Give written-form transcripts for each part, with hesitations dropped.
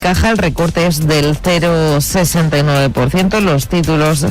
Caja, el recorte es del 0,69%. Los títulos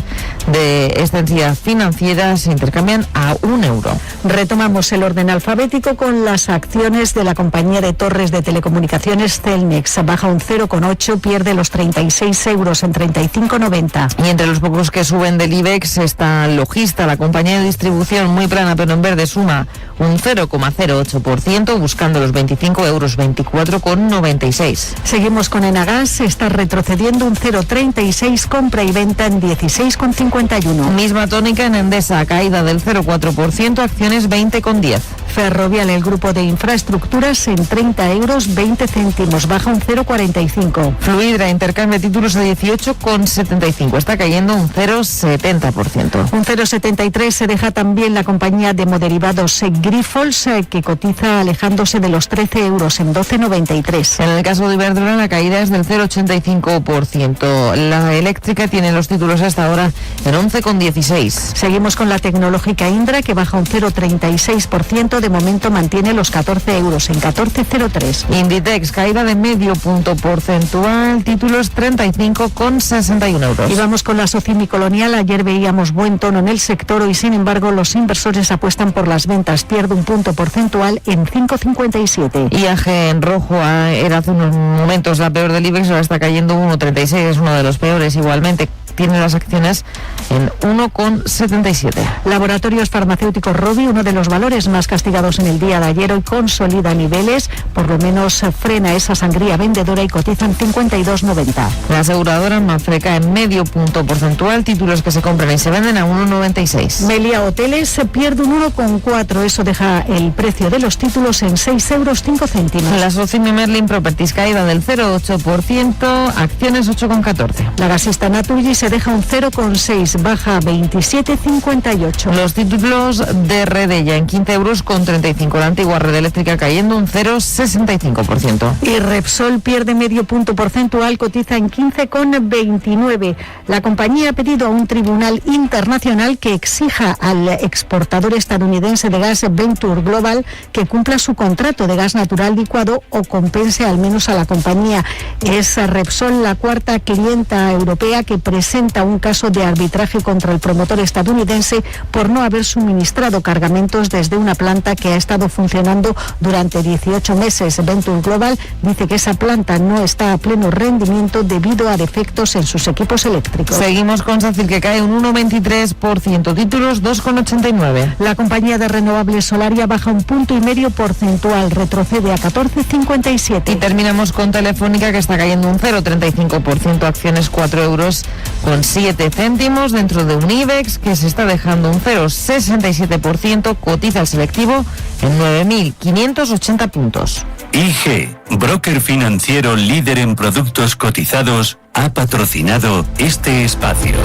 de esta entidad financiera se intercambian a €1. Retomamos el orden alfabético con las acciones de la compañía de torres de telecomunicaciones Cellnex. Baja un 0,8, pierde los €36 en 35,90. Y entre los pocos que suben del IBEX está Logista, la compañía de distribución muy plana pero en verde, suma un 0,08%, buscando los €25, 24,96. Seguimos con Enagas, está retrocediendo un 0,36, compra y venta en 16,51. Misma tónica en Endesa, caída del 0,4%, acciones 20,10. Ferrovial, el grupo de infraestructuras, en €30, 20 céntimos, baja un 0,45. Fluidra, intercambio de títulos a 18,75, está cayendo un 0,70%. Un 0,73 se deja también la compañía de hemoderivados Grifols, que cotiza alejándose de los €13 en 12,93. En el caso de Iberdrola, la caída es del 0,85%. La eléctrica tiene los títulos hasta ahora en 11,16. Seguimos con la tecnológica Indra, que baja un 0,36%, de momento mantiene los €14 en 14,03. Inditex, caída de medio punto porcentual, títulos 35,61 euros. Y vamos con la Socimi Colonial. Ayer veíamos buen tono en el sector, hoy sin embargo los inversores apuestan por las ventas, pierde un punto porcentual en 5,57. IAG en rojo, era hace unos momentos la peor del IBEX, ahora está cayendo 1,36, es uno de los peores igualmente. Tiene las acciones en 1,77. Laboratorios Farmacéuticos Rovi, uno de los valores más castigados en el día de ayer, hoy consolida niveles, por lo menos frena esa sangría vendedora y cotizan 52,90. La aseguradora Mafre en medio punto porcentual, títulos que se compran y se venden a 1,96. Meliá Hoteles pierde un 1,4, eso deja el precio de los títulos en €6,05. La Socimi Merlin Properties, caída del 0,8%, acciones 8,14. La gasista Naturgy se deja un 0,6, baja 27,58. Los títulos de Redella en €15,35, la antigua red eléctrica cayendo un 0,65%. Y Repsol pierde medio punto porcentual, cotiza en 15,29. La compañía ha pedido a un tribunal internacional que exija al exportador estadounidense de gas Venture Global que cumpla su contrato de gas natural licuado o compense al menos a la compañía. Es Repsol la cuarta clienta europea que presenta un caso de arbitraje contra el promotor estadounidense por no haber suministrado cargamentos desde una planta que ha estado funcionando durante 18 meses. Venture Global dice que esa planta no está a pleno rendimiento debido a defectos en sus equipos eléctricos. Seguimos con SACIR, que cae un 1,23%, títulos 2,89. La compañía de renovables Solaria baja un punto y medio porcentual, retrocede a 14,57. Y terminamos con Telefónica, que está cayendo un 0,35%, acciones €4,07, dentro de un IBEX que se está dejando un 0,67%, cotiza el selectivo en 9.580 puntos. IG, broker financiero líder en productos cotizados, ha patrocinado este espacio.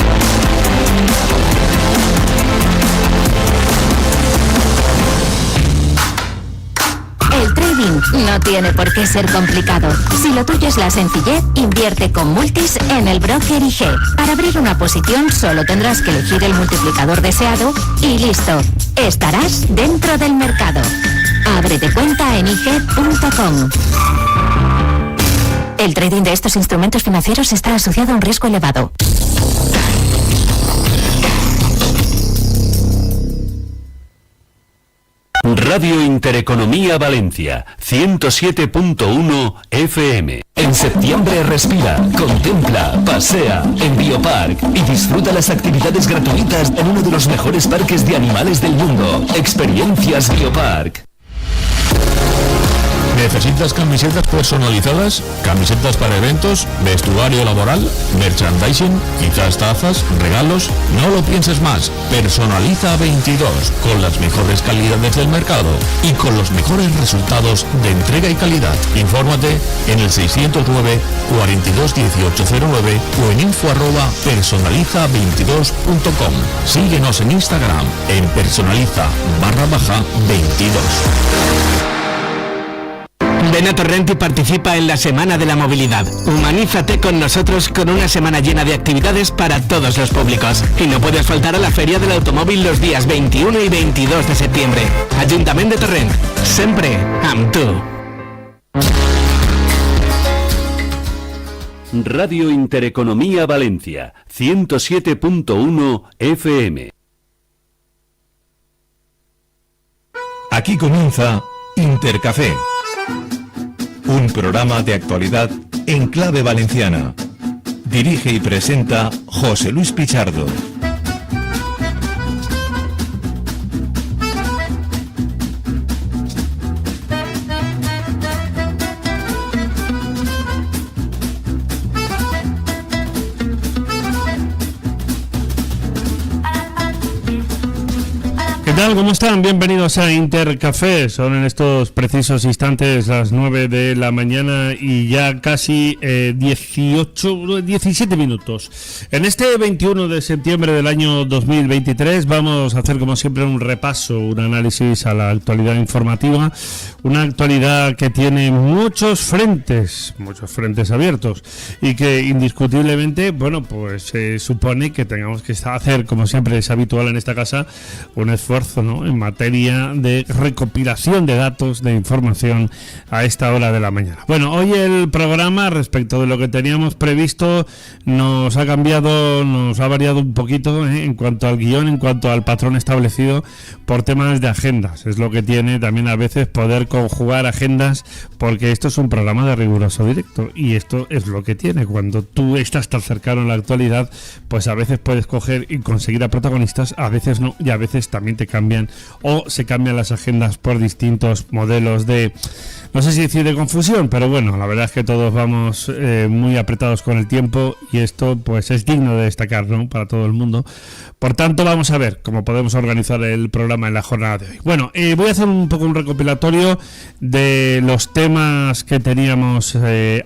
El trading no tiene por qué ser complicado. Si lo tuyo es la sencillez, invierte con Multis en el broker IG. Para abrir una posición solo tendrás que elegir el multiplicador deseado y listo. Estarás dentro del mercado. Ábrete cuenta en IG.com. El trading de estos instrumentos financieros está asociado a un riesgo elevado. Radio Intereconomía Valencia, 107.1 FM. En septiembre respira, contempla, pasea en Biopark y disfruta las actividades gratuitas en uno de los mejores parques de animales del mundo. Experiencias Biopark. ¿Necesitas camisetas personalizadas? ¿Camisetas para eventos? ¿Vestuario laboral? ¿Merchandising? ¿Quizás tazas? ¿Regalos? No lo pienses más. Personaliza 22 con las mejores calidades del mercado y con los mejores resultados de entrega y calidad. Infórmate en el 609 42 1809 o en info@personaliza22.com. Síguenos en Instagram en personaliza_22. Ven a Torrent y participa en la Semana de la Movilidad. Humanízate con nosotros con una semana llena de actividades para todos los públicos. Y no puedes faltar a la Feria del Automóvil los días 21 y 22 de septiembre. Ayuntamiento de Torrent. Siempre amb tu. Radio Intereconomía Valencia, 107.1 FM. Aquí comienza Intercafé, un programa de actualidad en clave valenciana. Dirige y presenta José Luis Pichardo. ¿Qué tal? ¿Cómo están? Bienvenidos a Intercafé. Son en estos precisos instantes las 9 de la mañana y ya casi 17 minutos. En este 21 de septiembre del año 2023 vamos a hacer como siempre un repaso, un análisis a la actualidad informativa. Una actualidad que tiene muchos frentes abiertos y que indiscutiblemente, bueno, pues supone que tengamos que hacer, como siempre es habitual en esta casa, un esfuerzo, ¿no?, en materia de recopilación de datos, de información a esta hora de la mañana. Bueno, hoy el programa, respecto de lo que teníamos previsto, nos ha variado un poquito en cuanto al guión, en cuanto al patrón establecido por temas de agendas. Es lo que tiene también a veces poder conjugar agendas, porque esto es un programa de riguroso directo y esto es lo que tiene. Cuando tú estás tan cercano en la actualidad, pues a veces puedes coger y conseguir a protagonistas, a veces no, y a veces también te cambian o se cambian las agendas por distintos modelos de, no sé si decir de confusión, pero bueno, la verdad es que todos vamos muy apretados con el tiempo y esto pues es digno de destacar, ¿no?, para todo el mundo. Por tanto, vamos a ver cómo podemos organizar el programa en la jornada de hoy. Bueno, voy a hacer un poco un recopilatorio de los temas que teníamos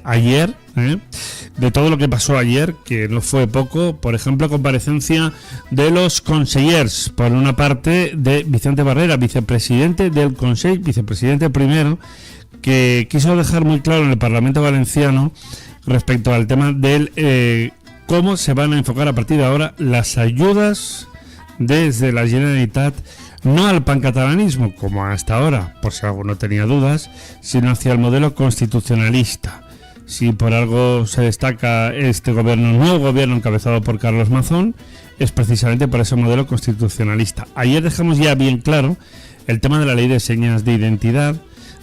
ayer, de todo lo que pasó ayer, que no fue poco. Por ejemplo, comparecencia de los consellers, por una parte de Vicente Barrera, vicepresidente del Consell, vicepresidente primero, que quiso dejar muy claro en el Parlamento Valenciano respecto al tema del cómo se van a enfocar a partir de ahora las ayudas desde la Generalitat, no al pancatalanismo como hasta ahora, por si alguno tenía dudas, sino hacia el modelo constitucionalista. Si por algo se destaca este gobierno, nuevo gobierno encabezado por Carlos Mazón, es precisamente por ese modelo constitucionalista. Ayer dejamos ya bien claro el tema de la ley de señas de identidad,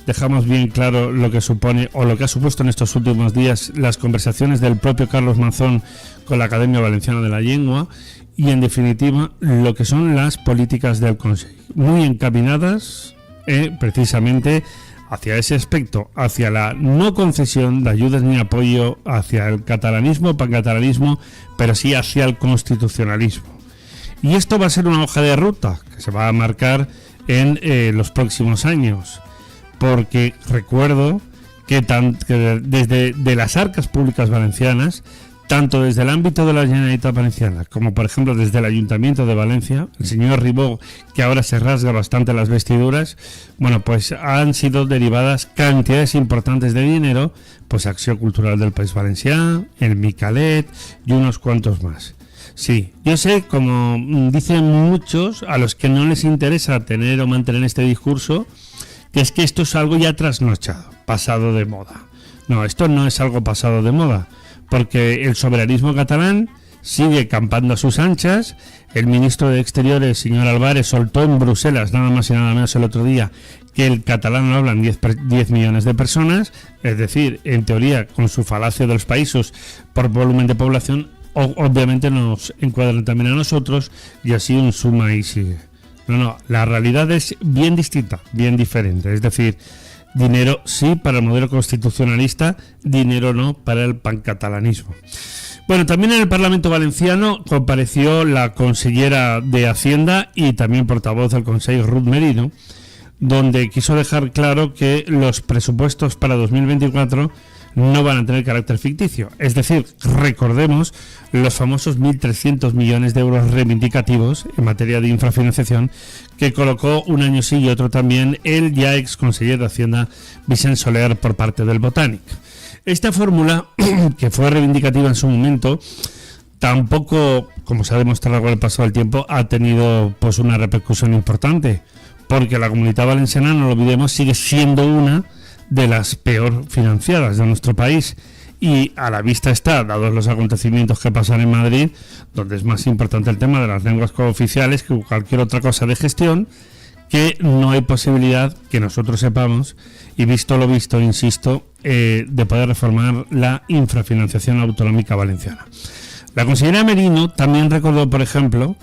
dejamos bien claro lo que supone o lo que ha supuesto en estos últimos días las conversaciones del propio Carlos Mazón con la Academia Valenciana de la Lengua y, en definitiva, lo que son las políticas del Consell, muy encaminadas precisamente hacia ese aspecto, hacia la no concesión de ayudas ni apoyo hacia el catalanismo, pancatalanismo, pero sí hacia el constitucionalismo. Y esto va a ser una hoja de ruta que se va a marcar en los próximos años, porque recuerdo que desde de las arcas públicas valencianas, tanto desde el ámbito de la Generalitat Valenciana como, por ejemplo, desde el Ayuntamiento de Valencia, el señor Ribó, que ahora se rasga bastante las vestiduras, bueno, pues han sido derivadas cantidades importantes de dinero, pues Acción Cultural del País Valencià, el Micalet y unos cuantos más. Sí, yo sé, como dicen muchos, a los que no les interesa tener o mantener este discurso, que es que esto es algo ya trasnochado, pasado de moda. No, esto no es algo pasado de moda, porque el soberanismo catalán sigue campando a sus anchas. El ministro de Exteriores, señor Álvarez, soltó en Bruselas, nada más y nada menos el otro día, que el catalán lo hablan 10 millones de personas, es decir, en teoría, con su falacia de los países por volumen de población, obviamente nos encuadran también a nosotros, y así un suma y sigue. No, la realidad es bien distinta, bien diferente, es decir, dinero sí para el modelo constitucionalista, dinero no para el pancatalanismo. Bueno, también en el Parlamento Valenciano compareció la consellera de Hacienda y también portavoz del Consell, Ruth Merino, donde quiso dejar claro que los presupuestos para 2024 no van a tener carácter ficticio. Es decir, recordemos los famosos 1.300 millones de euros reivindicativos en materia de infrafinanciación que colocó un año sí y otro también el ya ex conseller de Hacienda Vicent Soler por parte del Botànic. Esta fórmula, que fue reivindicativa en su momento, tampoco, como se ha demostrado con el paso del tiempo, ha tenido pues una repercusión importante, porque la Comunitat Valenciana, no lo olvidemos, sigue siendo una de las peor financiadas de nuestro país, Y a la vista está, dados los acontecimientos que pasan en Madrid, donde es más importante el tema de las lenguas cooficiales que cualquier otra cosa de gestión, que no hay posibilidad que nosotros sepamos, y visto lo visto, insisto, de poder reformar la infrafinanciación autonómica valenciana. La consejera Merino también recordó, por ejemplo,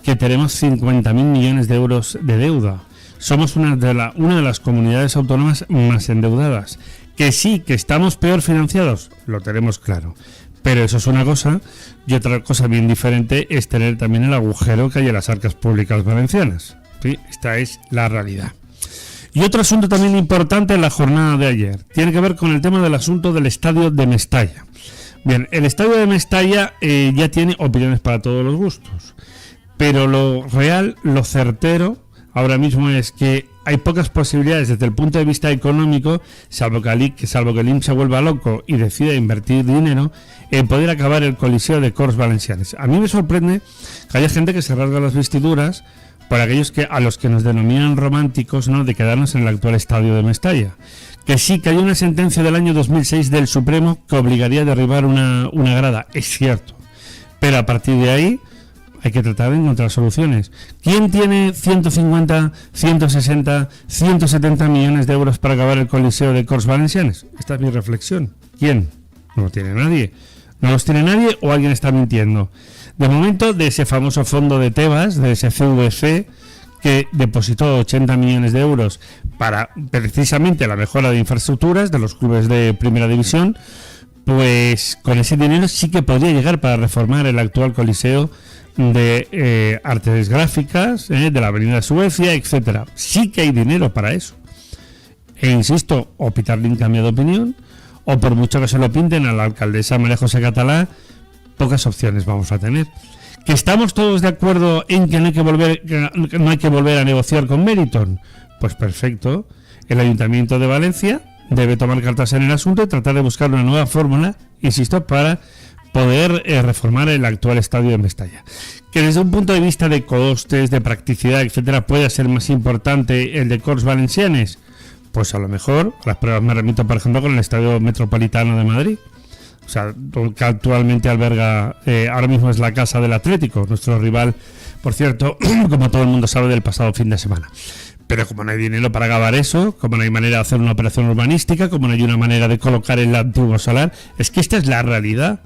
que tenemos 50.000 millones de euros de deuda. Somos una de las comunidades autónomas más endeudadas. Que sí, que estamos peor financiados, lo tenemos claro. Pero eso es una cosa, y otra cosa bien diferente es tener también el agujero que hay en las arcas públicas valencianas. Sí, esta es la realidad. Y otro asunto también importante en la jornada de ayer tiene que ver con el tema del asunto del estadio de Mestalla. Bien, el estadio de Mestalla ya tiene opiniones para todos los gustos, pero lo real, lo certero ahora mismo es que hay pocas posibilidades desde el punto de vista económico, salvo que el INC se vuelva loco y decida invertir dinero, en poder acabar el Coliseo de Corts Valencianes. A mí me sorprende que haya gente que se rasga las vestiduras por aquellos a los que nos denominan románticos, ¿no?, de quedarnos en el actual estadio de Mestalla. Que sí, que hay una sentencia del año 2006 del Supremo que obligaría a derribar una grada, es cierto, pero a partir de ahí hay que tratar de encontrar soluciones. ¿Quién tiene 150, 160, 170 millones de euros para acabar el Coliseo de Corts Valencianes? Esta es mi reflexión. ¿Quién? No lo tiene nadie. ¿No los tiene nadie o alguien está mintiendo? De momento, de ese famoso fondo de Tebas, de ese CVC, que depositó 80 millones de euros para precisamente la mejora de infraestructuras de los clubes de primera división, pues con ese dinero sí que podría llegar para reformar el actual Coliseo de artes gráficas, de la Avenida Suecia, etcétera. Sí que hay dinero para eso. E insisto, o Peter Lim cambia de opinión, o por mucho que se lo pinten a la alcaldesa María José Catalá, pocas opciones vamos a tener. ¿Que estamos todos de acuerdo en que no hay que volver a negociar con Meriton? Pues perfecto. El Ayuntamiento de Valencia debe tomar cartas en el asunto y tratar de buscar una nueva fórmula, insisto, para poder reformar el actual estadio de Mestalla. Que desde un punto de vista de costes, de practicidad, etcétera, puede ser más importante el de Corts Valencianes, pues a lo mejor las pruebas me remito, por ejemplo, con el Estadio Metropolitano de Madrid. O sea, que actualmente alberga, ahora mismo es la casa del Atlético, nuestro rival, por cierto, como todo el mundo sabe, del pasado fin de semana. Pero como no hay dinero para acabar eso, como no hay manera de hacer una operación urbanística, como no hay una manera de colocar el antiguo solar, es que esta es la realidad.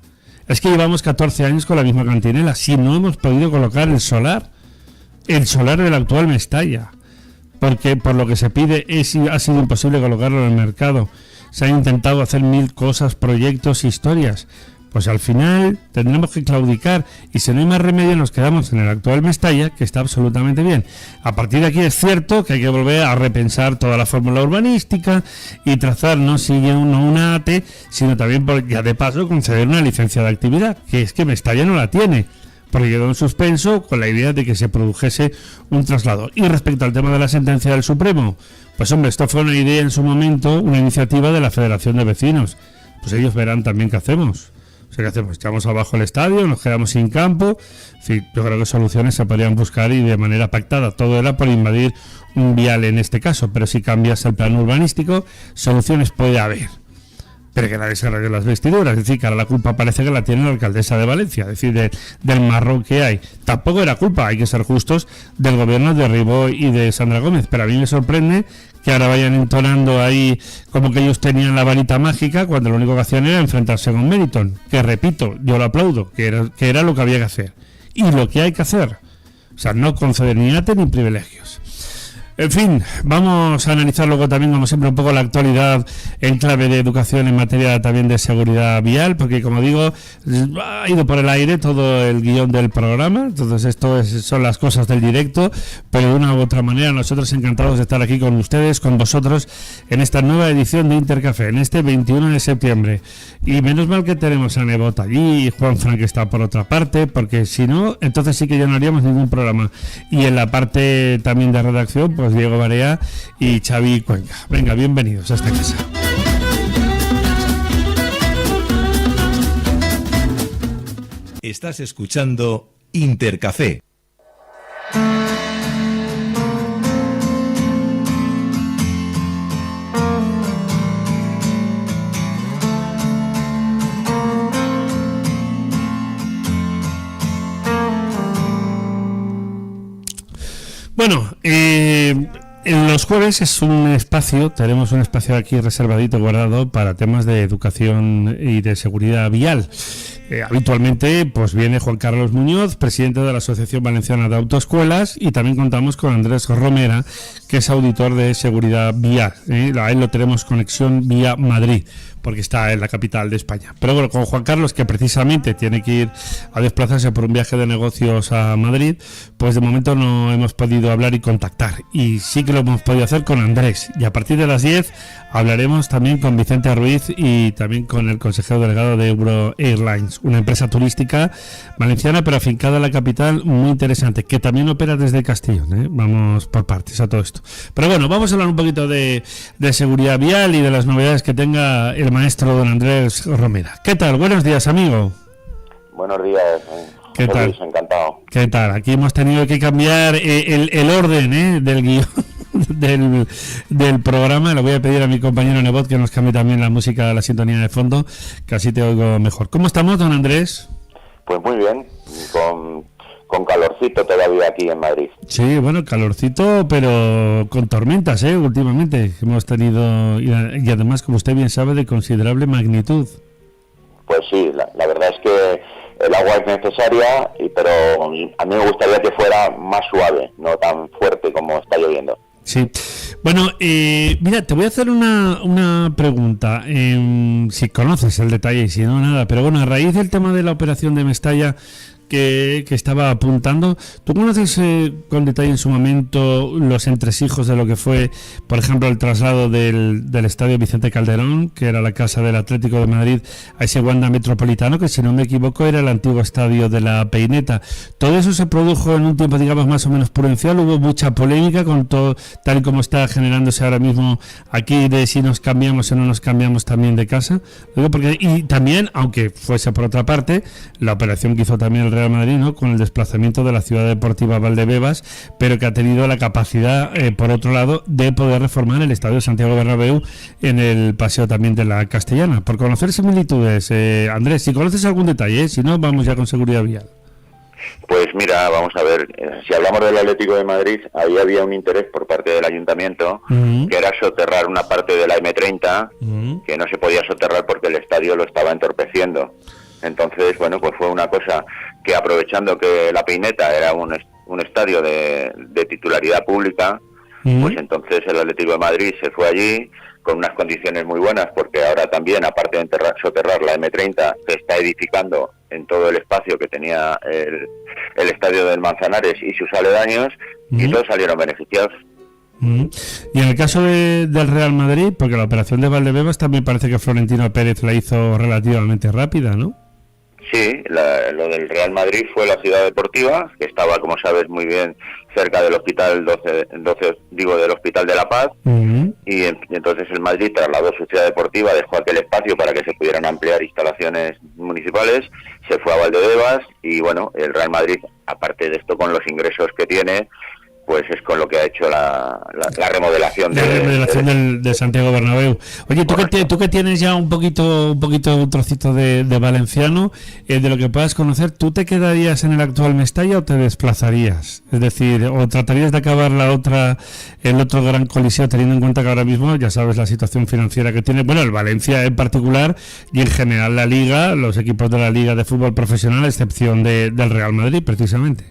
Es que llevamos 14 años con la misma cantinela, si no hemos podido colocar el solar del actual Mestalla, porque por lo que se pide ha sido imposible colocarlo en el mercado. Se han intentado hacer 1000 cosas, proyectos, historias. Pues al final tendremos que claudicar y si no hay más remedio nos quedamos en el actual Mestalla, que está absolutamente bien. A partir de aquí es cierto que hay que volver a repensar toda la fórmula urbanística y trazar no una ATE, sino también ya de paso conceder una licencia de actividad, que es que Mestalla no la tiene, porque quedó en suspenso con la idea de que se produjese un traslado. Y respecto al tema de la sentencia del Supremo, pues hombre, esto fue una idea en su momento, una iniciativa de la Federación de Vecinos. Pues ellos verán también qué hacemos. O sea, ¿qué hacemos? Echamos abajo el estadio, nos quedamos sin campo. En fin, yo creo que soluciones se podrían buscar y de manera pactada. Todo era por invadir un vial en este caso, pero si cambias el plan urbanístico, soluciones puede haber. Pero que nadie se rasgue las vestiduras. Es decir, que ahora la culpa parece que la tiene la alcaldesa de Valencia, es decir, del marrón que hay. Tampoco era culpa, hay que ser justos, del gobierno de Ribó y de Sandra Gómez. Pero a mí me sorprende que ahora vayan entonando ahí como que ellos tenían la varita mágica cuando lo único que hacían era enfrentarse con Meriton, que repito, yo lo aplaudo, que era lo que había que hacer y lo que hay que hacer, o sea, no conceder ni ATE ni privilegios. En fin, vamos a analizar luego también, como siempre, un poco la actualidad en clave de educación en materia también de seguridad vial, porque como digo, ha ido por el aire todo el guión del programa, entonces esto son las cosas del directo, pero de una u otra manera nosotros encantados de estar aquí con ustedes, con vosotros, en esta nueva edición de Intercafé, en este 21 de septiembre. Y menos mal que tenemos a Nebot allí y Juan Frank está por otra parte, porque si no, entonces sí que ya no haríamos ningún programa. Y en la parte también de redacción, pues Diego Barea y Xavi Cuenca. Venga, bienvenidos a esta casa. Estás escuchando Intercafé. En los jueves tenemos un espacio aquí reservadito, guardado para temas de educación y de seguridad vial. Habitualmente pues viene Juan Carlos Muñoz, presidente de la Asociación Valenciana de Autoescuelas, y también contamos con Andrés Romera, que es auditor de seguridad vial. A él lo tenemos conexión vía Madrid, porque está en la capital de España. Pero bueno, con Juan Carlos, que precisamente tiene que ir a desplazarse por un viaje de negocios a Madrid, pues de momento no hemos podido hablar y contactar. Y sí que lo hemos podido hacer con Andrés. Y a partir de las 10 hablaremos también con Vicente Ruiz y también con el consejero delegado de Euro Airlines, una empresa turística valenciana pero afincada en la capital, muy interesante, que también opera desde Castellón. Vamos por partes a todo esto. Pero bueno, vamos a hablar un poquito de seguridad vial y de las novedades que tenga el maestro don Andrés Romera. ¿Qué tal? Buenos días, amigo. Buenos días. ¿Qué tal? Luis, encantado. ¿Qué tal? Aquí hemos tenido que cambiar el orden del guión del programa. Le voy a pedir a mi compañero Nebot que nos cambie también la música, la sintonía de fondo, que así te oigo mejor. ¿Cómo estamos, don Andrés? Pues muy bien, con calorcito todavía aquí en Madrid. Sí, bueno, calorcito, pero con tormentas, últimamente hemos tenido, y además, como usted bien sabe, de considerable magnitud. Pues sí, la verdad es que el agua es necesaria, pero a mí me gustaría que fuera más suave, no tan fuerte como está lloviendo. Sí. Bueno, mira, te voy a hacer una pregunta, si conoces el detalle y si no, nada, pero bueno, a raíz del tema de la operación de Mestalla que estaba apuntando, ¿tú conoces con detalle en su momento los entresijos de lo que fue, por ejemplo, el traslado del estadio Vicente Calderón, que era la casa del Atlético de Madrid, a ese Wanda Metropolitano, que si no me equivoco era el antiguo estadio de la Peineta? Todo eso se produjo en un tiempo, digamos, más o menos prudencial. Hubo mucha polémica con todo, tal y como está generándose ahora mismo aquí, de si nos cambiamos o no nos cambiamos también de casa. Y también, aunque fuese por otra parte, la operación que hizo también el Real Madrid, ¿no?, con el desplazamiento de la ciudad deportiva Valdebebas, pero que ha tenido la capacidad, por otro lado, de poder reformar el estadio Santiago Bernabéu en el paseo también de la Castellana. Por conocer similitudes, Andrés, si conoces algún detalle, si no, vamos ya con seguridad vial. Pues mira, vamos a ver, si hablamos del Atlético de Madrid, ahí había un interés por parte del ayuntamiento, que era soterrar una parte de la M30, que no se podía soterrar porque el estadio lo estaba entorpeciendo. Entonces, bueno, pues fue una cosa que, aprovechando que la Peineta era un estadio de titularidad pública, pues entonces el Atlético de Madrid se fue allí con unas condiciones muy buenas, porque ahora también, aparte de soterrar la M30, se está edificando en todo el espacio que tenía el estadio del Manzanares y sus aledaños, y todos salieron beneficiados. Y en el caso del Real Madrid, porque la operación de Valdebebas también parece que Florentino Pérez la hizo relativamente rápida, ¿no? Sí, lo del Real Madrid fue la ciudad deportiva, que estaba, como sabes, muy bien cerca del hospital del Hospital de la Paz, y entonces el Madrid trasladó su ciudad deportiva, dejó aquel espacio para que se pudieran ampliar instalaciones municipales, se fue a Valdebebas, y bueno, el Real Madrid, aparte de esto, con los ingresos que tiene, pues es con lo que ha hecho la remodelación de Santiago Bernabéu. Oye, tú que tienes ya un trocito de valenciano, de lo que puedas conocer, ¿tú te quedarías en el actual Mestalla o te desplazarías? Es decir, ¿o tratarías de acabar el otro gran coliseo, teniendo en cuenta que ahora mismo ya sabes la situación financiera que tiene, bueno, el Valencia en particular, y en general la Liga, los equipos de la Liga de fútbol profesional, a excepción del Real Madrid, precisamente?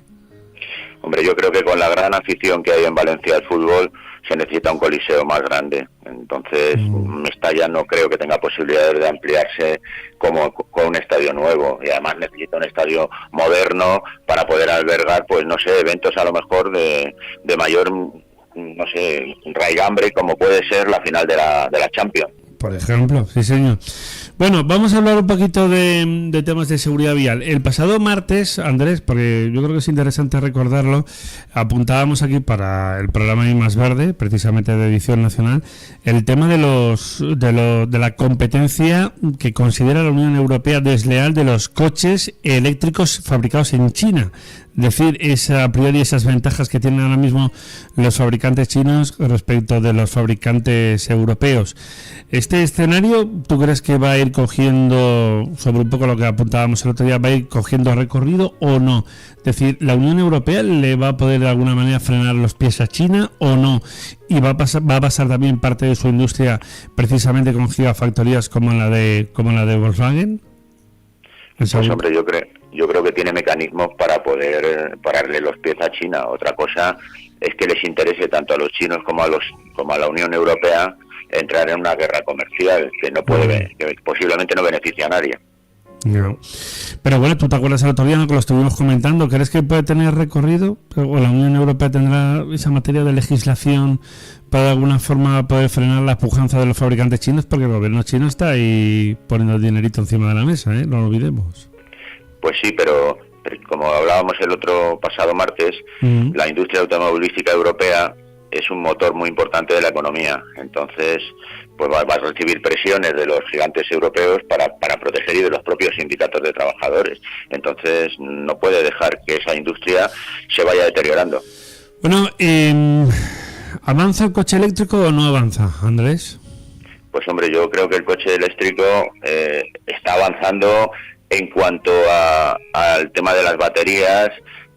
Hombre, yo creo que con la gran afición que hay en Valencia al fútbol se necesita un coliseo más grande. Entonces, Mestalla no creo que tenga posibilidades de ampliarse como con un estadio nuevo. Y además necesita un estadio moderno para poder albergar, pues no sé, eventos a lo mejor de mayor, no sé, raigambre, como puede ser la final de la Champions. Por ejemplo, sí señor. Bueno, vamos a hablar un poquito de temas de seguridad vial. El pasado martes, Andrés, porque yo creo que es interesante recordarlo, apuntábamos aquí para el programa I Más Verde, precisamente de edición nacional, el tema de la competencia que considera la Unión Europea desleal de los coches eléctricos fabricados en China. decir a priori esas ventajas que tienen ahora mismo los fabricantes chinos respecto de los fabricantes europeos. ¿Este escenario tú crees que va a ir cogiendo, sobre un poco lo que apuntábamos el otro día, va a ir cogiendo recorrido o no? Es decir, ¿la Unión Europea le va a poder de alguna manera frenar los pies a China o no? ¿Y va a pasar también parte de su industria precisamente con gigafactorías como la de Volkswagen? Pues hombre, yo creo que tiene mecanismos para poder pararle los pies a China. Otra cosa es que les interese tanto a los chinos como a la Unión Europea entrar en una guerra comercial que posiblemente no beneficia a nadie. No. Pero bueno, ¿tú te acuerdas el otro día que lo estuvimos comentando? ¿Crees que puede tener recorrido? ¿O la Unión Europea tendrá esa materia de legislación para de alguna forma poder frenar la pujanza de los fabricantes chinos? Porque el gobierno chino está ahí poniendo dinerito encima de la mesa, ¿eh? No lo olvidemos. Pues sí, pero como hablábamos el otro pasado martes, la industria automovilística europea es un motor muy importante de la economía. Entonces, pues va a recibir presiones de los gigantes europeos para proteger y de los propios sindicatos de trabajadores. Entonces, no puede dejar que esa industria se vaya deteriorando. Bueno, ¿avanza el coche eléctrico o no avanza, Andrés? Pues hombre, yo creo que el coche eléctrico está avanzando en cuanto al tema de las baterías,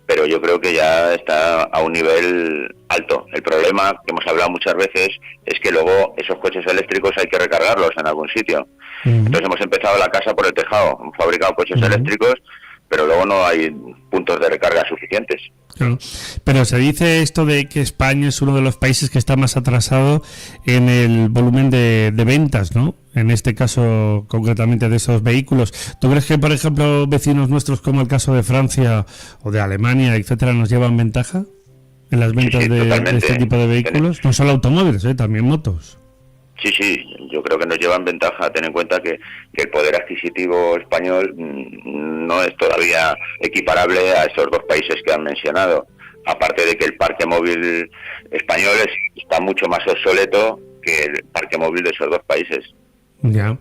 pero yo creo que ya está a un nivel alto. El problema, que hemos hablado muchas veces, es que luego esos coches eléctricos hay que recargarlos en algún sitio. Entonces hemos empezado la casa por el tejado, hemos fabricado coches eléctricos, pero luego no hay puntos de recarga suficientes. Claro. Pero se dice esto de que España es uno de los países que está más atrasado en el volumen de ventas, ¿no? En este caso, concretamente, de esos vehículos. ¿Tú crees que, por ejemplo, vecinos nuestros como el caso de Francia o de Alemania, etcétera, nos llevan ventaja en las ventas de este tipo de vehículos? No solo automóviles, también motos. Sí, yo creo que nos llevan ventaja. Ten en cuenta que el poder adquisitivo español no es todavía equiparable a esos dos países que han mencionado. Aparte de que el parque móvil español está mucho más obsoleto que el parque móvil de esos dos países. Ya.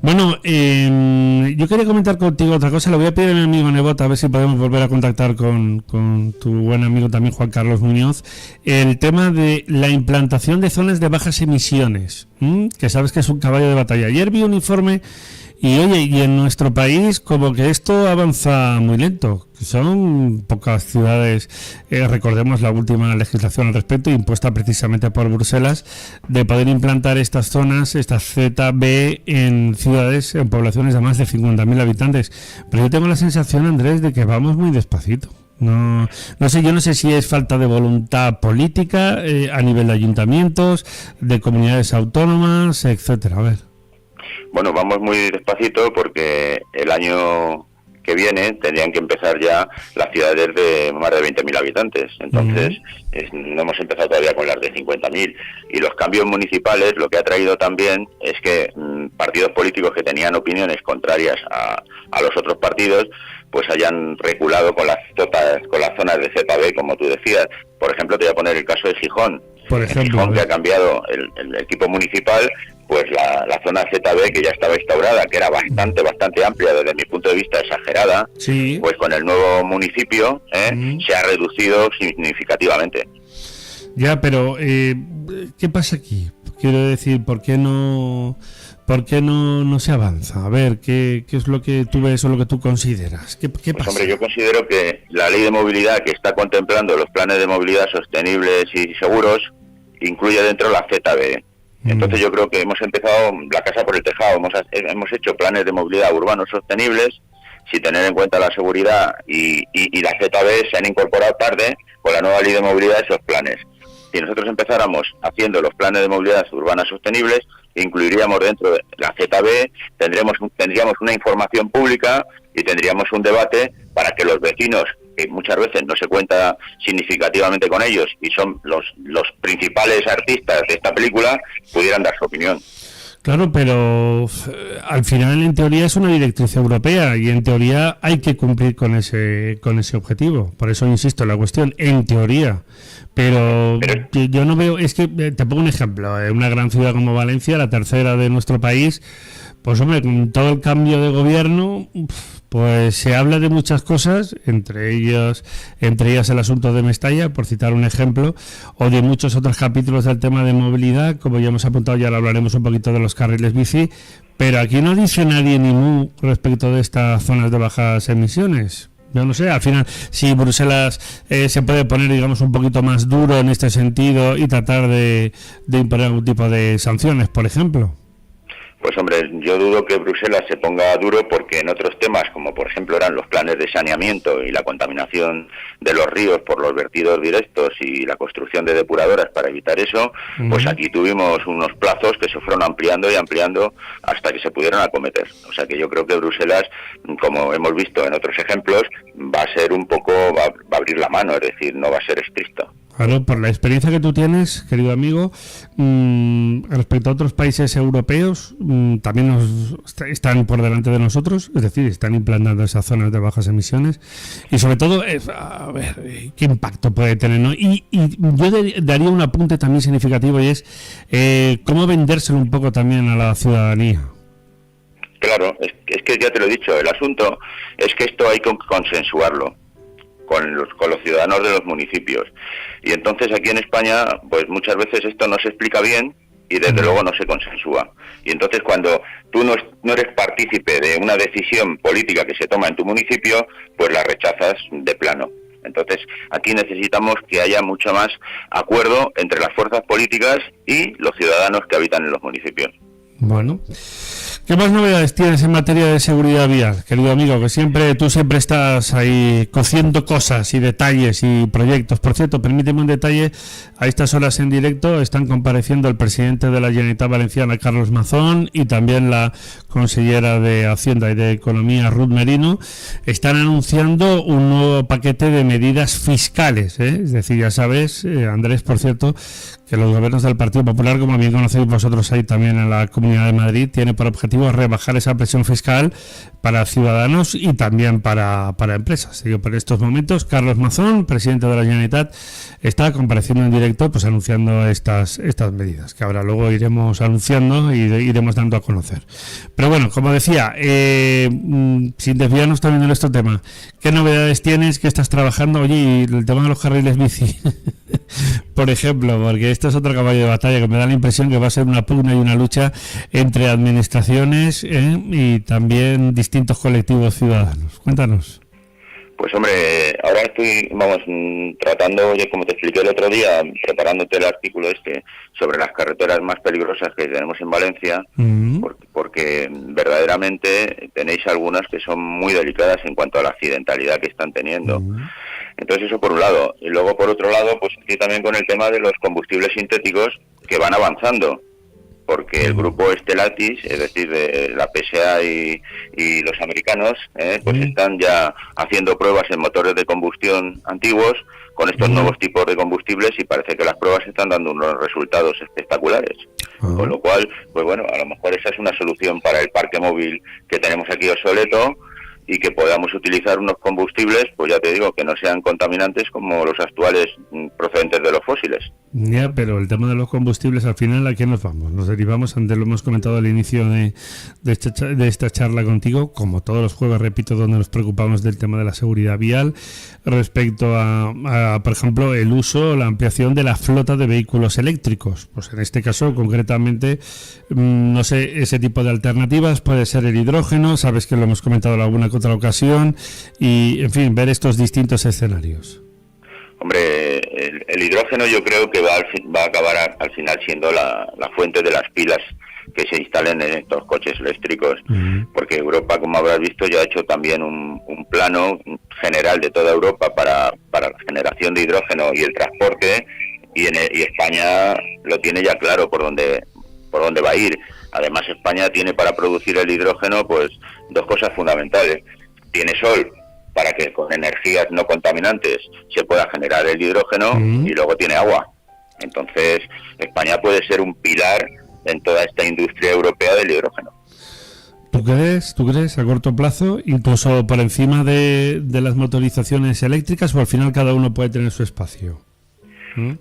Bueno, yo quería comentar contigo otra cosa. Le voy a pedir a mi amigo Nebot a ver si podemos volver a contactar con tu buen amigo también Juan Carlos Muñoz, el tema de la implantación de zonas de bajas emisiones, que sabes que es un caballo de batalla. Ayer vi un informe y oye, y en nuestro país como que esto avanza muy lento. Son pocas ciudades, recordemos la última legislación al respecto, impuesta precisamente por Bruselas, de poder implantar estas zonas, estas ZB, en ciudades, en poblaciones de más de 50.000 habitantes. Pero yo tengo la sensación, Andrés, de que vamos muy despacito. No sé, yo no sé si es falta de voluntad política a nivel de ayuntamientos, de comunidades autónomas, etcétera. A ver. Bueno, vamos muy despacito porque el año que viene tendrían que empezar ya las ciudades de más de 20.000 habitantes. Entonces, no hemos empezado todavía con las de 50.000. Y los cambios municipales lo que ha traído también es que partidos políticos que tenían opiniones contrarias a los otros partidos, pues hayan reculado con las zonas de ZB, como tú decías. Por ejemplo, te voy a poner el caso de Gijón. Por ejemplo, Gijón, que ha cambiado el equipo municipal, pues la zona ZB, que ya estaba instaurada, que era bastante amplia, desde mi punto de vista exagerada, sí, pues con el nuevo municipio se ha reducido significativamente. Ya, pero ¿qué pasa aquí? Quiero decir, ¿por qué no se avanza? A ver, ¿qué es lo que tú ves o lo que tú consideras? ¿Qué pasa? Pues hombre, yo considero que la ley de movilidad que está contemplando los planes de movilidad sostenibles y seguros incluye dentro la ZB. Entonces yo creo que hemos empezado la casa por el tejado, hemos hecho planes de movilidad urbanos sostenibles sin tener en cuenta la seguridad y la ZB se han incorporado tarde con la nueva ley de movilidad esos planes. Si nosotros empezáramos haciendo los planes de movilidad urbanas sostenibles, incluiríamos dentro de la ZB, tendríamos una información pública y tendríamos un debate para que los vecinos, que muchas veces no se cuenta significativamente con ellos y son los principales artistas de esta película, pudieran dar su opinión. Claro, pero al final en teoría es una directriz europea y en teoría hay que cumplir con ese objetivo. Por eso insisto en la cuestión, en teoría. Pero yo no veo, es que te pongo un ejemplo, en una gran ciudad como Valencia, la tercera de nuestro país, Pues hombre, con todo el cambio de gobierno, pues se habla de muchas cosas, entre ellas el asunto de Mestalla, por citar un ejemplo, o de muchos otros capítulos del tema de movilidad, como ya hemos apuntado, ya hablaremos un poquito de los carriles bici, pero aquí no dice nadie ni mu respecto de estas zonas de bajas emisiones. Yo no sé, al final, si Bruselas se puede poner, digamos, un poquito más duro en este sentido y tratar de imponer algún tipo de sanciones, por ejemplo. Pues hombre, yo dudo que Bruselas se ponga duro, porque en otros temas, como por ejemplo eran los planes de saneamiento y la contaminación de los ríos por los vertidos directos y la construcción de depuradoras para evitar eso, pues aquí tuvimos unos plazos que se fueron ampliando y ampliando hasta que se pudieron acometer. O sea que yo creo que Bruselas, como hemos visto en otros ejemplos, va a ser un poco, va a abrir la mano, es decir, no va a ser estricto. Claro, por la experiencia que tú tienes, querido amigo, respecto a otros países europeos, también están por delante de nosotros, es decir, están implantando esas zonas de bajas emisiones, y sobre todo, a ver, ¿qué impacto puede tener, no? Y yo daría un apunte también significativo, y es cómo vendérselo un poco también a la ciudadanía. Claro, es que ya te lo he dicho, el asunto es que esto hay que consensuarlo con los ciudadanos de los municipios. Y entonces aquí en España, pues muchas veces esto no se explica bien y desde luego no se consensúa. Y entonces cuando tú no eres partícipe de una decisión política que se toma en tu municipio, pues la rechazas de plano. Entonces aquí necesitamos que haya mucho más acuerdo entre las fuerzas políticas y los ciudadanos que habitan en los municipios. Bueno, ¿qué más novedades tienes en materia de seguridad vial, querido amigo? Que tú siempre estás ahí cociendo cosas y detalles y proyectos. Por cierto, permíteme un detalle, a estas horas en directo están compareciendo el presidente de la Generalitat Valenciana, Carlos Mazón, y también la consellera de Hacienda y de Economía, Ruth Merino. Están anunciando un nuevo paquete de medidas fiscales, Es decir, ya sabes, Andrés, por cierto, que los gobiernos del Partido Popular, como bien conocéis vosotros ahí también en la Comunidad de Madrid, tiene por objetivo rebajar esa presión fiscal para ciudadanos y también para empresas. Digo, por estos momentos, Carlos Mazón, presidente de la Generalitat, está compareciendo en directo, pues anunciando estas medidas, que ahora luego iremos anunciando y iremos dando a conocer. Pero bueno, como decía, sin desviarnos también de nuestro tema, ¿qué novedades tienes? ¿Qué estás trabajando? Oye, y el tema de los carriles bici, por ejemplo, porque esto es otro caballo de batalla que me da la impresión que va a ser una pugna y una lucha entre administraciones y también distintos colectivos ciudadanos. Cuéntanos. Pues hombre, ahora estoy, tratando, oye, como te expliqué el otro día, preparándote el artículo sobre las carreteras más peligrosas que tenemos en Valencia, porque verdaderamente tenéis algunas que son muy delicadas en cuanto a la accidentalidad que están teniendo. Entonces eso por un lado. Y luego por otro lado, pues estoy también con el tema de los combustibles sintéticos que van avanzando, porque el grupo Stellantis, es decir, de la PSA y los americanos, pues están ya haciendo pruebas en motores de combustión antiguos con estos nuevos tipos de combustibles, y parece que las pruebas están dando unos resultados espectaculares. Con lo cual, pues bueno, a lo mejor esa es una solución para el parque móvil que tenemos aquí obsoleto, y que podamos utilizar unos combustibles, pues ya te digo, que no sean contaminantes como los actuales procedentes de los fósiles. Ya, pero el tema de los combustibles, al final, ¿a quién nos vamos? Nos derivamos, antes lo hemos comentado al inicio de esta charla contigo, como todos los jueves, repito, donde nos preocupamos del tema de la seguridad vial, respecto a por ejemplo, el uso, la ampliación de la flota de vehículos eléctricos. Pues en este caso, concretamente, no sé, ese tipo de alternativas puede ser el hidrógeno, sabes que lo hemos comentado en alguna que otra ocasión, y, en fin, ver estos distintos escenarios. Hombre, el hidrógeno yo creo que va a acabar al final siendo la fuente de las pilas que se instalen en estos coches eléctricos, porque Europa, como habrás visto, ya ha hecho también un plano general de toda Europa para la generación de hidrógeno y el transporte, y España lo tiene ya claro por dónde va a ir. Además, España tiene para producir el hidrógeno pues dos cosas fundamentales. Tiene sol, para que con energías no contaminantes se pueda generar el hidrógeno, y luego tiene agua. Entonces, España puede ser un pilar en toda esta industria europea del hidrógeno. ¿Tú crees a corto plazo, incluso por encima de las motorizaciones eléctricas, o al final cada uno puede tener su espacio?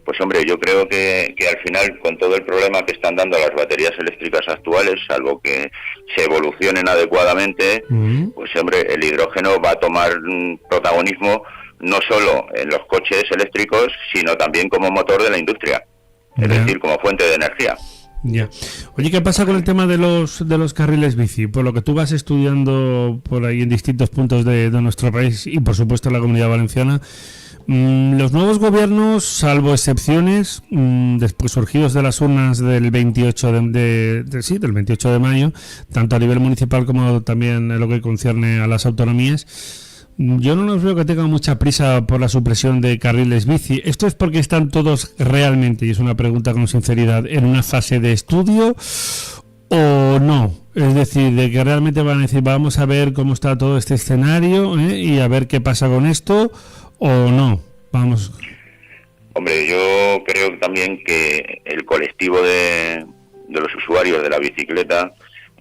Pues hombre, yo creo que al final, con todo el problema que están dando las baterías eléctricas actuales, salvo que se evolucionen adecuadamente, pues hombre, el hidrógeno va a tomar protagonismo no solo en los coches eléctricos, sino también como motor de la industria, es decir, como fuente de energía. Ya. Oye, ¿qué pasa con el tema de los carriles bici? Por lo que tú vas estudiando por ahí en distintos puntos de nuestro país y por supuesto en la Comunidad Valenciana, los nuevos gobiernos, salvo excepciones, después surgidos de las urnas del 28 del 28 de mayo, tanto a nivel municipal como también en lo que concierne a las autonomías, yo no los veo que tengan mucha prisa por la supresión de carriles bici. ¿Esto es porque están todos realmente, y es una pregunta con sinceridad, en una fase de estudio o no? Es decir, de que realmente van a decir, vamos a ver cómo está todo este escenario y a ver qué pasa con esto, o no. Vamos. Hombre, yo creo también que el colectivo de los usuarios de la bicicleta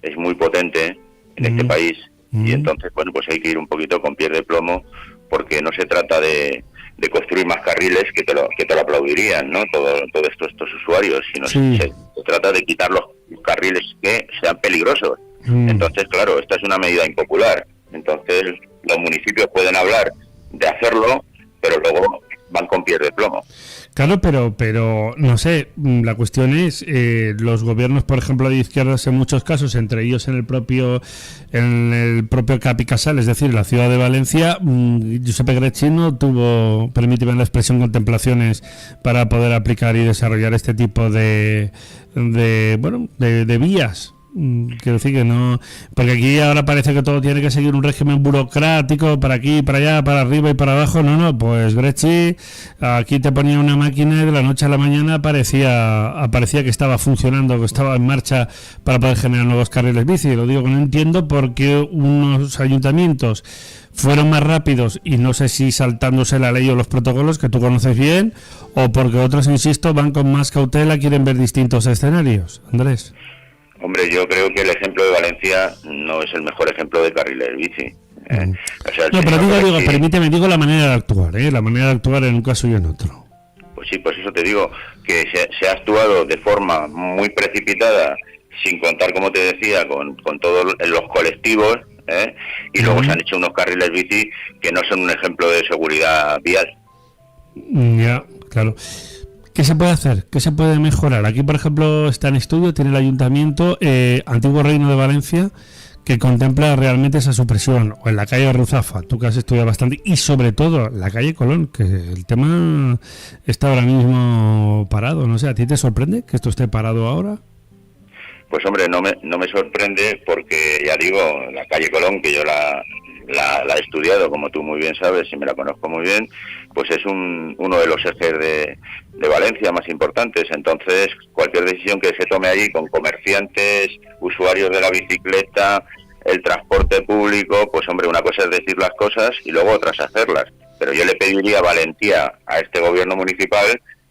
es muy potente en este país. Y entonces, bueno, pues hay que ir un poquito con pies de plomo, porque no se trata de construir más carriles que te lo aplaudirían, ¿no? Todo estos usuarios, sino se trata de quitar los carriles que sean peligrosos. Entonces, claro, esta es una medida impopular. Entonces, los municipios pueden hablar de hacerlo, pero luego van con pies de plomo. Claro, pero no sé, la cuestión es, los gobiernos, por ejemplo, de izquierdas en muchos casos, entre ellos en el propio Capi Casal, es decir, la ciudad de Valencia, Giuseppe Grecci no tuvo, permíteme la expresión, contemplaciones para poder aplicar y desarrollar este tipo de vías. Quiero decir que no, porque aquí ahora parece que todo tiene que seguir un régimen burocrático para aquí, para allá, para arriba y para abajo. No, pues Grecci aquí te ponía una máquina y de la noche a la mañana aparecía que estaba funcionando, que estaba en marcha para poder generar nuevos carriles bici. Lo digo que no entiendo por qué unos ayuntamientos fueron más rápidos y no sé si saltándose la ley o los protocolos que tú conoces bien, o porque otros, insisto, van con más cautela, quieren ver distintos escenarios. Andrés. Hombre, yo creo que el ejemplo de Valencia no es el mejor ejemplo de carriles bici. O sea, no, pero permíteme, digo la manera de actuar, la manera de actuar en un caso y en otro. Pues sí, pues eso te digo, que se ha actuado de forma muy precipitada, sin contar, como te decía, con todos los colectivos, y luego se han hecho unos carriles bici que no son un ejemplo de seguridad vial. Ya, claro. ¿Qué se puede hacer? ¿Qué se puede mejorar? Aquí, por ejemplo, está en estudio, tiene el Ayuntamiento, Antiguo Reino de Valencia, que contempla realmente esa supresión, o en la calle Ruzafa, tú que has estudiado bastante, y sobre todo la calle Colón, que el tema está ahora mismo parado. No sé, ¿a ti te sorprende que esto esté parado ahora? Pues hombre, no me sorprende, porque ya digo, la calle Colón, que yo la he estudiado, como tú muy bien sabes, y me la conozco muy bien, pues es uno de los ejes de Valencia más importantes. Entonces, cualquier decisión que se tome allí con comerciantes, usuarios de la bicicleta, el transporte público, pues hombre, una cosa es decir las cosas y luego otras hacerlas. Pero yo le pediría valentía a este gobierno municipal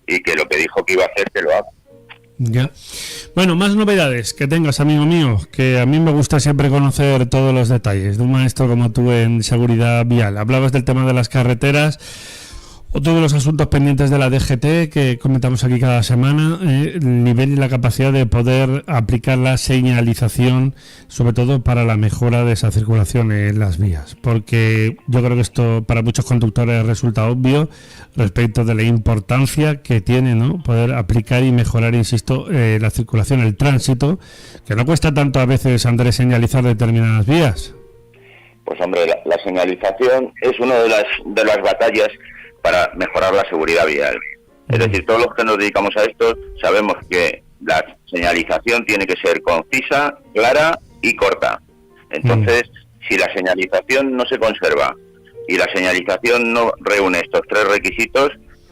y que lo que dijo que iba a hacer, que lo haga. Ya. Bueno, más novedades que tengas, amigo mío, que a mí me gusta siempre conocer todos los detalles de un maestro como tú en seguridad vial. Hablabas del tema de las carreteras, otro de los asuntos pendientes de la DGT que comentamos aquí cada semana, el nivel y la capacidad de poder aplicar la señalización, sobre todo para la mejora de esa circulación en las vías, porque yo creo que esto para muchos conductores resulta obvio respecto de la importancia que tiene, ¿no?, poder aplicar y mejorar, insisto, la circulación, el tránsito, que no cuesta tanto a veces, Andrés, señalizar determinadas vías. Pues hombre, la señalización es una de las batallas para mejorar la seguridad vial. Es decir, todos los que nos dedicamos a esto sabemos que la señalización tiene que ser concisa, clara y corta. Entonces, si la señalización no se conserva y la señalización no reúne estos tres requisitos,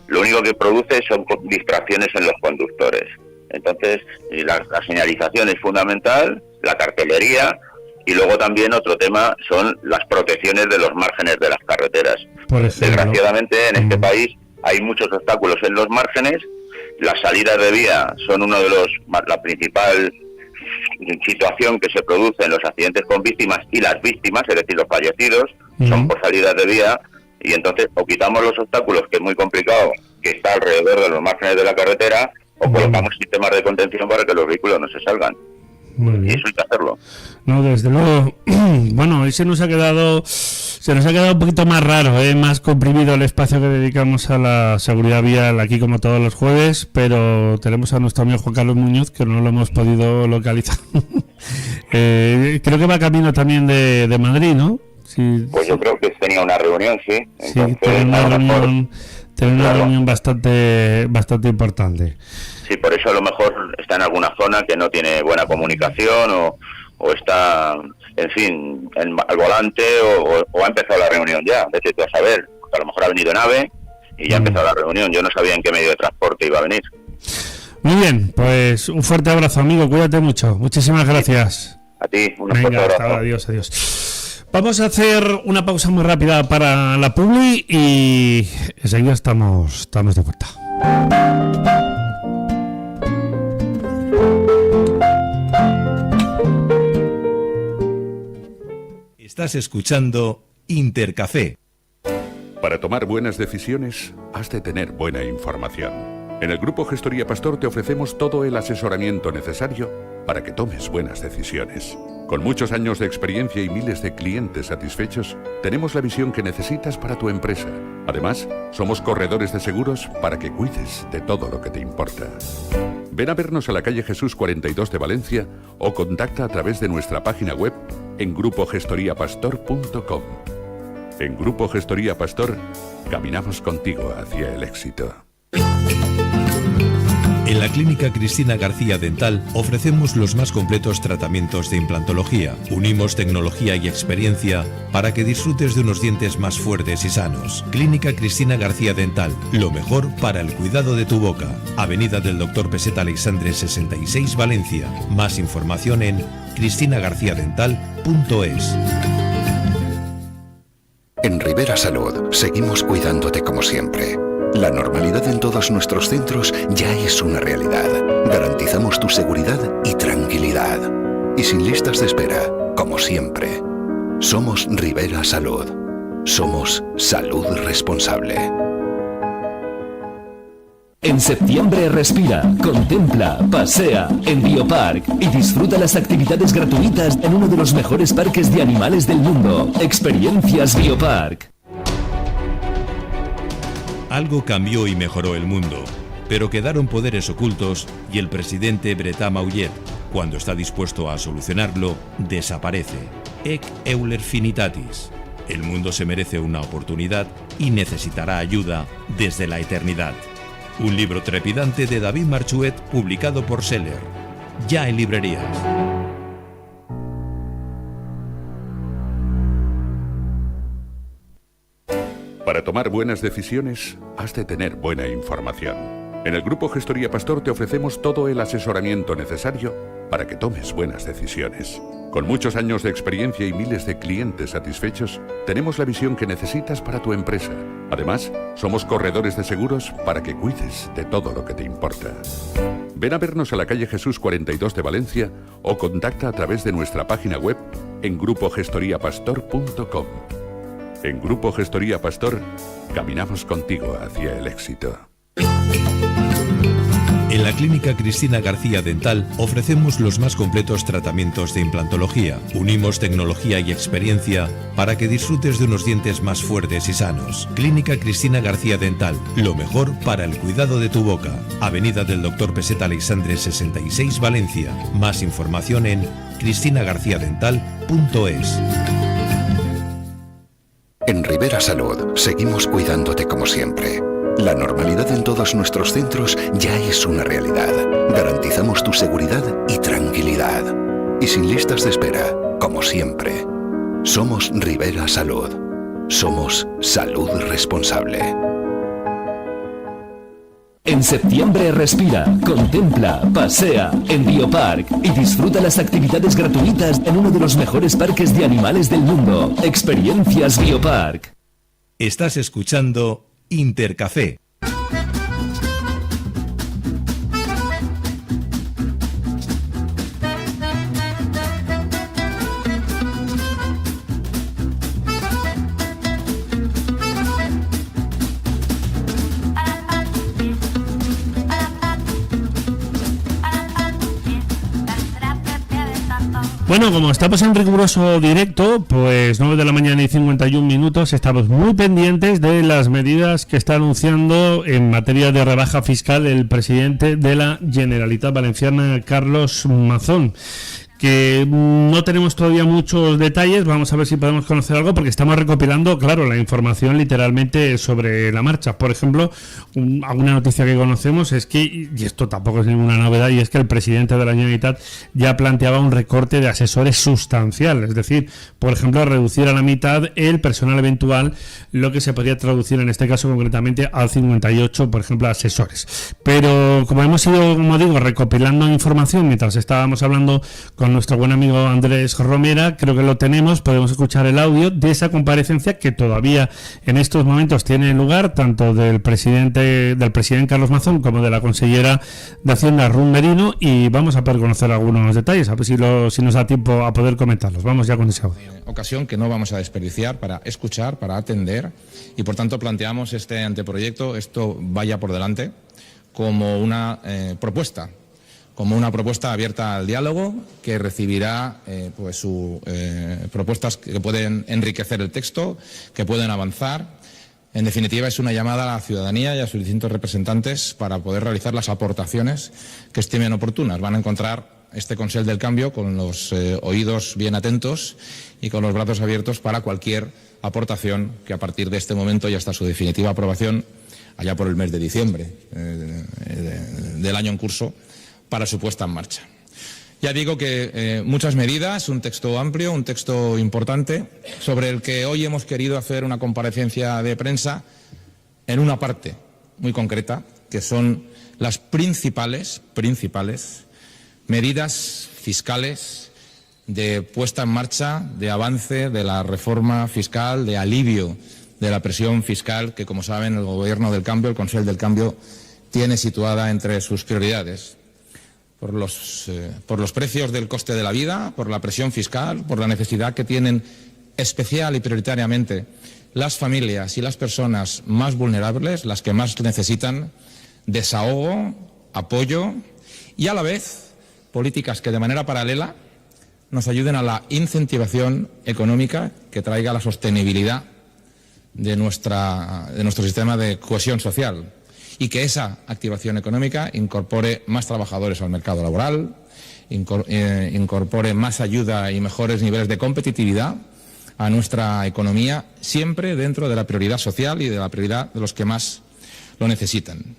lo único que produce son distracciones en los conductores. Entonces, la señalización es fundamental, la cartelería, y luego también otro tema son las protecciones de los márgenes de las carreteras. Desgraciadamente en este país hay muchos obstáculos en los márgenes, las salidas de vía son la principal situación que se produce en los accidentes con víctimas, y las víctimas, es decir, los fallecidos, son por salidas de vía, y entonces o quitamos los obstáculos, que es muy complicado, que está alrededor de los márgenes de la carretera, o colocamos sistemas de contención para que los vehículos no se salgan. Muy bien. Y eso hay que hacerlo. No, desde luego. Bueno, hoy se nos ha quedado un poquito más raro, más comprimido el espacio que dedicamos a la seguridad vial aquí como todos los jueves, pero tenemos a nuestro amigo Juan Carlos Muñoz, que no lo hemos podido localizar. Creo que va camino también de Madrid, ¿no? Sí, pues yo creo que tenía una reunión, sí. Entonces, tiene una reunión bastante importante. Sí, por eso a lo mejor está en alguna zona que no tiene buena comunicación o está, en fin, al volante o ha empezado la reunión ya. Vete tú a saber, porque a lo mejor ha venido en AVE y ya ha empezado la reunión. Yo no sabía en qué medio de transporte iba a venir. Muy bien, pues un fuerte abrazo, amigo. Cuídate mucho. Muchísimas gracias. A ti, un fuerte abrazo. Adiós. Vamos a hacer una pausa muy rápida para la publi y enseguida estamos de vuelta. Estás escuchando Intercafé. Para tomar buenas decisiones, has de tener buena información. En el Grupo Gestoría Pastor te ofrecemos todo el asesoramiento necesario para que tomes buenas decisiones. Con muchos años de experiencia y miles de clientes satisfechos, tenemos la visión que necesitas para tu empresa. Además, somos corredores de seguros para que cuides de todo lo que te importa. Ven a vernos a la calle Jesús 42 de Valencia o contacta a través de nuestra página web en grupogestoriapastor.com. En Grupo Gestoría Pastor, caminamos contigo hacia el éxito. En la Clínica Cristina García Dental ofrecemos los más completos tratamientos de implantología. Unimos tecnología y experiencia para que disfrutes de unos dientes más fuertes y sanos. Clínica Cristina García Dental, lo mejor para el cuidado de tu boca. Avenida del Dr. Peseta Alexandre 66, Valencia. Más información en cristinagarciadental.es. En Rivera Salud seguimos cuidándote como siempre. La normalidad en todos nuestros centros ya es una realidad. Garantizamos tu seguridad y tranquilidad. Y sin listas de espera, como siempre. Somos Rivera Salud. Somos salud responsable. En septiembre respira, contempla, pasea en Biopark y disfruta las actividades gratuitas en uno de los mejores parques de animales del mundo. Experiencias Biopark. Algo cambió y mejoró el mundo, pero quedaron poderes ocultos y el presidente Bretà Maullet, cuando está dispuesto a solucionarlo, desaparece. Ec Euler Finitatis. El mundo se merece una oportunidad y necesitará ayuda desde la eternidad. Un libro trepidante de David Marchuet publicado por Seller. Ya en librerías. Para tomar buenas decisiones, has de tener buena información. En el Grupo Gestoría Pastor te ofrecemos todo el asesoramiento necesario para que tomes buenas decisiones. Con muchos años de experiencia y miles de clientes satisfechos, tenemos la visión que necesitas para tu empresa. Además, somos corredores de seguros para que cuides de todo lo que te importa. Ven a vernos a la calle Jesús 42 de Valencia o contacta a través de nuestra página web en grupogestoriapastor.com. En Grupo Gestoría Pastor, caminamos contigo hacia el éxito. En la Clínica Cristina García Dental ofrecemos los más completos tratamientos de implantología. Unimos tecnología y experiencia para que disfrutes de unos dientes más fuertes y sanos. Clínica Cristina García Dental, lo mejor para el cuidado de tu boca. Avenida del Dr. Peseta Alexandre 66, Valencia. Más información en cristinagarciadental.es. En Rivera Salud seguimos cuidándote como siempre. La normalidad en todos nuestros centros ya es una realidad. Garantizamos tu seguridad y tranquilidad. Y sin listas de espera, como siempre. Somos Rivera Salud. Somos salud responsable. En septiembre respira, contempla, pasea en Biopark y disfruta las actividades gratuitas en uno de los mejores parques de animales del mundo. Experiencias Biopark. Estás escuchando Intercafé. Bueno, como estamos en riguroso directo, pues 9 de la mañana y 51 minutos, estamos muy pendientes de las medidas que está anunciando en materia de rebaja fiscal el presidente de la Generalitat Valenciana, Carlos Mazón, que no tenemos todavía muchos detalles. Vamos a ver si podemos conocer algo, porque estamos recopilando, claro, la información literalmente sobre la marcha. Por ejemplo, alguna noticia que conocemos es que, y esto tampoco es ninguna novedad, y es que el presidente de la Generalitat ya planteaba un recorte de asesores sustancial, es decir, por ejemplo, reducir a la mitad el personal eventual, lo que se podría traducir en este caso concretamente al 58, por ejemplo, asesores. Pero como hemos ido, como digo, recopilando información mientras estábamos hablando con nuestro buen amigo Andrés Romera, creo que lo tenemos, podemos escuchar el audio de esa comparecencia que todavía en estos momentos tiene lugar, tanto del presidente Carlos Mazón como de la consellera de Hacienda, Ruth Merino, y vamos a poder conocer algunos detalles, a ver si nos da tiempo a poder comentarlos. Vamos ya con ese audio. Ocasión que no vamos a desperdiciar para escuchar, para atender, y por tanto planteamos este anteproyecto, esto vaya por delante, como una propuesta abierta al diálogo, que recibirá propuestas que pueden enriquecer el texto, que pueden avanzar. En definitiva, es una llamada a la ciudadanía y a sus distintos representantes para poder realizar las aportaciones que estimen oportunas. Van a encontrar este Consell del Cambio con los oídos bien atentos y con los brazos abiertos para cualquier aportación que a partir de este momento y hasta su definitiva aprobación, allá por el mes de diciembre del año en curso, para su puesta en marcha. Ya digo que muchas medidas, un texto amplio, un texto importante, sobre el que hoy hemos querido hacer una comparecencia de prensa en una parte muy concreta, que son las principales medidas fiscales de puesta en marcha, de avance de la reforma fiscal, de alivio de la presión fiscal que, como saben, el Gobierno del Cambio, el Consell del Cambio, tiene situada entre sus prioridades. Por los precios del coste de la vida, por la presión fiscal, por la necesidad que tienen especial y prioritariamente las familias y las personas más vulnerables, las que más necesitan desahogo, apoyo y a la vez políticas que de manera paralela nos ayuden a la incentivación económica que traiga la sostenibilidad de nuestro sistema de cohesión social. Y que esa activación económica incorpore más trabajadores al mercado laboral, incorpore más ayuda y mejores niveles de competitividad a nuestra economía, siempre dentro de la prioridad social y de la prioridad de los que más lo necesitan.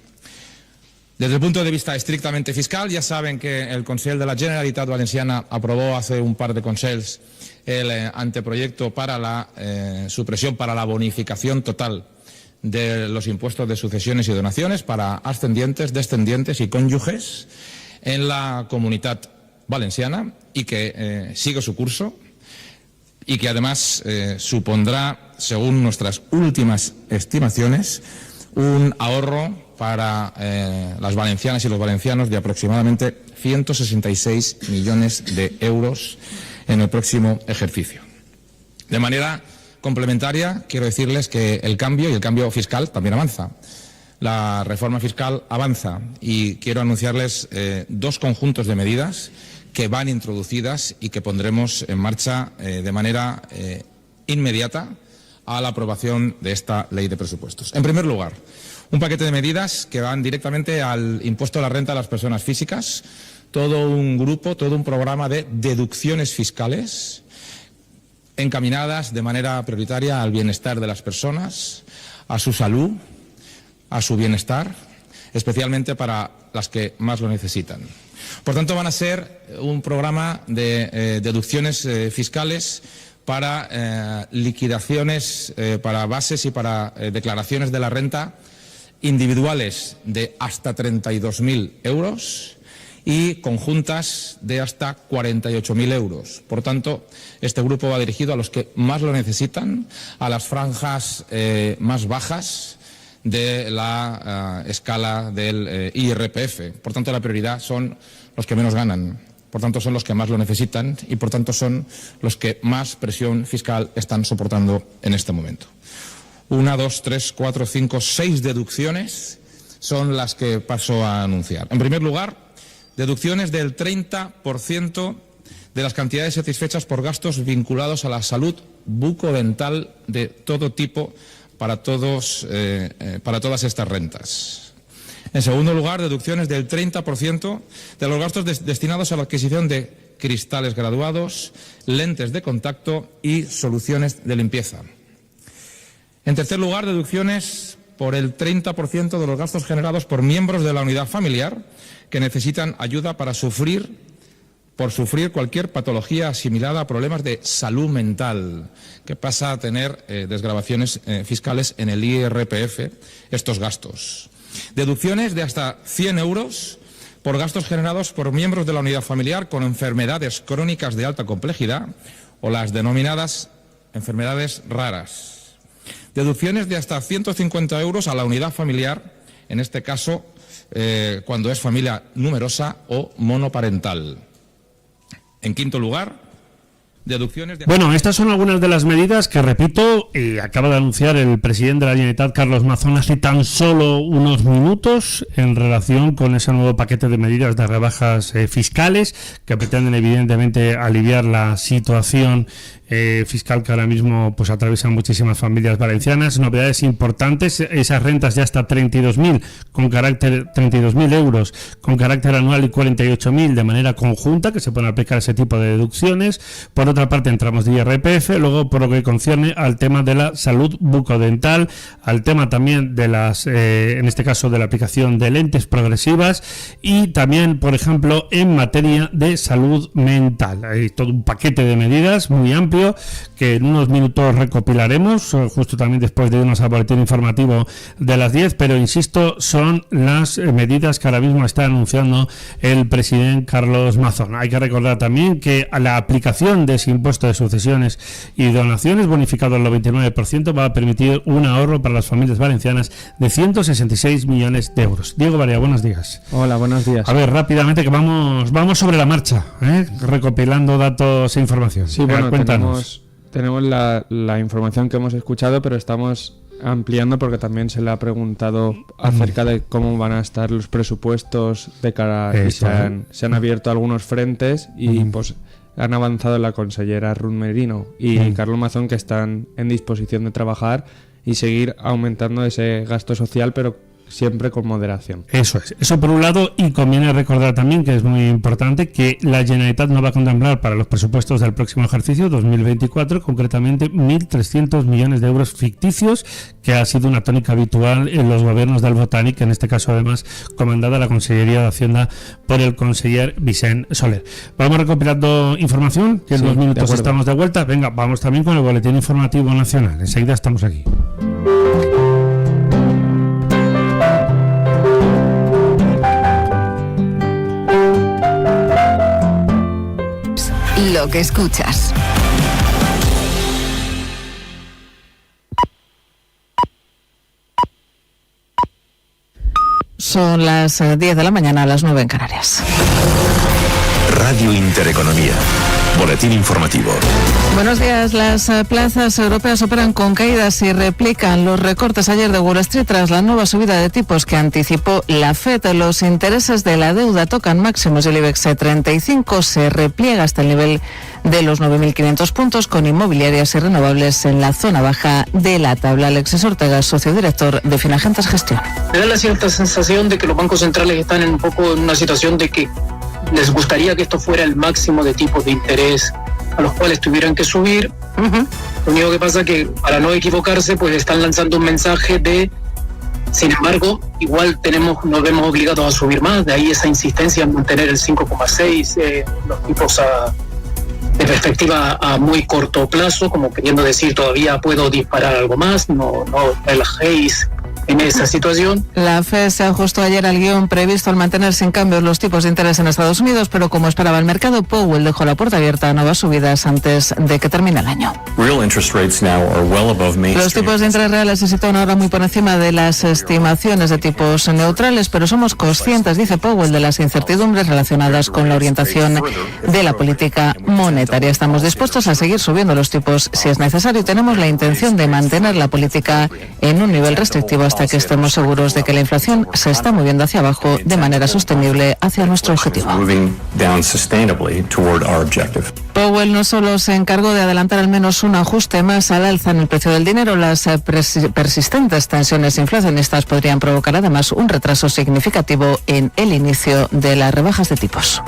Desde el punto de vista estrictamente fiscal, ya saben que el Consell de la Generalitat Valenciana aprobó hace un par de consells el anteproyecto para la supresión, para la bonificación total de los impuestos de sucesiones y donaciones para ascendientes, descendientes y cónyuges en la Comunitat Valenciana, y que sigue su curso y que además supondrá, según nuestras últimas estimaciones, un ahorro para las valencianas y los valencianos de aproximadamente 166 millones de euros en el próximo ejercicio. De manera complementaria, quiero decirles que el cambio y el cambio fiscal también avanza. La reforma fiscal avanza y quiero anunciarles dos conjuntos de medidas que van introducidas y que pondremos en marcha de manera inmediata a la aprobación de esta ley de presupuestos. En primer lugar, un paquete de medidas que van directamente al impuesto a la renta de las personas físicas, todo un grupo, todo un programa de deducciones fiscales encaminadas de manera prioritaria al bienestar de las personas, a su salud, a su bienestar, especialmente para las que más lo necesitan. Por tanto, van a ser un programa de deducciones fiscales para liquidaciones, para bases y para declaraciones de la renta individuales de hasta 32.000 euros y conjuntas de hasta 48.000 euros. Por tanto, este grupo va dirigido a los que más lo necesitan, a las franjas más bajas de la escala del IRPF. Por tanto, la prioridad son los que menos ganan. Por tanto, son los que más lo necesitan y, por tanto, son los que más presión fiscal están soportando en este momento. 1, 2, 3, 4, 5, 6 deducciones son las que paso a anunciar. En primer lugar, deducciones del 30% de las cantidades satisfechas por gastos vinculados a la salud bucodental de todo tipo para todas estas rentas. En segundo lugar, deducciones del 30% de los gastos destinados a la adquisición de cristales graduados, lentes de contacto y soluciones de limpieza. En tercer lugar, deducciones por el 30% de los gastos generados por miembros de la unidad familiar que necesitan ayuda por sufrir cualquier patología asimilada a problemas de salud mental, que pasa a tener desgravaciones fiscales en el IRPF estos gastos. Deducciones de hasta 100 euros por gastos generados por miembros de la unidad familiar con enfermedades crónicas de alta complejidad o las denominadas enfermedades raras. Deducciones de hasta 150 euros a la unidad familiar, en este caso cuando es familia numerosa o monoparental. En quinto lugar, deducciones de... Bueno, estas son algunas de las medidas que, repito, acaba de anunciar el presidente de la Generalitat, Carlos Mazón, hace tan solo unos minutos en relación con ese nuevo paquete de medidas de rebajas fiscales que pretenden evidentemente aliviar la situación fiscal que ahora mismo pues atraviesan muchísimas familias valencianas. Novedades importantes: esas rentas ya hasta 32.000 euros con carácter anual y 48.000 de manera conjunta, que se pueden aplicar ese tipo de deducciones. Por otra parte, entramos de IRPF, luego por lo que concierne al tema de la salud bucodental, al tema también de las, en este caso de la aplicación de lentes progresivas, y también, por ejemplo, en materia de salud mental. Hay todo un paquete de medidas muy amplio que en unos minutos recopilaremos, justo también después de irnos al boletín informativo de las 10, pero insisto, son las medidas que ahora mismo está anunciando el presidente Carlos Mazón. Hay que recordar también que la aplicación de ese impuesto de sucesiones y donaciones bonificado al 99% va a permitir un ahorro para las familias valencianas de 166 millones de euros. Diego Barea, buenos días. Hola, buenos días. A ver, rápidamente, que vamos sobre la marcha, recopilando datos e información. Sí, bueno, cuéntanos. Tenemos la información que hemos escuchado, pero estamos ampliando porque también se le ha preguntado acerca de cómo van a estar los presupuestos de cara a... Se han abierto algunos frentes y pues han avanzado la consellera Ruth Merino y Carlos Mazón, que están en disposición de trabajar y seguir aumentando ese gasto social, pero siempre con moderación. Eso es, eso por un lado, y conviene recordar también que es muy importante que la Generalitat no va a contemplar para los presupuestos del próximo ejercicio 2024 concretamente 1.300 millones de euros ficticios, que ha sido una tónica habitual en los gobiernos del Botànic, en este caso además comandada la Consellería de Hacienda por el conseller Vicent Soler. Vamos recopilando información, que en 2 minutos estamos de vuelta. Venga, vamos también con el boletín informativo nacional. Enseguida estamos aquí. Lo que escuchas. Son las 10 de la mañana, a las 9 en Canarias. Radio Intereconomía. Boletín informativo. Buenos días. Las plazas europeas operan con caídas y replican los recortes ayer de Wall Street tras la nueva subida de tipos que anticipó la FED. Los intereses de la deuda tocan máximos y el IBEX 35 se repliega hasta el nivel de los 9.500 puntos, con inmobiliarias y renovables en la zona baja de la tabla. Alexis Ortega, socio director de Finagentes Gestión. Me da la cierta sensación de que los bancos centrales están un poco en una situación de que les gustaría que esto fuera el máximo de tipos de interés a los cuales tuvieran que subir. Lo único que pasa es que, para no equivocarse, pues están lanzando un mensaje de, sin embargo, igual nos vemos obligados a subir más. De ahí esa insistencia en mantener el 5,6, los tipos de perspectiva a muy corto plazo, como queriendo decir, todavía puedo disparar algo más, no relajéis en esa situación. La FED se ajustó ayer al guión previsto al mantener sin cambios los tipos de interés en Estados Unidos, pero como esperaba el mercado, Powell dejó la puerta abierta a nuevas subidas antes de que termine el año. Los tipos de interés reales se sitúan ahora muy por encima de las estimaciones de tipos neutrales, pero somos conscientes, dice Powell, de las incertidumbres relacionadas con la orientación de la política monetaria. Estamos dispuestos a seguir subiendo los tipos si es necesario y tenemos la intención de mantener la política en un nivel restrictivo hasta hasta que estemos seguros de que la inflación se está moviendo hacia abajo de manera sostenible hacia nuestro objetivo. Powell no solo se encargó de adelantar al menos un ajuste más al alza en el precio del dinero, las persistentes tensiones inflacionistas podrían provocar además un retraso significativo en el inicio de las rebajas de tipos.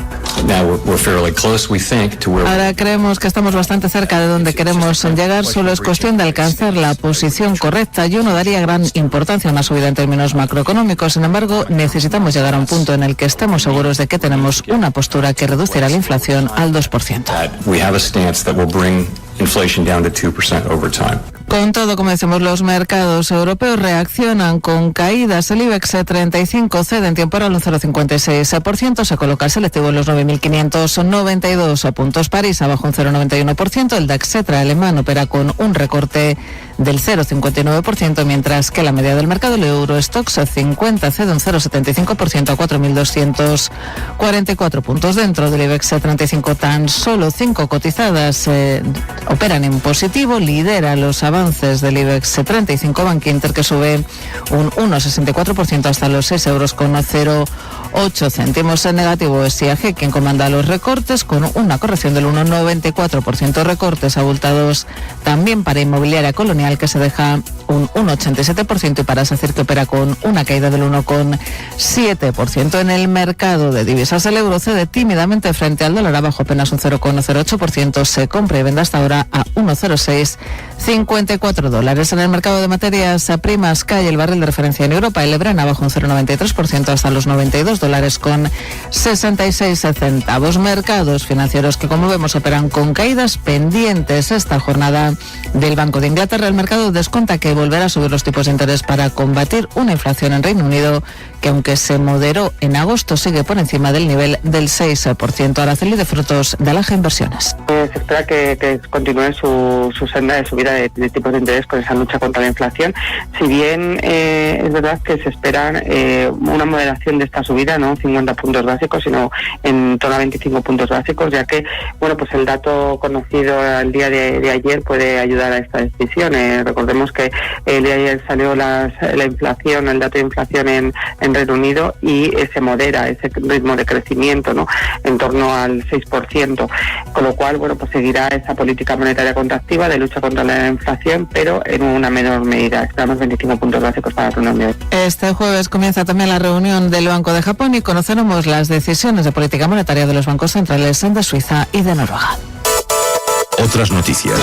Ahora creemos que estamos bastante cerca de donde queremos llegar, solo es cuestión de alcanzar la posición correcta. Yo no daría gran importancia a una subida en términos macroeconómicos, sin embargo, necesitamos llegar a un punto en el que estemos seguros de que tenemos una postura que reducirá la inflación al 2%. Con todo, como decimos, los mercados europeos reaccionan con caídas. El IBEX 35 cede en tiempo real un 0,56%, se coloca el selectivo en los 9.592 puntos. París abajo un 0,91%, el DAX alemán opera con un recorte del 0,59%, mientras que la media del mercado, el Eurostoxx 50 cede un 0,75% a 4.244 puntos. Dentro del IBEX 35 tan solo 5 cotizadas operan en positivo, lidera los avances del IBEX 35 Bank Inter, que sube un 1,64% hasta los 6,08 €. En negativo es IAG, quien comanda los recortes con una corrección del 1,94%. Recortes abultados también para Inmobiliaria Colonial, que se deja un 1,87%, y para SACIR, que opera con una caída del 1,7%. En el mercado de divisas, el euro cede tímidamente frente al dólar, abajo apenas un 0,08%, se compra y vende hasta ahora a 1,0654 $. En el mercado de materias primas cae el barril de referencia en Europa, el Brent abajo un 0,93% hasta los $92,66. Mercados financieros que, como vemos, operan con caídas pendientes esta jornada del Banco de Inglaterra. El mercado descuenta que volverá a subir los tipos de interés para combatir una inflación en Reino Unido que, aunque se moderó en agosto, sigue por encima del nivel del 6%. Araceli de Frutos, de Alaja Inversiones. Se espera que continúe su senda de subida de tipos de interés con esa lucha contra la inflación. Si bien es verdad que se espera una moderación de esta subida, no 50 puntos básicos, sino en torno a 25 puntos básicos, ya que pues el dato conocido el día de ayer puede ayudar a esta decisión. Recordemos que el día de ayer salió la inflación, el dato de inflación en Reino Unido, y se modera ese ritmo de crecimiento, ¿no?, en torno al 6%, con lo cual pues seguirá esa política monetaria contractiva de lucha contra la inflación, pero en una menor medida. Esperamos 25 puntos básicos para la reunión de hoy. Este jueves comienza también la reunión del Banco de Japón y conoceremos las decisiones de política monetaria de los bancos centrales de Suiza y de Noruega. Otras noticias.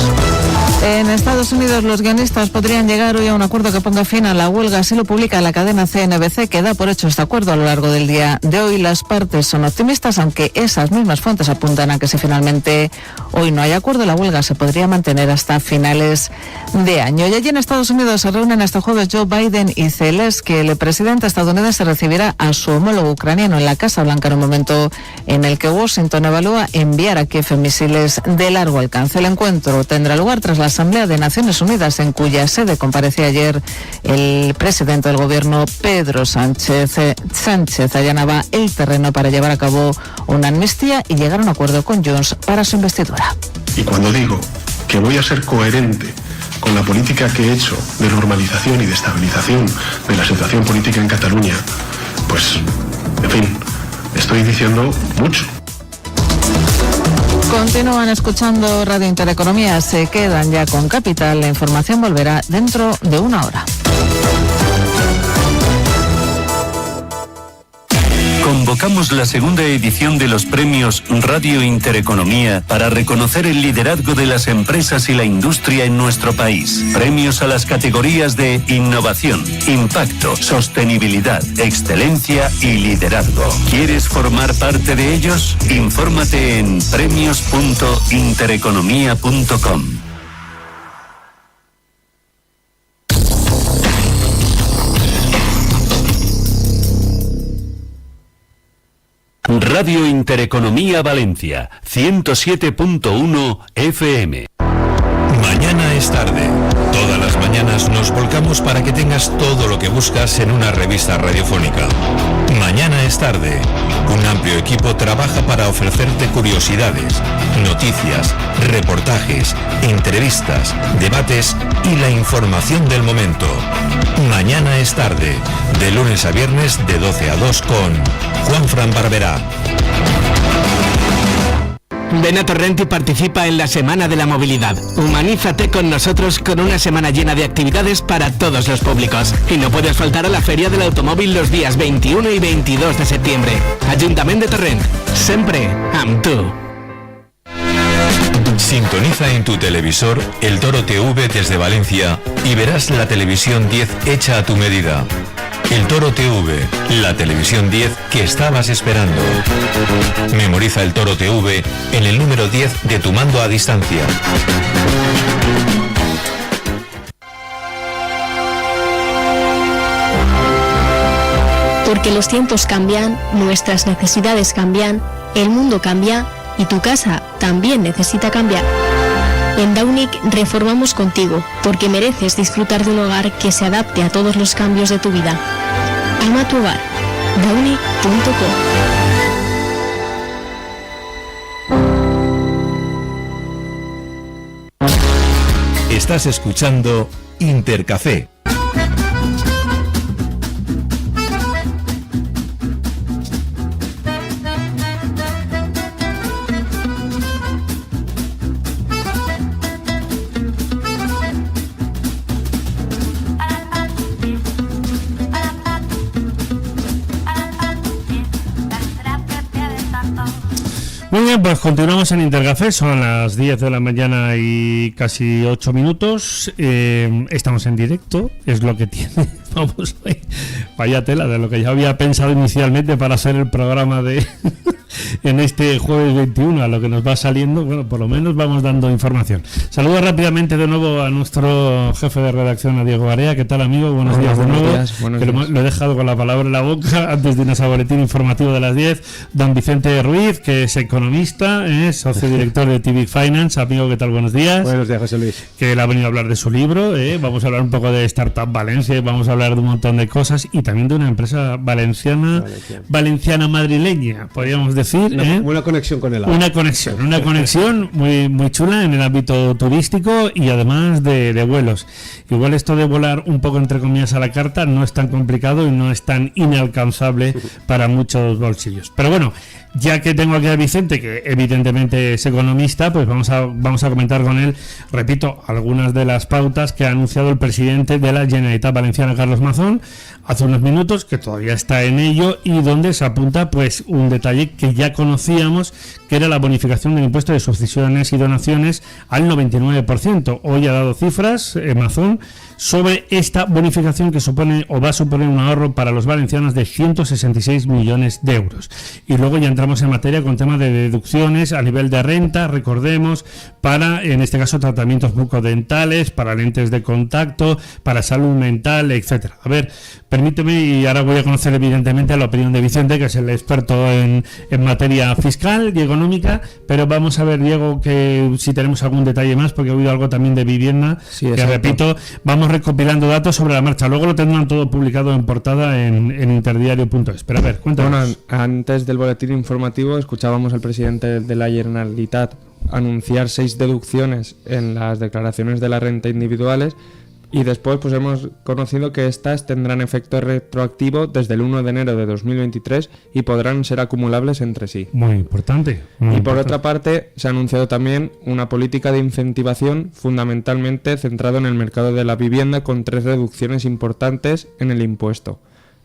En Estados Unidos, los guionistas podrían llegar hoy a un acuerdo que ponga fin a la huelga. Así lo publica la cadena CNBC, que da por hecho este acuerdo a lo largo del día de hoy. Las partes son optimistas, aunque esas mismas fuentes apuntan a que si finalmente hoy no hay acuerdo, la huelga se podría mantener hasta finales de año. Y allí en Estados Unidos se reúnen este jueves Joe Biden y Zelensky. El presidente estadounidense recibirá a su homólogo ucraniano en la Casa Blanca en un momento en el que Washington evalúa enviar a Kiev misiles de largo alcance. El encuentro tendrá lugar tras la Asamblea de Naciones Unidas, en cuya sede comparecía ayer el presidente del gobierno, Pedro Sánchez. Sánchez allanaba el terreno para llevar a cabo una amnistía y llegar a un acuerdo con Junts para su investidura. Y cuando digo que voy a ser coherente con la política que he hecho de normalización y de estabilización de la situación política en Cataluña, pues, en fin, estoy diciendo mucho. Continúan escuchando Radio Intereconomía, se quedan ya con Capital. La información volverá dentro de una hora. Convocamos la segunda edición de los premios Radio Intereconomía para reconocer el liderazgo de las empresas y la industria en nuestro país. Premios a las categorías de innovación, impacto, sostenibilidad, excelencia y liderazgo. ¿Quieres formar parte de ellos? Infórmate en premios.intereconomía.com. Radio Intereconomía Valencia, 107.1 FM. Mañana es tarde. Todas las mañanas nos volcamos Estamos para que tengas todo lo que buscas en una revista radiofónica. Mañana es tarde. Un amplio equipo trabaja para ofrecerte curiosidades, noticias, reportajes, entrevistas, debates y la información del momento. Mañana es tarde, de lunes a viernes de 12 a 2 con Juanfran Barberá. Ven a Torrent y participa en la Semana de la Movilidad. Humanízate con nosotros con una semana llena de actividades para todos los públicos. Y no puedes faltar a la Feria del Automóvil los días 21 y 22 de septiembre. Ayuntamiento de Torrent. Siempre amb tu. Sintoniza en tu televisor el Toro TV desde Valencia y verás la televisión 10 hecha a tu medida. El Toro TV, la televisión 10 que estabas esperando. Memoriza el Toro TV en el número 10 de tu mando a distancia. Porque los tiempos cambian, nuestras necesidades cambian, el mundo cambia y tu casa también necesita cambiar. En Downic reformamos contigo, porque mereces disfrutar de un hogar que se adapte a todos los cambios de tu vida. Ama tu hogar. Downic.com. Estás escuchando Intercafé. Muy bien, pues continuamos en Intercafé, son las 10 de la mañana y casi 8 minutos, estamos en directo, es lo que tiene, vamos, vaya tela de lo que ya había pensado inicialmente para hacer el programa de en este jueves 21, a lo que nos va saliendo, bueno, por lo menos vamos dando información. Saludo rápidamente de nuevo a nuestro jefe de redacción, a Diego Barea. ¿Qué tal, amigo? Buenos días de nuevo. Buenos días. Lo he dejado con la palabra en la boca antes de irnos al boletín informativo de las 10. Don Vicente Ruiz, que es economista, socio director de TV Finance. Amigo, ¿qué tal? Buenos días. Buenos días, José Luis. Que él ha venido a hablar de su libro. Vamos a hablar un poco de Startup Valencia, vamos a hablar de un montón de cosas y también de una empresa valenciana madrileña, podríamos decir. Una conexión con el agua. Una conexión muy, muy chula en el ámbito turístico y además de vuelos. Igual esto de volar un poco entre comillas a la carta no es tan complicado y no es tan inalcanzable para muchos bolsillos. Pero bueno, ya que tengo aquí a Vicente, que evidentemente es economista, pues vamos a comentar con él, repito, algunas de las pautas que ha anunciado el presidente de la Generalitat Valenciana, Carlos Mazón, hace unos minutos, que todavía está en ello y donde se apunta pues un detalle que ya conocíamos, que era la bonificación del impuesto de sucesiones y donaciones al 99%. Hoy ha dado cifras, Mazón, sobre esta bonificación que supone o va a suponer un ahorro para los valencianos de 166 millones de euros. Y luego ya entramos en materia con temas de deducciones a nivel de renta, recordemos, para, en este caso, tratamientos bucodentales, para lentes de contacto, para salud mental, etcétera. A ver, permíteme, y ahora voy a conocer evidentemente la opinión de Vicente, que es el experto en materia fiscal y económica, pero vamos a ver, Diego, que si tenemos algún detalle más, porque he oído algo también de vivienda, sí, que exacto. Repito, vamos recopilando datos sobre la marcha, luego lo tendrán todo publicado en portada en interdiario.es. Pero a ver, cuéntanos. Bueno, antes del boletín informativo escuchábamos al presidente de la Generalitat anunciar 6 deducciones en las declaraciones de la renta individuales y después pues hemos conocido que estas tendrán efecto retroactivo desde el 1 de enero de 2023 y podrán ser acumulables entre sí. Muy importante. Y por otra parte se ha anunciado también una política de incentivación fundamentalmente centrada en el mercado de la vivienda con 3 reducciones importantes en el impuesto.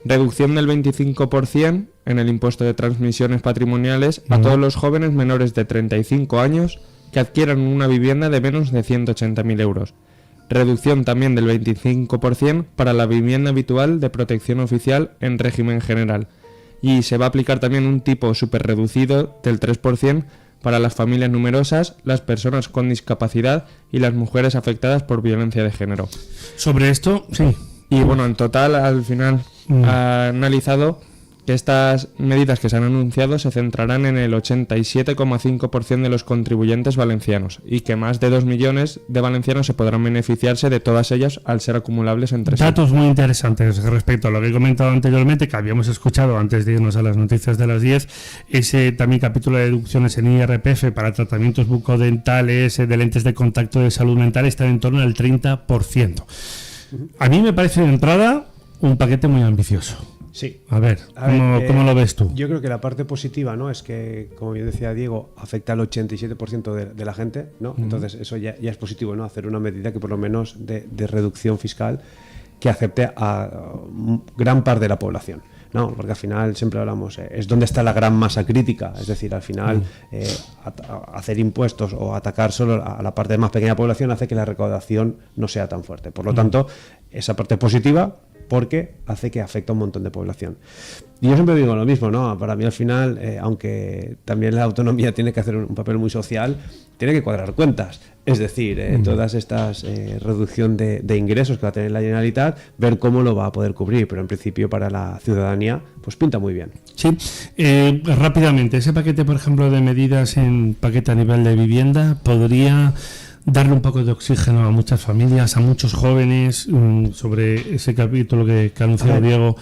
Reducción del 25% en el impuesto de transmisiones patrimoniales a todos los jóvenes menores de 35 años que adquieran una vivienda de menos de 180.000 euros. Reducción también del 25% para la vivienda habitual de protección oficial en régimen general. Y se va a aplicar también un tipo superreducido del 3% para las familias numerosas, las personas con discapacidad y las mujeres afectadas por violencia de género. Sobre esto, sí. Y bueno, en total, al final ha analizado que estas medidas que se han anunciado se centrarán en el 87,5% de los contribuyentes valencianos y que más de 2 millones de valencianos se podrán beneficiarse de todas ellas al ser acumulables entre sí. Datos muy interesantes respecto a lo que he comentado anteriormente, que habíamos escuchado antes de irnos a las noticias de las 10, ese también capítulo de deducciones en IRPF para tratamientos bucodentales, de lentes de contacto de salud mental, está en torno al 30%. A mí me parece de entrada un paquete muy ambicioso. Sí. A ver, ¿cómo lo ves tú? Yo creo que la parte positiva, ¿no?, es que, como bien decía Diego, afecta al 87% de la gente, ¿no? Entonces eso ya es positivo, ¿no? Hacer una medida que por lo menos de reducción fiscal que acepte a gran parte de la población, ¿no? Porque al final siempre hablamos, es donde está la gran masa crítica, es decir, al final hacer impuestos o atacar solo a la parte más pequeña de la población hace que la recaudación no sea tan fuerte. Por lo tanto, esa parte positiva, porque hace que afecte a un montón de población. Y yo siempre digo lo mismo, ¿no? Para mí al final, aunque también la autonomía tiene que hacer un papel muy social, tiene que cuadrar cuentas. Es decir, todas estas reducción de ingresos que va a tener la Generalitat, ver cómo lo va a poder cubrir, pero en principio para la ciudadanía pues pinta muy bien. Sí, rápidamente, ese paquete, por ejemplo, de medidas en paquete a nivel de vivienda, podría darle un poco de oxígeno a muchas familias, a muchos jóvenes, sobre ese capítulo que ha anunciado Diego.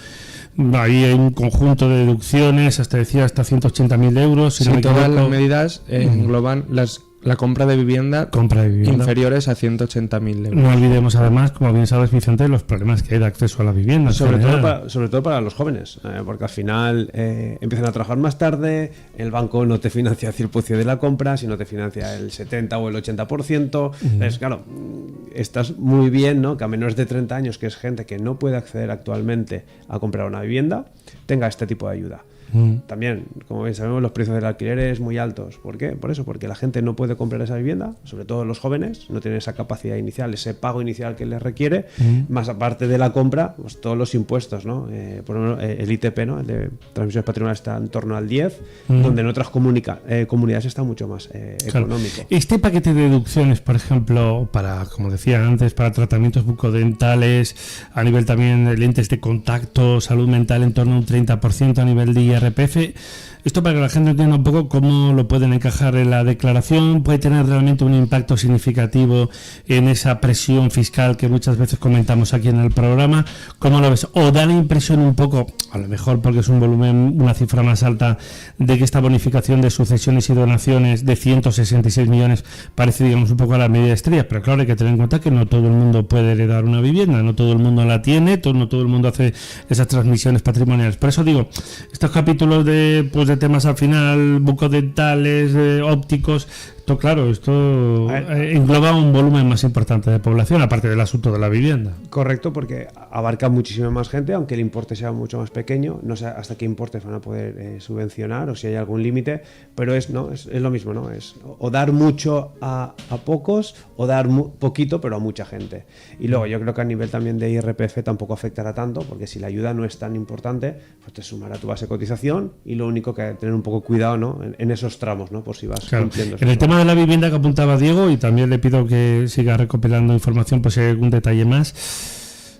Ahí hay un conjunto de deducciones, hasta 180.000 euros. Si sí, no me todas equivoco. las medidas engloban la compra de vivienda inferiores a 180.000 euros. No olvidemos además, como bien sabes, Vicente, los problemas que hay de acceso a la vivienda. Sobre todo para los jóvenes, porque al final empiezan a trabajar más tarde, el banco no te financia el 100% de la compra, sino te financia el 70 o el 80%. Entonces, claro, estás muy bien, ¿no?, que a menores de 30 años, que es gente que no puede acceder actualmente a comprar una vivienda, tenga este tipo de ayuda. También, como bien sabemos, los precios del alquiler es muy altos. ¿Por qué? Por eso, porque la gente no puede comprar esa vivienda, sobre todo los jóvenes, no tienen esa capacidad inicial, ese pago inicial que les requiere, más aparte de la compra, pues todos los impuestos, ¿no? Por ejemplo, el ITP, ¿no?, el de transmisiones patrimoniales, está en torno al 10, donde en otras comunidades está mucho más económico. Este paquete de deducciones, por ejemplo, para, como decía antes, para tratamientos bucodentales, a nivel también de lentes de contacto, salud mental, en torno a un 30% a nivel de IRPF. Esto para que la gente entienda un poco cómo lo pueden encajar en la declaración, puede tener realmente un impacto significativo en esa presión fiscal que muchas veces comentamos aquí en el programa. ¿Cómo lo ves? ¿O da la impresión un poco, a lo mejor porque es un volumen, una cifra más alta, de que esta bonificación de sucesiones y donaciones de 166 millones parece, digamos, un poco a la medida estrella? Pero claro, hay que tener en cuenta que no todo el mundo puede heredar una vivienda, no todo el mundo la tiene, no todo el mundo hace esas transmisiones patrimoniales. Por eso digo, estos capítulos de temas al final, bucodentales, ópticos, esto engloba un volumen más importante de población, aparte del asunto de la vivienda. Correcto, porque abarca muchísima más gente, aunque el importe sea mucho más pequeño. No sé hasta qué importe van a poder subvencionar o si hay algún límite, pero es lo mismo, ¿no? Es o dar mucho a pocos o dar poquito pero a mucha gente. Y luego yo creo que a nivel también de IRPF tampoco afectará tanto, porque si la ayuda no es tan importante, pues te sumará tu base de cotización y lo único que hay que tener un poco cuidado, ¿no?, en esos tramos, ¿no?, por si vas cumpliendo. En el tema de la vivienda que apuntaba Diego, y también le pido que siga recopilando información por si hay algún detalle más,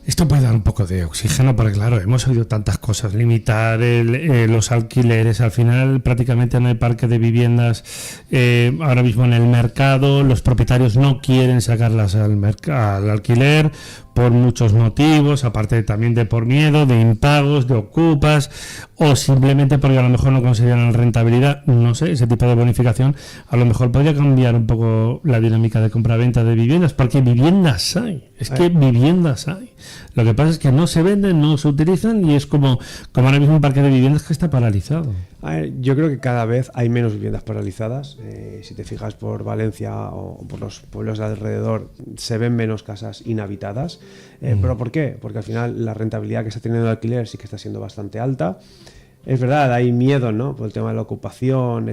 esto puede dar un poco de oxígeno, porque claro, hemos oído tantas cosas, limitar los alquileres, al final prácticamente no hay parque de viviendas ahora mismo en el mercado, los propietarios no quieren sacarlas al alquiler por muchos motivos, aparte también de por miedo, de impagos, de ocupas, o simplemente porque a lo mejor no consideran rentabilidad. No sé, ese tipo de bonificación a lo mejor podría cambiar un poco la dinámica de compra-venta de viviendas, porque viviendas hay, viviendas hay. Lo que pasa es que no se venden, no se utilizan, y es como ahora mismo un parque de viviendas que está paralizado. A ver, yo creo que cada vez hay menos viviendas paralizadas. Si te fijas por Valencia o por los pueblos de alrededor, se ven menos casas inhabitadas. ¿Pero por qué? Porque al final la rentabilidad que está teniendo el alquiler sí que está siendo bastante alta. Es verdad, hay miedo, ¿no?, por el tema de la ocupación,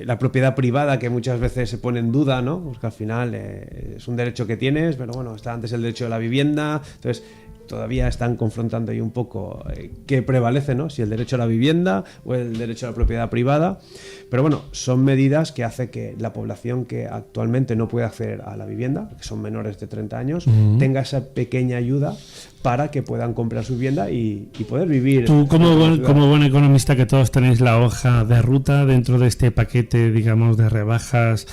la propiedad privada que muchas veces se pone en duda, ¿no?, porque al final es un derecho que tienes, pero bueno, está antes el derecho de la vivienda. Entonces todavía están confrontando ahí un poco qué prevalece, ¿no?, si el derecho a la vivienda o el derecho a la propiedad privada. Pero bueno, son medidas que hacen que la población que actualmente no puede acceder a la vivienda, que son menores de 30 años, tenga esa pequeña ayuda para que puedan comprar su vivienda y poder vivir. Tú, como buen economista, que todos tenéis la hoja de ruta dentro de este paquete, digamos, de rebajas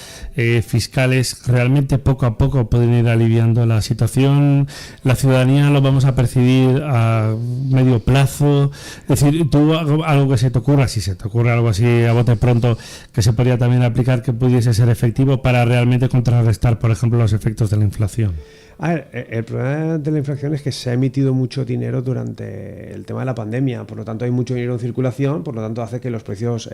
fiscales, realmente poco a poco pueden ir aliviando la situación. La ciudadanía lo vamos a percibir a medio plazo. Es decir, tú, algo que se te ocurra, si se te ocurre algo así a bote pronto, que se podría también aplicar, que pudiese ser efectivo para realmente contrarrestar, por ejemplo, los efectos de la inflación. A ver, el problema de la inflación es que se ha emitido mucho dinero durante el tema de la pandemia, por lo tanto hay mucho dinero en circulación, por lo tanto hace que los precios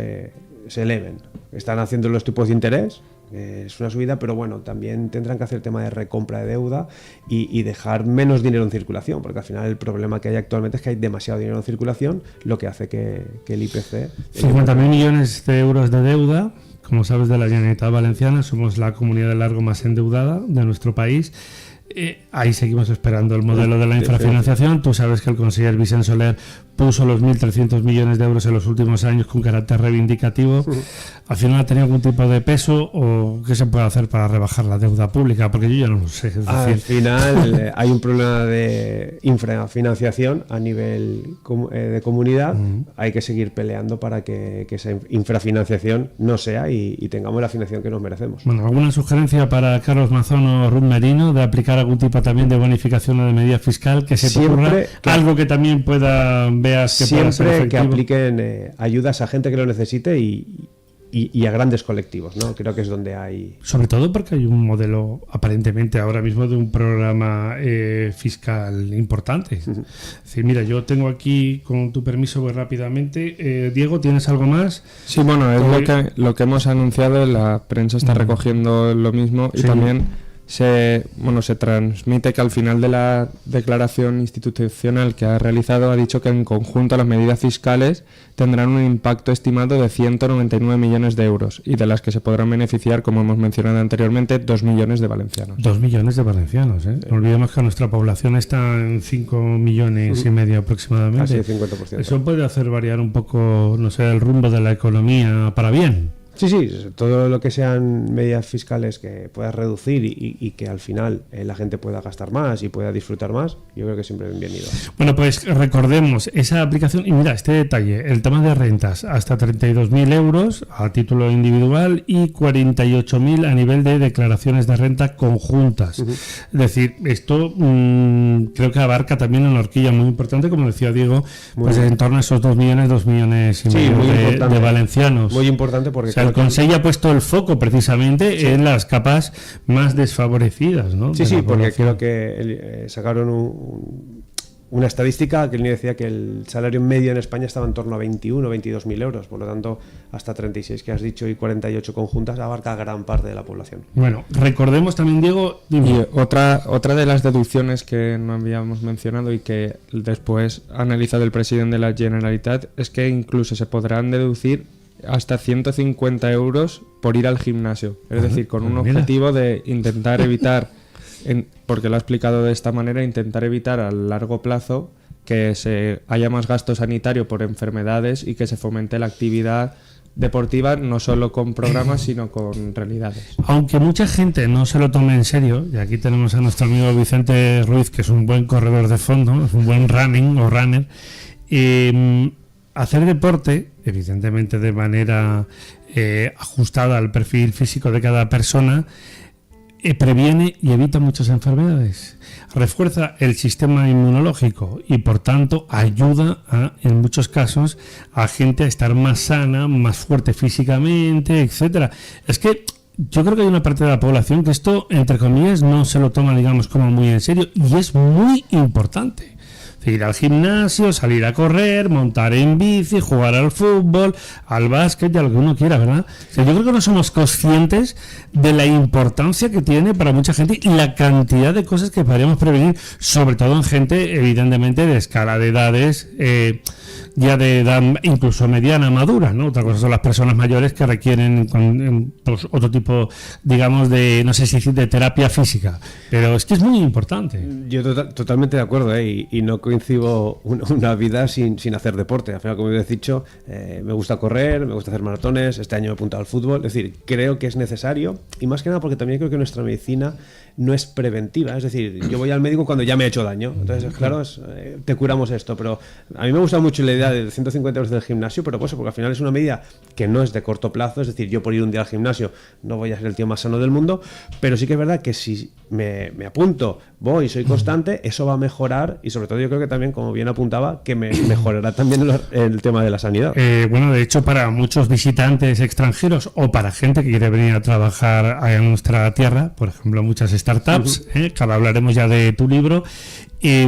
se eleven. Están haciendo los tipos de interés, es una subida, pero bueno, también tendrán que hacer tema de recompra de deuda y dejar menos dinero en circulación, porque al final el problema que hay actualmente es que hay demasiado dinero en circulación, lo que hace que el IPC... 50.000 millones de euros de deuda. Como sabes, de la Generalitat Valenciana, somos la comunidad de largo más endeudada de nuestro país. Ahí seguimos esperando el modelo de la infrafinanciación. Tú sabes que el conseller Vicent Soler puso los 1.300 millones de euros en los últimos años con carácter reivindicativo. ¿Al final ha tenido algún tipo de peso o qué se puede hacer para rebajar la deuda pública? Porque yo ya no lo sé. Es decir, al final hay un problema de infrafinanciación a nivel de comunidad. Hay que seguir peleando para que esa infrafinanciación no sea y tengamos la financiación que nos merecemos. Bueno, ¿alguna sugerencia para Carlos Mazón o Ruth Merino de aplicar algún tipo también de bonificación o de medida fiscal que se te ocurra? Algo que también pueda... Siempre que apliquen ayudas a gente que lo necesite y a grandes colectivos, ¿no? Creo que es donde hay... Sobre todo porque hay un modelo, aparentemente ahora mismo, de un programa fiscal importante. Es decir, mira, yo tengo aquí, con tu permiso, muy rápidamente. Diego, ¿tienes algo más? Sí, bueno, es lo que hemos anunciado, la prensa está recogiendo lo mismo y también... Se transmite que al final de la declaración institucional que ha realizado ha dicho que en conjunto las medidas fiscales tendrán un impacto estimado de 199 millones de euros y de las que se podrán beneficiar, como hemos mencionado anteriormente, 2 millones de valencianos. 2 millones de valencianos, ¿eh? No olvidemos que nuestra población está en 5 millones y medio aproximadamente. Casi el 50%. Eso puede hacer variar un poco, no sé, el rumbo de la economía para bien. Sí, todo lo que sean medidas fiscales que puedas reducir y que al final la gente pueda gastar más y pueda disfrutar más, yo creo que siempre es bienvenido. Bueno, pues recordemos esa aplicación y mira este detalle, el tema de rentas, hasta 32.000 euros a título individual y 48.000 a nivel de declaraciones de renta conjuntas. Es decir, esto creo que abarca también una horquilla muy importante, como decía Diego, pues en torno a esos 2 millones y medio de valencianos. Muy importante porque... O sea, el Consejo ha puesto el foco precisamente en las capas más desfavorecidas, ¿no? Sí, porque creo que sacaron una estadística que él decía que el salario medio en España estaba en torno a 21 o 22.000 euros, por lo tanto, hasta 36 que has dicho y 48 conjuntas abarca gran parte de la población. Bueno, recordemos también, Diego... Y otra de las deducciones que no habíamos mencionado y que después ha analizado el presidente de la Generalitat es que incluso se podrán deducir hasta 150 euros por ir al gimnasio. Es decir, con un objetivo de intentar evitar, porque lo ha explicado de esta manera, intentar evitar a largo plazo que se haya más gasto sanitario por enfermedades y que se fomente la actividad deportiva, no solo con programas, sino con realidades. Aunque mucha gente no se lo tome en serio, y aquí tenemos a nuestro amigo Vicente Ruiz, que es un buen corredor de fondo, es un buen runner, hacer deporte, evidentemente de manera ajustada al perfil físico de cada persona, previene y evita muchas enfermedades, refuerza el sistema inmunológico y por tanto ayuda en muchos casos a gente a estar más sana, más fuerte físicamente, etcétera. Es que yo creo que hay una parte de la población que esto, entre comillas, no se lo toma, digamos, como muy en serio, y es muy importante. Ir al gimnasio, salir a correr, montar en bici, jugar al fútbol, al básquet y a lo que uno quiera, ¿verdad? O sea, yo creo que no somos conscientes de la importancia que tiene para mucha gente y la cantidad de cosas que podríamos prevenir, sobre todo en gente, evidentemente, de escala de edades, ya de edad incluso mediana, madura, ¿no? Otra cosa son las personas mayores que requieren pues, otro tipo, digamos, de, no sé si decir, de terapia física, pero es que es muy importante. Yo totalmente de acuerdo, y no concibo una vida sin hacer deporte. Al final, como he dicho, me gusta correr, me gusta hacer maratones, este año me he apuntado al fútbol. Es decir, creo que es necesario, y más que nada porque también creo que nuestra medicina no es preventiva. Es decir, yo voy al médico cuando ya me he hecho daño. Entonces, claro, te curamos esto. Pero a mí me gusta mucho la idea de 150 euros del gimnasio, pero pues porque al final es una medida que no es de corto plazo. Es decir, yo por ir un día al gimnasio no voy a ser el tío más sano del mundo, pero sí que es verdad que si me apunto, voy, soy constante, eso va a mejorar, y sobre todo yo creo que también, como bien apuntaba, que me mejorará también el tema de la sanidad. Bueno, de hecho, para muchos visitantes extranjeros o para gente que quiere venir a trabajar a nuestra tierra, por ejemplo, muchas startups, que ahora hablaremos ya de tu libro,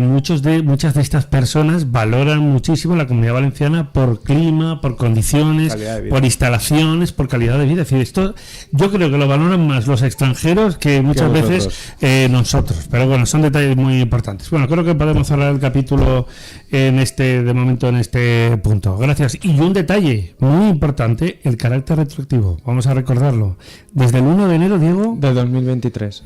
muchas de estas personas valoran muchísimo la Comunidad Valenciana por clima, por condiciones, por instalaciones, por calidad de vida. Es decir, esto yo creo que lo valoran más los extranjeros que muchas veces nosotros. Pero bueno, son detalles muy importantes. Bueno, creo que podemos cerrar el capítulo de momento en este punto. Gracias. Y un detalle muy importante, el carácter retroactivo. Vamos a recordarlo. Desde el 1 de enero, Diego, de 2023.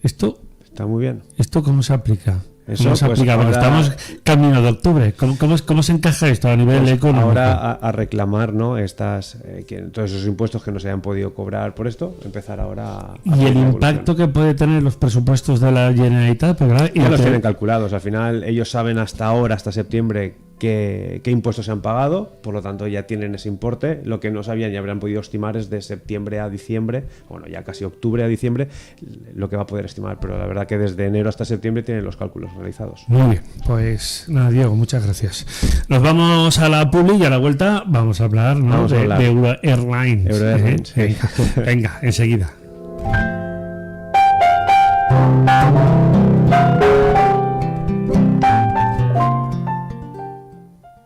Esto está muy bien. ¿Esto cómo se aplica? Eso, se aplica? Ahora, estamos camino de octubre. ¿Cómo se encaja esto a nivel económico? Ahora a reclamar, ¿no? Todos esos impuestos que no se hayan podido cobrar por esto, empezar ahora y el impacto que puede tener los presupuestos de la Generalitat, ya los tienen calculados. Al final ellos saben hasta ahora, hasta septiembre, qué impuestos se han pagado, por lo tanto ya tienen ese importe. Lo que no sabían y habrían podido estimar es de septiembre a diciembre, bueno, ya casi octubre a diciembre, lo que va a poder estimar, pero la verdad que desde enero hasta septiembre tienen los cálculos realizados. Muy bien, pues nada, Diego, muchas gracias. Nos vamos a la publi y a la vuelta vamos a hablar, ¿no? de Euro Airlines. Venga, enseguida.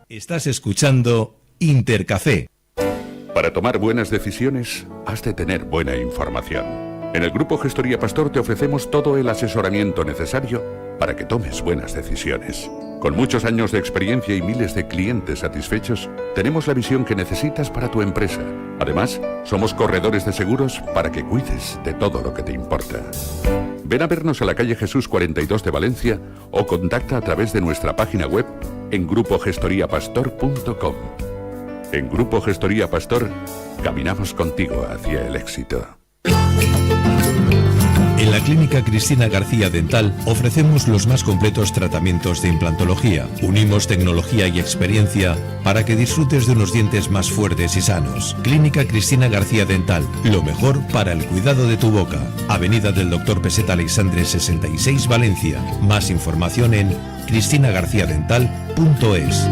Estás escuchando Intercafé. Para tomar buenas decisiones, has de tener buena información. En el Grupo Gestoría Pastor te ofrecemos todo el asesoramiento necesario para que tomes buenas decisiones. Con muchos años de experiencia y miles de clientes satisfechos, tenemos la visión que necesitas para tu empresa. Además, somos corredores de seguros para que cuides de todo lo que te importa. Ven a vernos a la calle Jesús 42 de Valencia o contacta a través de nuestra página web en grupogestoriapastor.com. En Grupo Gestoría Pastor, caminamos contigo hacia el éxito. En la Clínica Cristina García Dental ofrecemos los más completos tratamientos de implantología. Unimos tecnología y experiencia para que disfrutes de unos dientes más fuertes y sanos. Clínica Cristina García Dental, lo mejor para el cuidado de tu boca. Avenida del Dr. Peseta Alexandre 66, Valencia. Más información en cristinagarciadental.es.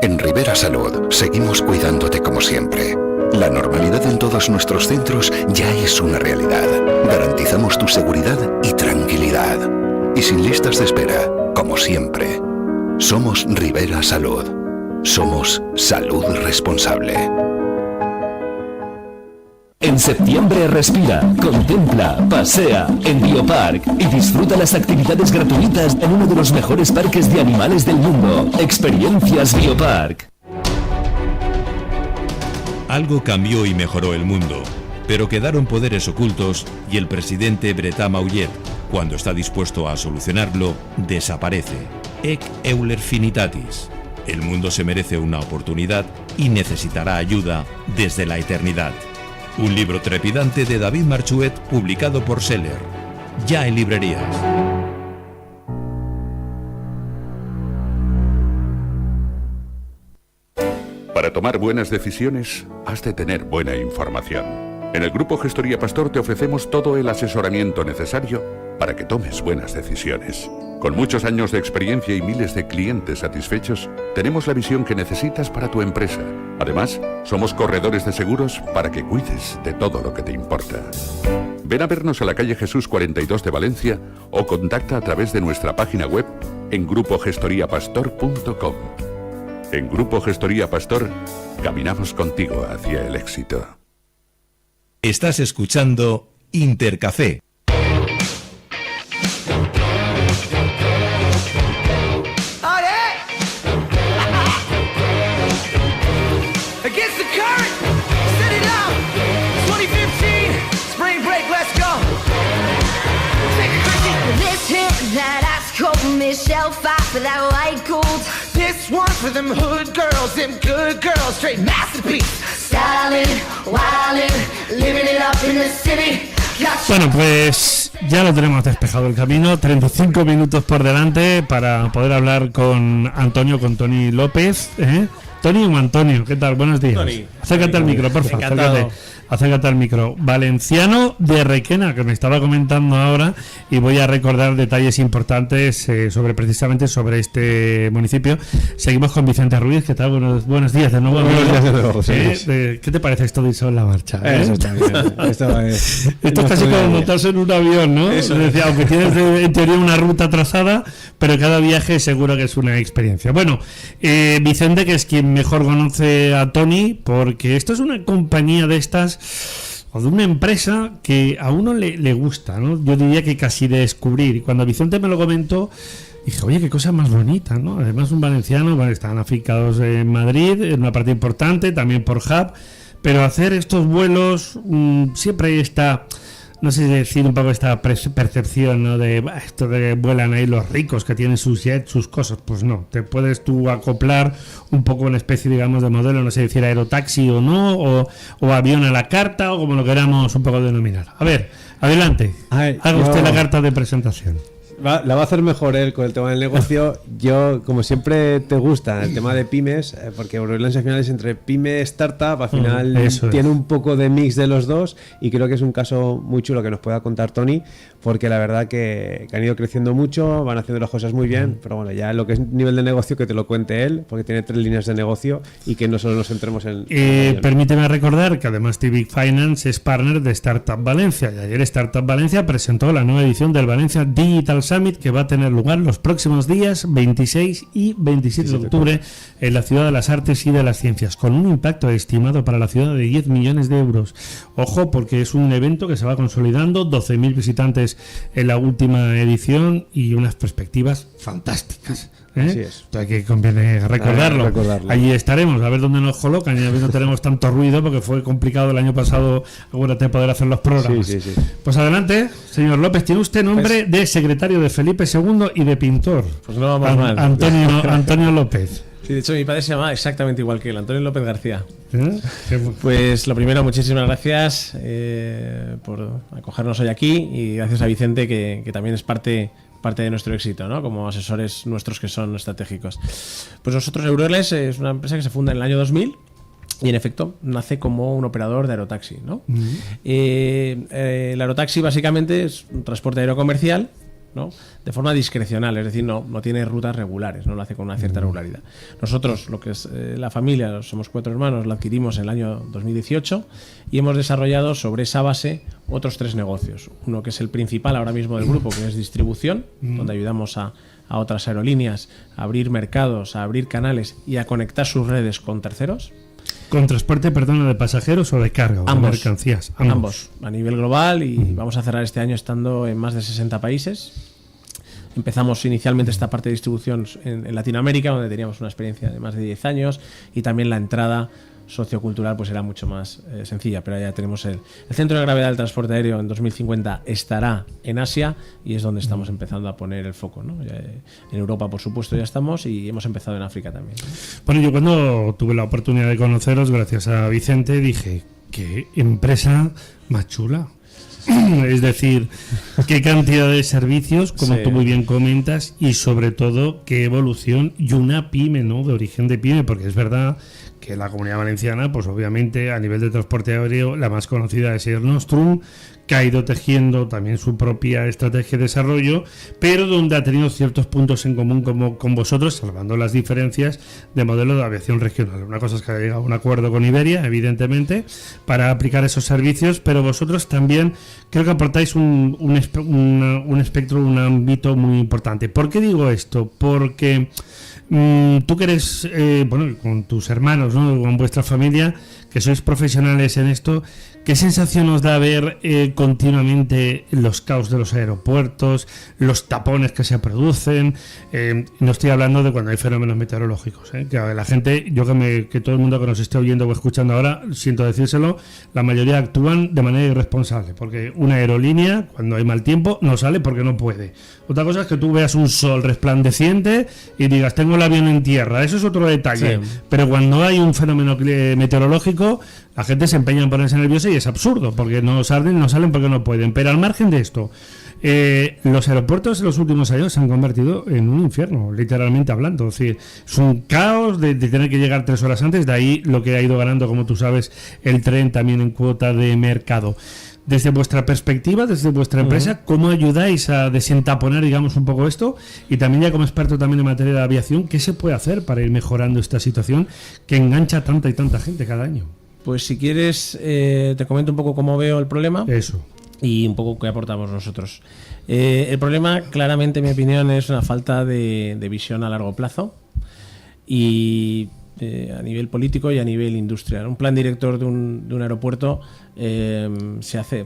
En Rivera Salud seguimos cuidándote como siempre. La normalidad en todos nuestros centros ya es una realidad. Garantizamos tu seguridad y tranquilidad. Y sin listas de espera, como siempre. Somos Rivera Salud. Somos salud responsable. En septiembre respira, contempla, pasea en Biopark y disfruta las actividades gratuitas en uno de los mejores parques de animales del mundo. Experiencias Biopark. Algo cambió y mejoró el mundo, pero quedaron poderes ocultos y el presidente Bretá Maullet, cuando está dispuesto a solucionarlo, desaparece. Ec Euler Finitatis. El mundo se merece una oportunidad y necesitará ayuda desde la eternidad. Un libro trepidante de David Marchuet, publicado por Seller. Ya en librerías. Para tomar buenas decisiones, has de tener buena información. En el Grupo Gestoría Pastor te ofrecemos todo el asesoramiento necesario para que tomes buenas decisiones. Con muchos años de experiencia y miles de clientes satisfechos, tenemos la visión que necesitas para tu empresa. Además, somos corredores de seguros para que cuides de todo lo que te importa. Ven a vernos a la calle Jesús 42 de Valencia o contacta a través de nuestra página web en grupogestoriapastor.com. En Grupo Gestoría Pastor, caminamos contigo hacia el éxito. Estás escuchando Intercafé. That I scope Michelle fight for that white gold. This one for them hood girls, them good girls, straight masterpiece. Stylin', wildin', living it up in the city. Bueno, pues ya lo tenemos despejado el camino, 35 minutos por delante para poder hablar con Antonio, con Toni López, Toni o Antonio, ¿qué tal? Buenos días. Toni. Acércate al micro, por favor. Acércate al micro. Valenciano de Requena, que me estaba comentando ahora, y voy a recordar detalles importantes precisamente sobre este municipio. Seguimos con Vicente Ruiz. ¿Qué tal? Buenos días de nuevo. Buenos días de nuevo. ¿Qué te parece esto de ir sobre la marcha? Eso está bien. Esto es casi como montarse en un avión, ¿no? Es decir, aunque tienes en teoría una ruta trazada, pero cada viaje seguro que es una experiencia. Bueno, Vicente, que es quien mejor conoce a Toni, porque esto es una compañía de estas, o de una empresa que a uno le gusta, ¿no? Yo diría que casi de descubrir. Y cuando Vicente me lo comentó, dije, oye, qué cosa más bonita, ¿no? Además, un valenciano, bueno, están afincados en Madrid, en una parte importante, también por Hub, pero hacer estos vuelos siempre está, no sé decir, un poco esta percepción, ¿no? De esto de vuelan ahí los ricos que tienen sus jets, sus cosas. Pues no, te puedes tú acoplar un poco una especie, digamos, de modelo, no sé decir aerotaxi o no, o avión a la carta, o como lo queramos un poco denominar. A ver, adelante, haga usted la carta de presentación. La va a hacer mejor él con el tema del negocio. Yo, como siempre te gusta el tema de pymes, porque Eurolens al final es entre pyme y startup, al final tiene un poco de mix de los dos, y creo que es un caso muy chulo que nos pueda contar Toni, porque la verdad que han ido creciendo mucho, van haciendo las cosas muy bien, pero bueno, ya lo que es nivel de negocio que te lo cuente él, porque tiene 3 líneas de negocio y que no solo nos centremos en... Permíteme recordar que además Civic Finance es partner de Startup Valencia, y ayer Startup Valencia presentó la nueva edición del Valencia Digital Summit, que va a tener lugar los próximos días 26 y 27 de octubre en la Ciudad de las Artes y de las Ciencias, con un impacto estimado para la ciudad de 10 millones de euros. Ojo, porque es un evento que se va consolidando, 12.000 visitantes en la última edición y unas perspectivas fantásticas. Así es. Entonces, que conviene recordarlo. Allí estaremos, a ver dónde nos colocan, y a ver no tenemos tanto ruido, porque fue complicado el año pasado, acuérdate, poder hacer los programas. Sí. Pues adelante, señor López, tiene usted nombre de secretario de Felipe II y de pintor. Pues no vamos mal. Antonio López. Sí, de hecho mi padre se llama exactamente igual que él, Antonio López García. Pues lo primero, muchísimas gracias por acogernos hoy aquí, y gracias a Vicente, que también es parte de nuestro éxito, ¿no? Como asesores nuestros que son estratégicos. Pues nosotros, Eurolens es una empresa que se funda en el año 2000 y en efecto nace como un operador de aerotaxi, ¿no? El aerotaxi básicamente es un transporte aéreo comercial, ¿no? De forma discrecional, es decir, no tiene rutas regulares, no lo hace con una cierta regularidad. Nosotros, lo que es la familia, somos 4 hermanos, lo adquirimos en el año 2018 y hemos desarrollado sobre esa base otros 3 negocios. Uno que es el principal ahora mismo del grupo, que es distribución, donde ayudamos a otras aerolíneas a abrir mercados, a abrir canales y a conectar sus redes con terceros. ¿Con transporte, de pasajeros o de carga o de mercancías? Ambos, a nivel global, y vamos a cerrar este año estando en más de 60 países. Empezamos inicialmente esta parte de distribución en Latinoamérica, donde teníamos una experiencia de más de 10 años, y también la entrada sociocultural pues era mucho más sencilla, pero ya tenemos el centro de gravedad del transporte aéreo en 2050 estará en Asia, y es donde estamos empezando a poner el foco, ¿no? Ya, en Europa, por supuesto, ya estamos, y hemos empezado en África también, ¿no? Bueno, yo cuando tuve la oportunidad de conoceros, gracias a Vicente, dije, qué empresa más chula. Es decir, qué cantidad de servicios, como tú muy bien comentas, y sobre todo qué evolución, y una pyme, ¿no? De origen de pyme, porque es verdad que la Comunidad Valenciana, pues obviamente a nivel de transporte aéreo, la más conocida es Air Nostrum, que ha ido tejiendo también su propia estrategia de desarrollo, pero donde ha tenido ciertos puntos en común como con vosotros, salvando las diferencias de modelo de aviación regional. Una cosa es que ha llegado a un acuerdo con Iberia, evidentemente, para aplicar esos servicios, pero vosotros también creo que aportáis un espectro, un ámbito muy importante. ¿Por qué digo esto? Porque tú que eres, con tus hermanos, ¿no? Con vuestra familia, que sois profesionales en esto, ¿qué sensación os da ver continuamente los caos de los aeropuertos, los tapones que se producen? No estoy hablando de cuando hay fenómenos meteorológicos, que la gente, que todo el mundo que nos esté oyendo o escuchando ahora, siento decírselo, la mayoría actúan de manera irresponsable, porque una aerolínea, cuando hay mal tiempo, no sale porque no puede. Otra cosa es que tú veas un sol resplandeciente y digas, tengo el avión en tierra, eso es otro detalle. Sí. Pero cuando hay un fenómeno meteorológico, la gente se empeña en ponerse nerviosa y es absurdo, porque no salen porque no pueden. Pero al margen de esto, los aeropuertos en los últimos años se han convertido en un infierno, literalmente hablando. Es decir, es un caos de tener que llegar 3 horas antes, de ahí lo que ha ido ganando, como tú sabes, el tren también en cuota de mercado. Desde vuestra perspectiva, desde vuestra empresa, ¿cómo ayudáis a desentaponar, digamos, un poco esto? Y también, ya como experto también en materia de aviación, ¿qué se puede hacer para ir mejorando esta situación que engancha a tanta y tanta gente cada año? Pues si quieres, te comento un poco cómo veo el problema. Eso. Y un poco qué aportamos nosotros. El problema, claramente, en mi opinión, es una falta de visión a largo plazo. Y a nivel político y a nivel industrial. Un plan director de un aeropuerto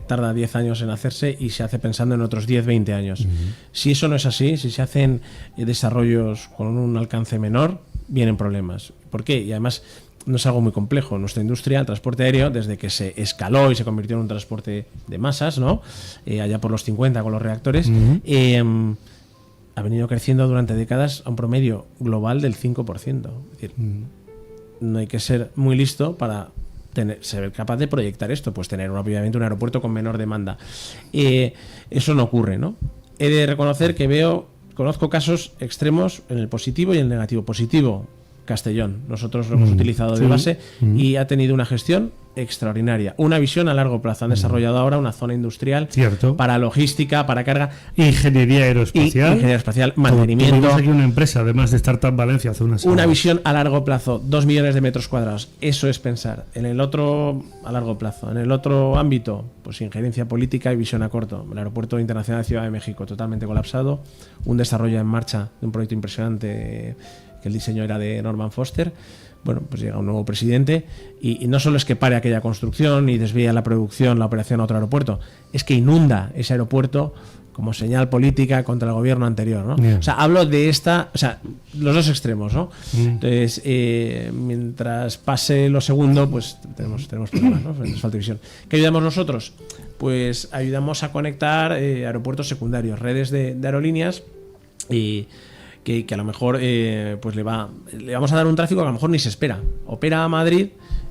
tarda 10 años en hacerse y se hace pensando en otros 10-20 años. Si eso no es así, si se hacen desarrollos con un alcance menor, vienen problemas. ¿Por qué? Y además no es algo muy complejo. Nuestra industria, el transporte aéreo, desde que se escaló y se convirtió en un transporte de masas, ¿no? Allá por los 50 con los reactores, ha venido creciendo durante décadas a un promedio global del 5%. Es decir, no hay que ser muy listo para ser capaz de proyectar esto, pues tener obviamente un aeropuerto con menor demanda. Eso no ocurre, ¿no? He de reconocer que conozco casos extremos en el positivo y en el negativo. Positivo, Castellón. Nosotros lo hemos utilizado de base y ha tenido una gestión extraordinaria. Una visión a largo plazo. Han desarrollado ahora una zona industrial para logística, para carga. Ingeniería aeroespacial. Mantenimiento. Tenemos aquí una empresa, además de Startup Valencia, hace una semana. Una visión a largo plazo. 2 millones de metros cuadrados. Eso es pensar. En el otro, a largo plazo. En el otro ámbito, pues injerencia política y visión a corto. El Aeropuerto Internacional de Ciudad de México totalmente colapsado. Un desarrollo en marcha de un proyecto impresionante que el diseño era de Norman Foster. Bueno, pues llega un nuevo presidente y no solo es que pare aquella construcción y desvía la producción, la operación a otro aeropuerto, es que inunda ese aeropuerto como señal política contra el gobierno anterior, ¿no? O sea, hablo de los dos extremos, ¿no? Entonces, mientras pase lo segundo, pues tenemos problemas, ¿no? Nos falta visión. ¿Qué ayudamos nosotros? Pues ayudamos a conectar aeropuertos secundarios, redes de aerolíneas y que a lo mejor pues le vamos a dar un tráfico que a lo mejor ni se espera. Opera a Madrid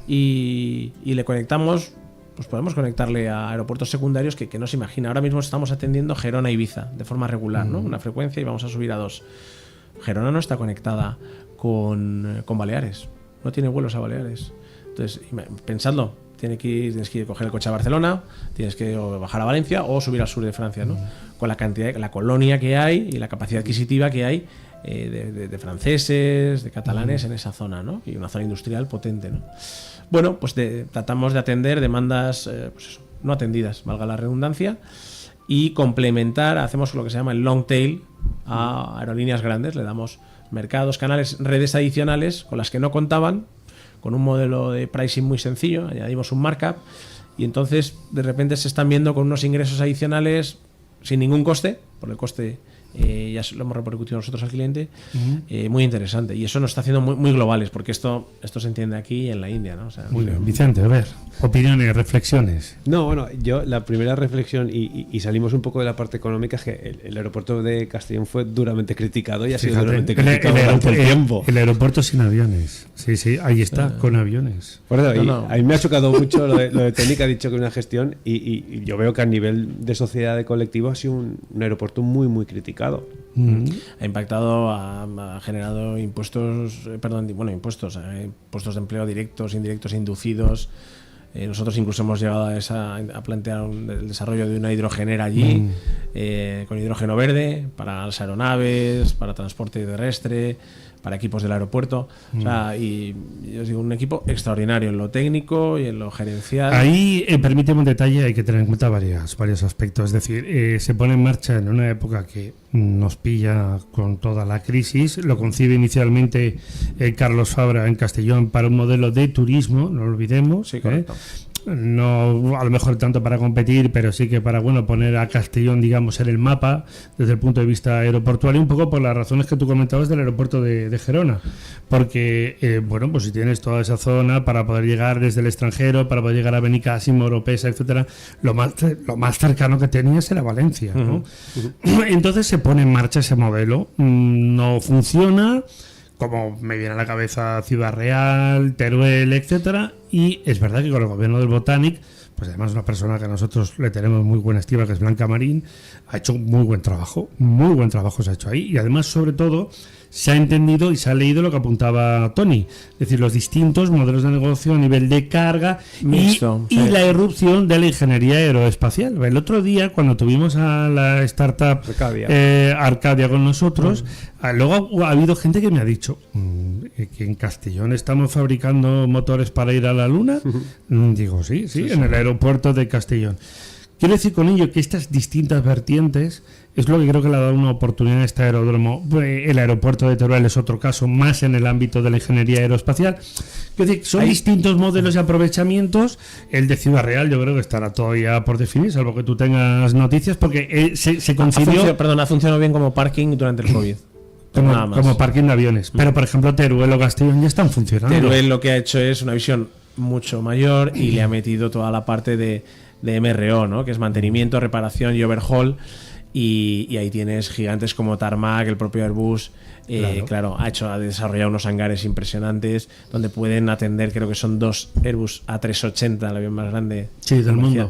y le conectamos, pues podemos conectarle a aeropuertos secundarios que no se imagina. Ahora mismo estamos atendiendo Gerona e Ibiza de forma regular, ¿no? Una frecuencia y vamos a subir a 2. Gerona no está conectada con Baleares, no tiene vuelos a Baleares. Entonces, pensadlo, tienes que coger el coche a Barcelona, tienes que bajar a Valencia o subir al sur de Francia, ¿no? Con la cantidad, la colonia que hay y la capacidad adquisitiva que hay de franceses, de catalanes en esa zona, ¿no? Y una zona industrial potente, ¿no? Bueno, pues tratamos de atender demandas no atendidas, valga la redundancia, y complementar, hacemos lo que se llama el long tail a aerolíneas grandes, le damos mercados, canales, redes adicionales con las que no contaban, con un modelo de pricing muy sencillo, añadimos un markup y entonces de repente se están viendo con unos ingresos adicionales sin ningún coste, por el coste ya lo hemos repercutido nosotros al cliente, muy interesante. Y eso nos está haciendo muy, muy globales, porque esto se entiende aquí y en la India, ¿no? O sea, muy bien. Vicente, a ver, opiniones, reflexiones. No, bueno, yo la primera reflexión, y salimos un poco de la parte económica, es que el aeropuerto de Castellón fue duramente criticado y ha sido duramente criticado durante el tiempo. El aeropuerto sin aviones. Sí, ahí está, con aviones. Por eso, a mí me ha chocado mucho lo de Tony, que ha dicho que una gestión, y yo veo que a nivel de sociedad, de colectivo, ha sido un aeropuerto muy, muy criticado. Ha impactado, ha generado impuestos, puestos de empleo directos, indirectos, inducidos. Nosotros incluso hemos llegado a plantear el desarrollo de una hidrogenera allí, con hidrógeno verde, para las aeronaves, para transporte terrestre, para equipos del aeropuerto. O sea, y yo os digo, un equipo extraordinario en lo técnico y en lo gerencial. Ahí, permíteme un detalle, hay que tener en cuenta varios aspectos. Es decir, se pone en marcha en una época que nos pilla con toda la crisis. Lo concibe inicialmente Carlos Fabra en Castellón para un modelo de turismo, no lo olvidemos. Sí, correcto. No a lo mejor tanto para competir, pero sí que para poner a Castellón, digamos, en el mapa desde el punto de vista aeroportuario, un poco por las razones que tú comentabas del aeropuerto de Gerona, porque pues si tienes toda esa zona para poder llegar desde el extranjero, para poder llegar a Benicàssim, Oropesa, etcétera, lo más cercano que tenías era Valencia, ¿no? Entonces se pone en marcha ese modelo, no funciona, como me viene a la cabeza Ciudad Real, Teruel, etcétera, y es verdad que con el gobierno del Botanic, pues además una persona que nosotros le tenemos muy buena estima, que es Blanca Marín, ha hecho muy buen trabajo se ha hecho ahí, y además sobre todo se ha entendido y se ha leído lo que apuntaba Tony, es decir, los distintos modelos de negocio a nivel de carga y la irrupción de la ingeniería aeroespacial. El otro día, cuando tuvimos a la startup Arcadia con nosotros, luego ha habido gente que me ha dicho que en Castellón estamos fabricando motores para ir a la Luna. Digo, sí, en el aeropuerto de Castellón. Quiero decir con ello que estas distintas vertientes es lo que creo que le ha dado una oportunidad a este aeródromo. El aeropuerto de Teruel es otro caso, más en el ámbito de la ingeniería aeroespacial. Es decir, son distintos modelos y aprovechamientos. El de Ciudad Real yo creo que estará todavía por definir, salvo que tú tengas noticias, porque se concibió... Ha funcionado bien como parking durante el COVID. Como parking de aviones. Pero, por ejemplo, Teruel o Castellón ya están funcionando. Teruel lo que ha hecho es una visión mucho mayor y le ha metido toda la parte de MRO, ¿no? Que es mantenimiento, reparación y overhaul. Y ahí tienes gigantes como Tarmac, el propio Airbus. Ha desarrollado unos hangares impresionantes donde pueden atender, creo que son 2 Airbus A380, el avión más grande del mundo.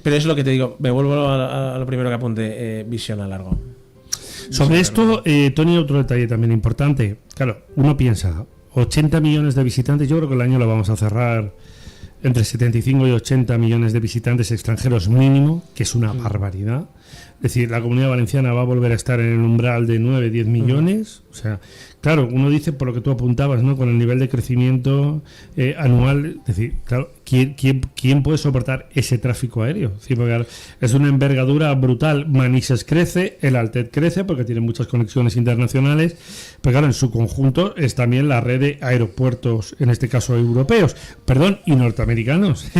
Pero es lo que te digo, me vuelvo a lo primero que apunte, visión a largo. Sobre esto, Tony, otro detalle también importante. Claro, uno piensa, 80 millones de visitantes, yo creo que el año lo vamos a cerrar entre 75 y 80 millones de visitantes extranjeros mínimo, que es una barbaridad. Es decir, la Comunidad Valenciana va a volver a estar en el umbral de 9-10 millones. O sea, claro, uno dice, por lo que tú apuntabas, ¿no? Con el nivel de crecimiento anual, es decir, claro, ¿quién puede soportar ese tráfico aéreo? Es decir, porque es una envergadura brutal. Manises crece, el Altet crece porque tiene muchas conexiones internacionales, pero claro, en su conjunto es también la red de aeropuertos, en este caso europeos, y norteamericanos,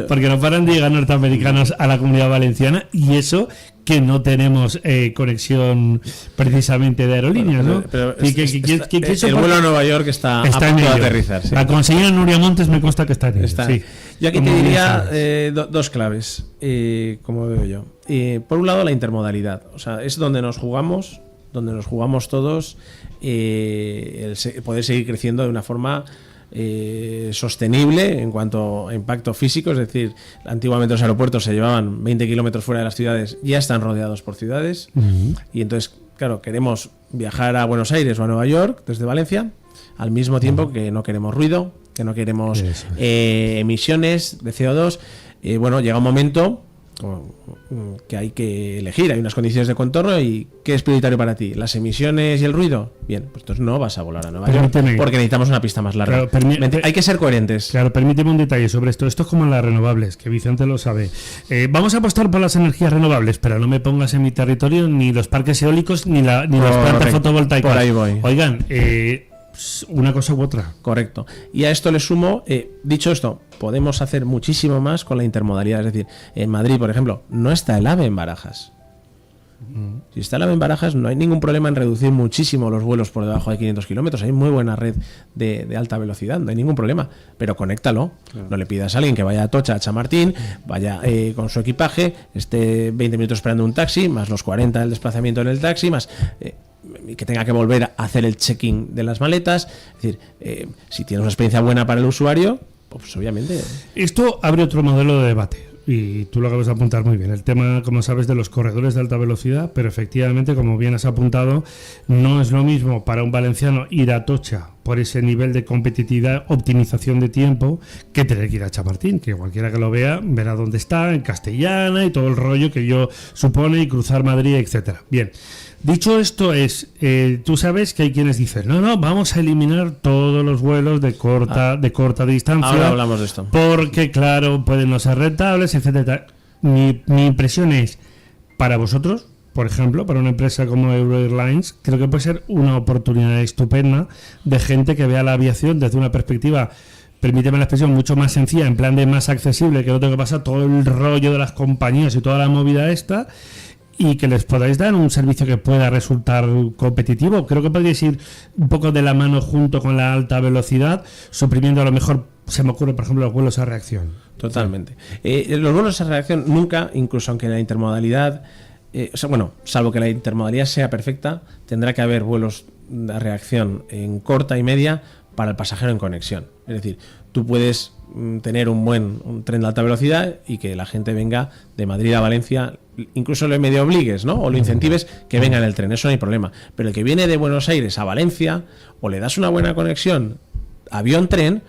porque no paran de llegar norteamericanos a la Comunidad Valenciana, y eso que no tenemos conexión precisamente de aerolíneas, ¿no? El vuelo a Nueva York está a punto de aterrizar. Sí. La consejera Nuria Montes me consta que está en ello. Sí. Yo aquí te diría dos claves, como veo yo. Por un lado, la intermodalidad. O sea, es donde nos jugamos todos el poder seguir creciendo de una forma sostenible en cuanto a impacto físico, es decir, antiguamente los aeropuertos se llevaban 20 kilómetros fuera de las ciudades, ya están rodeados por ciudades, y entonces, claro, queremos viajar a Buenos Aires o a Nueva York desde Valencia, al mismo tiempo que no queremos ruido, que no queremos emisiones de CO2. Llega un momento que hay que elegir, hay unas condiciones de contorno, y ¿qué es prioritario para ti? ¿Las emisiones y el ruido? Bien, pues entonces no vas a volar a Nueva York porque necesitamos una pista más larga. Hay que ser coherentes. Claro, permíteme un detalle sobre esto. Esto es como en las renovables, que Vicente lo sabe. Vamos a apostar por las energías renovables, pero no me pongas en mi territorio ni los parques eólicos ni las plantas fotovoltaicas. Por ahí voy. Oigan, una cosa u otra. Correcto. Y a esto le sumo, dicho esto, podemos hacer muchísimo más con la intermodalidad. Es decir, en Madrid, por ejemplo, no está el AVE en Barajas. Si está el AVE en Barajas, no hay ningún problema en reducir muchísimo los vuelos por debajo de 500 kilómetros. Hay muy buena red de alta velocidad, no hay ningún problema. Pero conéctalo. Claro. No le pidas a alguien que vaya a Atocha, a Chamartín, vaya con su equipaje, esté 20 minutos esperando un taxi, más los 40 del desplazamiento en el taxi, más... que tenga que volver a hacer el check-in de las maletas. Es decir, si tienes una experiencia buena para el usuario, pues obviamente... Esto abre otro modelo de debate, y tú lo acabas de apuntar muy bien. El tema, como sabes, de los corredores de alta velocidad, pero efectivamente, como bien has apuntado, no es lo mismo para un valenciano ir a Atocha por ese nivel de competitividad, optimización de tiempo, que tener que ir a Chamartín, que cualquiera que lo vea verá dónde está, en Castellana y todo el rollo que ello supone, y cruzar Madrid, etcétera. Bien, dicho esto tú sabes que hay quienes dicen, no, vamos a eliminar todos los vuelos de corta distancia. Ahora hablamos de esto. Porque, claro, pueden no ser rentables, etcétera. Mi impresión es, para vosotros, por ejemplo, para una empresa como Euroairlines, creo que puede ser una oportunidad estupenda de gente que vea la aviación desde una perspectiva, permíteme la expresión, mucho más sencilla, en plan de más accesible, que no tengo que pasar todo el rollo de las compañías y toda la movida esta, y que les podáis dar un servicio que pueda resultar competitivo. Creo que podríais ir un poco de la mano junto con la alta velocidad, suprimiendo a lo mejor, se me ocurre, por ejemplo, los vuelos a reacción. Totalmente. Los vuelos a reacción nunca, incluso aunque la intermodalidad... salvo que la intermodalidad sea perfecta, tendrá que haber vuelos a reacción en corta y media para el pasajero en conexión. Es decir, tú puedes tener un tren de alta velocidad y que la gente venga de Madrid a Valencia, incluso le medio obligues, ¿no? O lo incentives que venga en el tren, eso no hay problema. Pero el que viene de Buenos Aires a Valencia, o le das una buena conexión avión-tren,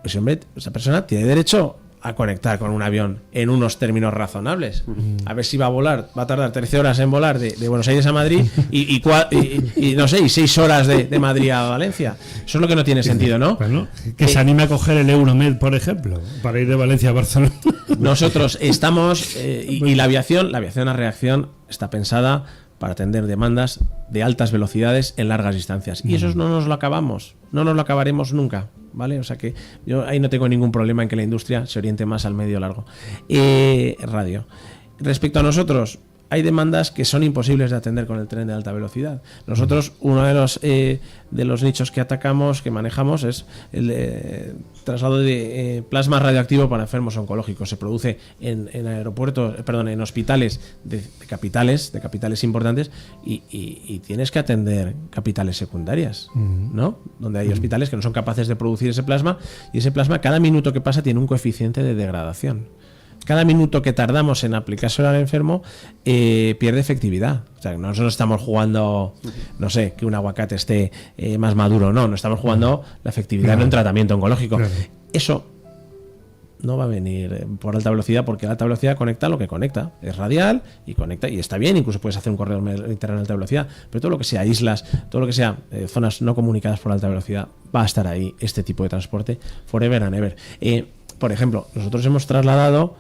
pues hombre, esa persona tiene derecho a conectar con un avión en unos términos razonables. A ver si va a tardar 13 horas en volar de Buenos Aires a Madrid y 6 horas de Madrid a Valencia. Eso es lo que no tiene sentido, ¿no? Bueno, que se anime a coger el Euromed, por ejemplo, para ir de Valencia a Barcelona. Nosotros estamos, y la aviación a reacción está pensada para atender demandas de altas velocidades en largas distancias. Y eso no nos lo acabaremos nunca, ¿vale? O sea que yo ahí no tengo ningún problema en que la industria se oriente más al medio largo. Radio. Respecto a nosotros, hay demandas que son imposibles de atender con el tren de alta velocidad. Nosotros, uno de los nichos que atacamos, que manejamos, es el traslado de plasma radioactivo para enfermos oncológicos. Se produce en hospitales de capitales importantes, y tienes que atender capitales secundarias, ¿no? Donde hay hospitales que no son capaces de producir ese plasma, y ese plasma, cada minuto que pasa, tiene un coeficiente de degradación. Cada minuto que tardamos en aplicárselo al enfermo pierde efectividad. O sea, nosotros estamos jugando, no sé, que un aguacate esté más maduro, no estamos jugando la efectividad en un tratamiento oncológico. Eso no va a venir por alta velocidad, porque la alta velocidad conecta lo que conecta, es radial y conecta, y está bien, incluso puedes hacer un correo interno en alta velocidad, pero todo lo que sea islas, todo lo que sea zonas no comunicadas por alta velocidad, va a estar ahí este tipo de transporte forever and ever. Por ejemplo, nosotros hemos trasladado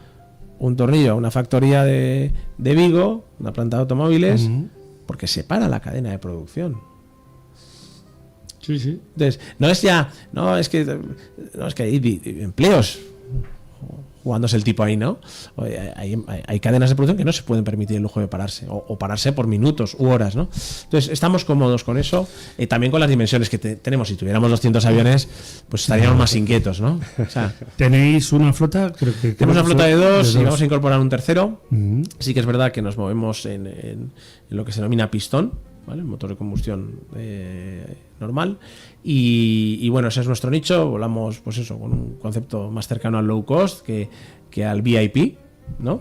un tornillo a una factoría de Vigo, una planta de automóviles, porque se para la cadena de producción. Sí. Entonces, es que hay empleos jugándose el tipo ahí, ¿no? Hay cadenas de producción que no se pueden permitir el lujo de pararse, o pararse por minutos u horas, ¿no? Entonces, estamos cómodos con eso, también con las dimensiones que tenemos. Si tuviéramos 200 aviones, pues estaríamos más inquietos, ¿no? O sea, ¿tenéis una flota? Tenemos una flota de dos y vamos a incorporar un tercero. Sí que es verdad que nos movemos en lo que se denomina pistón, ¿vale? Motor de combustión normal, y bueno, ese es nuestro nicho. Volamos, pues eso, con un concepto más cercano al low cost que al VIP, ¿no?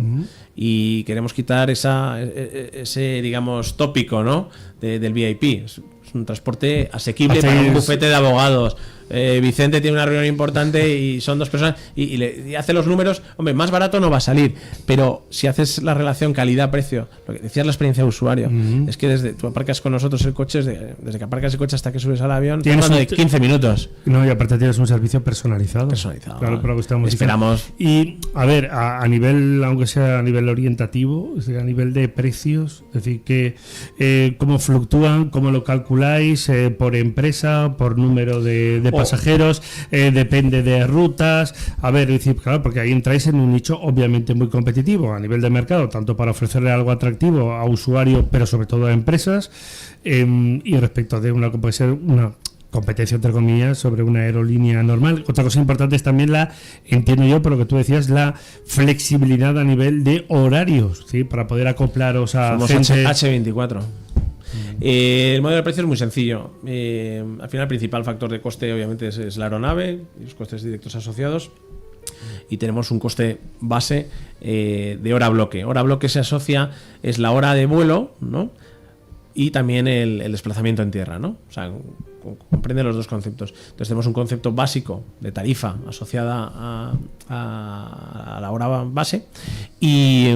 Y queremos quitar ese digamos tópico, ¿no? del VIP. Es un transporte asequible para un bufete de abogados. Vicente tiene una reunión importante y son 2 personas y hace los números. Hombre, más barato no va a salir, pero si haces la relación calidad-precio, lo que decías, la experiencia de usuario, es que desde tú aparcas con nosotros el coche, desde que aparcas el coche hasta que subes al avión, estamos hablando de 15 minutos. No, y aparte tienes un servicio personalizado. Claro, pero esperamos. Y a ver, a nivel, aunque sea a nivel orientativo, a nivel de precios, es decir, que cómo fluctúan, cómo lo calculáis, por empresa, por número de pasajeros, depende de rutas. A ver, es decir, claro, porque ahí entráis en un nicho obviamente muy competitivo a nivel de mercado, tanto para ofrecerle algo atractivo a usuario, pero sobre todo a empresas, y respecto de una que puede ser una competencia, entre comillas, sobre una aerolínea normal. Otra cosa importante es también entiendo yo, por lo que tú decías, la flexibilidad a nivel de horarios, ¿sí? Para poder acoplaros a Somos gente... H24. El modelo de precio es muy sencillo. Al final, el principal factor de coste obviamente es la aeronave y los costes directos asociados, y tenemos un coste base de hora bloque. Hora bloque se asocia, es la hora de vuelo, ¿no? y también el desplazamiento en tierra, ¿no? O sea, comprende los dos conceptos. Entonces tenemos un concepto básico de tarifa asociada a la hora base y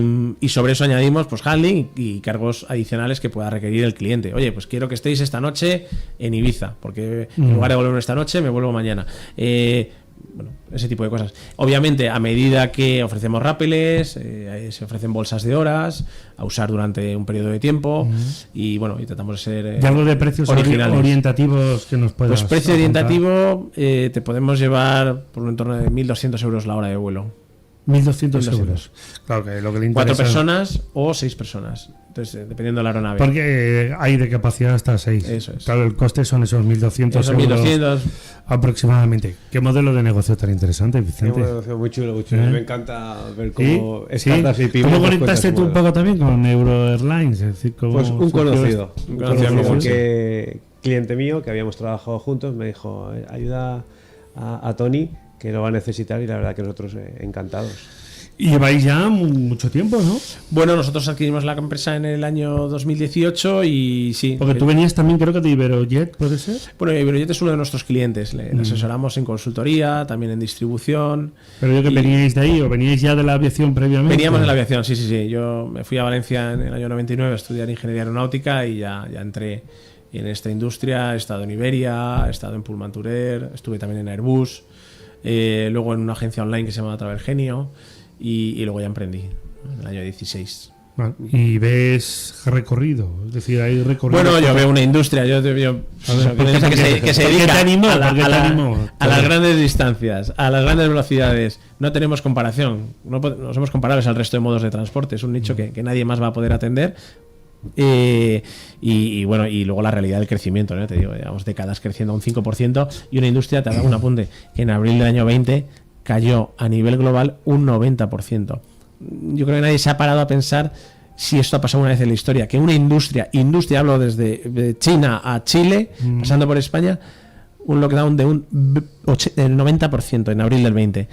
sobre eso añadimos pues handling y cargos adicionales que pueda requerir el cliente. Oye, pues quiero que estéis esta noche en Ibiza, porque en lugar de volverme esta noche me vuelvo mañana. Bueno, ese tipo de cosas. Obviamente, a medida que ofrecemos rápeles, se ofrecen bolsas de horas a usar durante un periodo de tiempo y bueno, y tratamos de ser ¿y algo de precios orientativos que nos puedas Pues precio orientativo te podemos llevar por un entorno de 1.200 euros la hora de vuelo. 1.200 euros. Claro que lo que le interesa... 4 personas o 6 personas. Entonces, dependiendo de la aeronave. Porque hay de capacidad hasta 6. Eso es. Claro, el coste son esos 1.200 euros 1.200 aproximadamente. ¿Qué modelo de negocio tan interesante, Vicente? Qué negocio muy chulo, muy chulo. Me encanta ver cómo startups y pymes. ¿Cómo conectaste tú un poco también con Euro Airlines? Es decir, pues un conocido. Un conocido que cliente mío, que habíamos trabajado juntos, me dijo, ayuda a Tony, que lo va a necesitar, y la verdad que nosotros encantados. Y lleváis ya mucho tiempo, ¿no? Bueno, nosotros adquirimos la empresa en el año 2018 y sí. Porque tú venías también, creo que de Iberojet, ¿puede ser? Bueno, Iberojet es uno de nuestros clientes. Le asesoramos en consultoría, también en distribución. ¿Pero yo que veníais de ahí o veníais ya de la aviación previamente? Veníamos de la aviación, sí. Yo me fui a Valencia en el año 99 a estudiar ingeniería aeronáutica y ya entré en esta industria. He estado en Iberia, he estado en Pullmanturrer, estuve también en Airbus, luego en una agencia online que se llama Travelgenio. Y luego ya emprendí en el año 16. ¿Y ves recorrido? Es decir, hay recorrido. Bueno, yo veo una industria. Yo que se dedica a las grandes distancias, a las grandes velocidades. No tenemos comparación. No somos comparables al resto de modos de transporte. Es un nicho que nadie más va a poder atender. Y bueno, y luego la realidad del crecimiento, ¿no? Te digo, llevamos décadas creciendo a un 5% y una industria, te hago un apunte, que en abril del año 20 cayó a nivel global un 90%. Yo creo que nadie se ha parado a pensar si esto ha pasado una vez en la historia, que una industria hablo desde China a Chile, pasando por España, un lockdown de un 90% en abril del 20.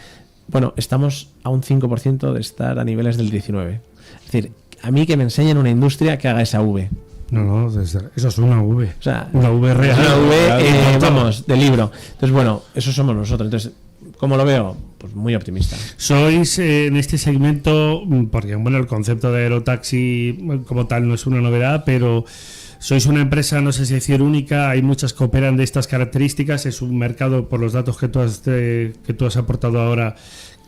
Bueno, estamos a un 5% de estar a niveles del 19. Es decir, a mí que me enseñen una industria que haga esa V. No, eso es una V. O sea, una V real. Una V, vamos, de libro. Entonces, bueno, eso somos nosotros. Entonces, ¿cómo lo veo? Pues muy optimista. Sois en este segmento, porque bueno, el concepto de aerotaxi como tal no es una novedad, pero sois una empresa, no sé si decir única, hay muchas que operan de estas características, es un mercado, por los datos que tú has aportado ahora,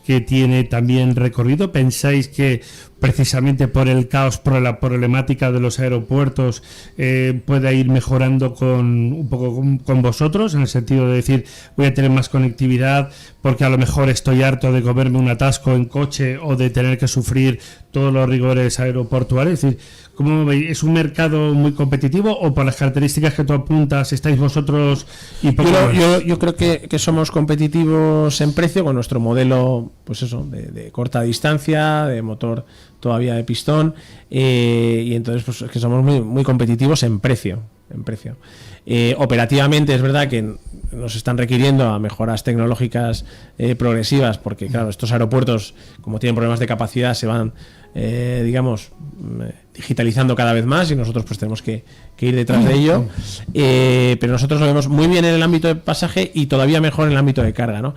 que tiene también recorrido. ¿Pensáis que precisamente por el caos, por la problemática de los aeropuertos, pueda ir mejorando un poco con vosotros, en el sentido de decir, voy a tener más conectividad porque a lo mejor estoy harto de comerme un atasco en coche o de tener que sufrir todos los rigores aeroportuarios? Es decir, ¿cómo veis? ¿Es un mercado muy competitivo o por las características que tú apuntas estáis vosotros y poco más? Yo creo que somos competitivos en precio con nuestro modelo, pues eso, de corta distancia, de motor todavía de pistón, y entonces pues que somos muy, muy competitivos en precio. Operativamente es verdad que nos están requiriendo a mejoras tecnológicas progresivas, porque claro, estos aeropuertos, como tienen problemas de capacidad, se van digitalizando cada vez más y nosotros pues tenemos que ir detrás de ello, pero nosotros lo vemos muy bien en el ámbito de pasaje y todavía mejor en el ámbito de carga, ¿no?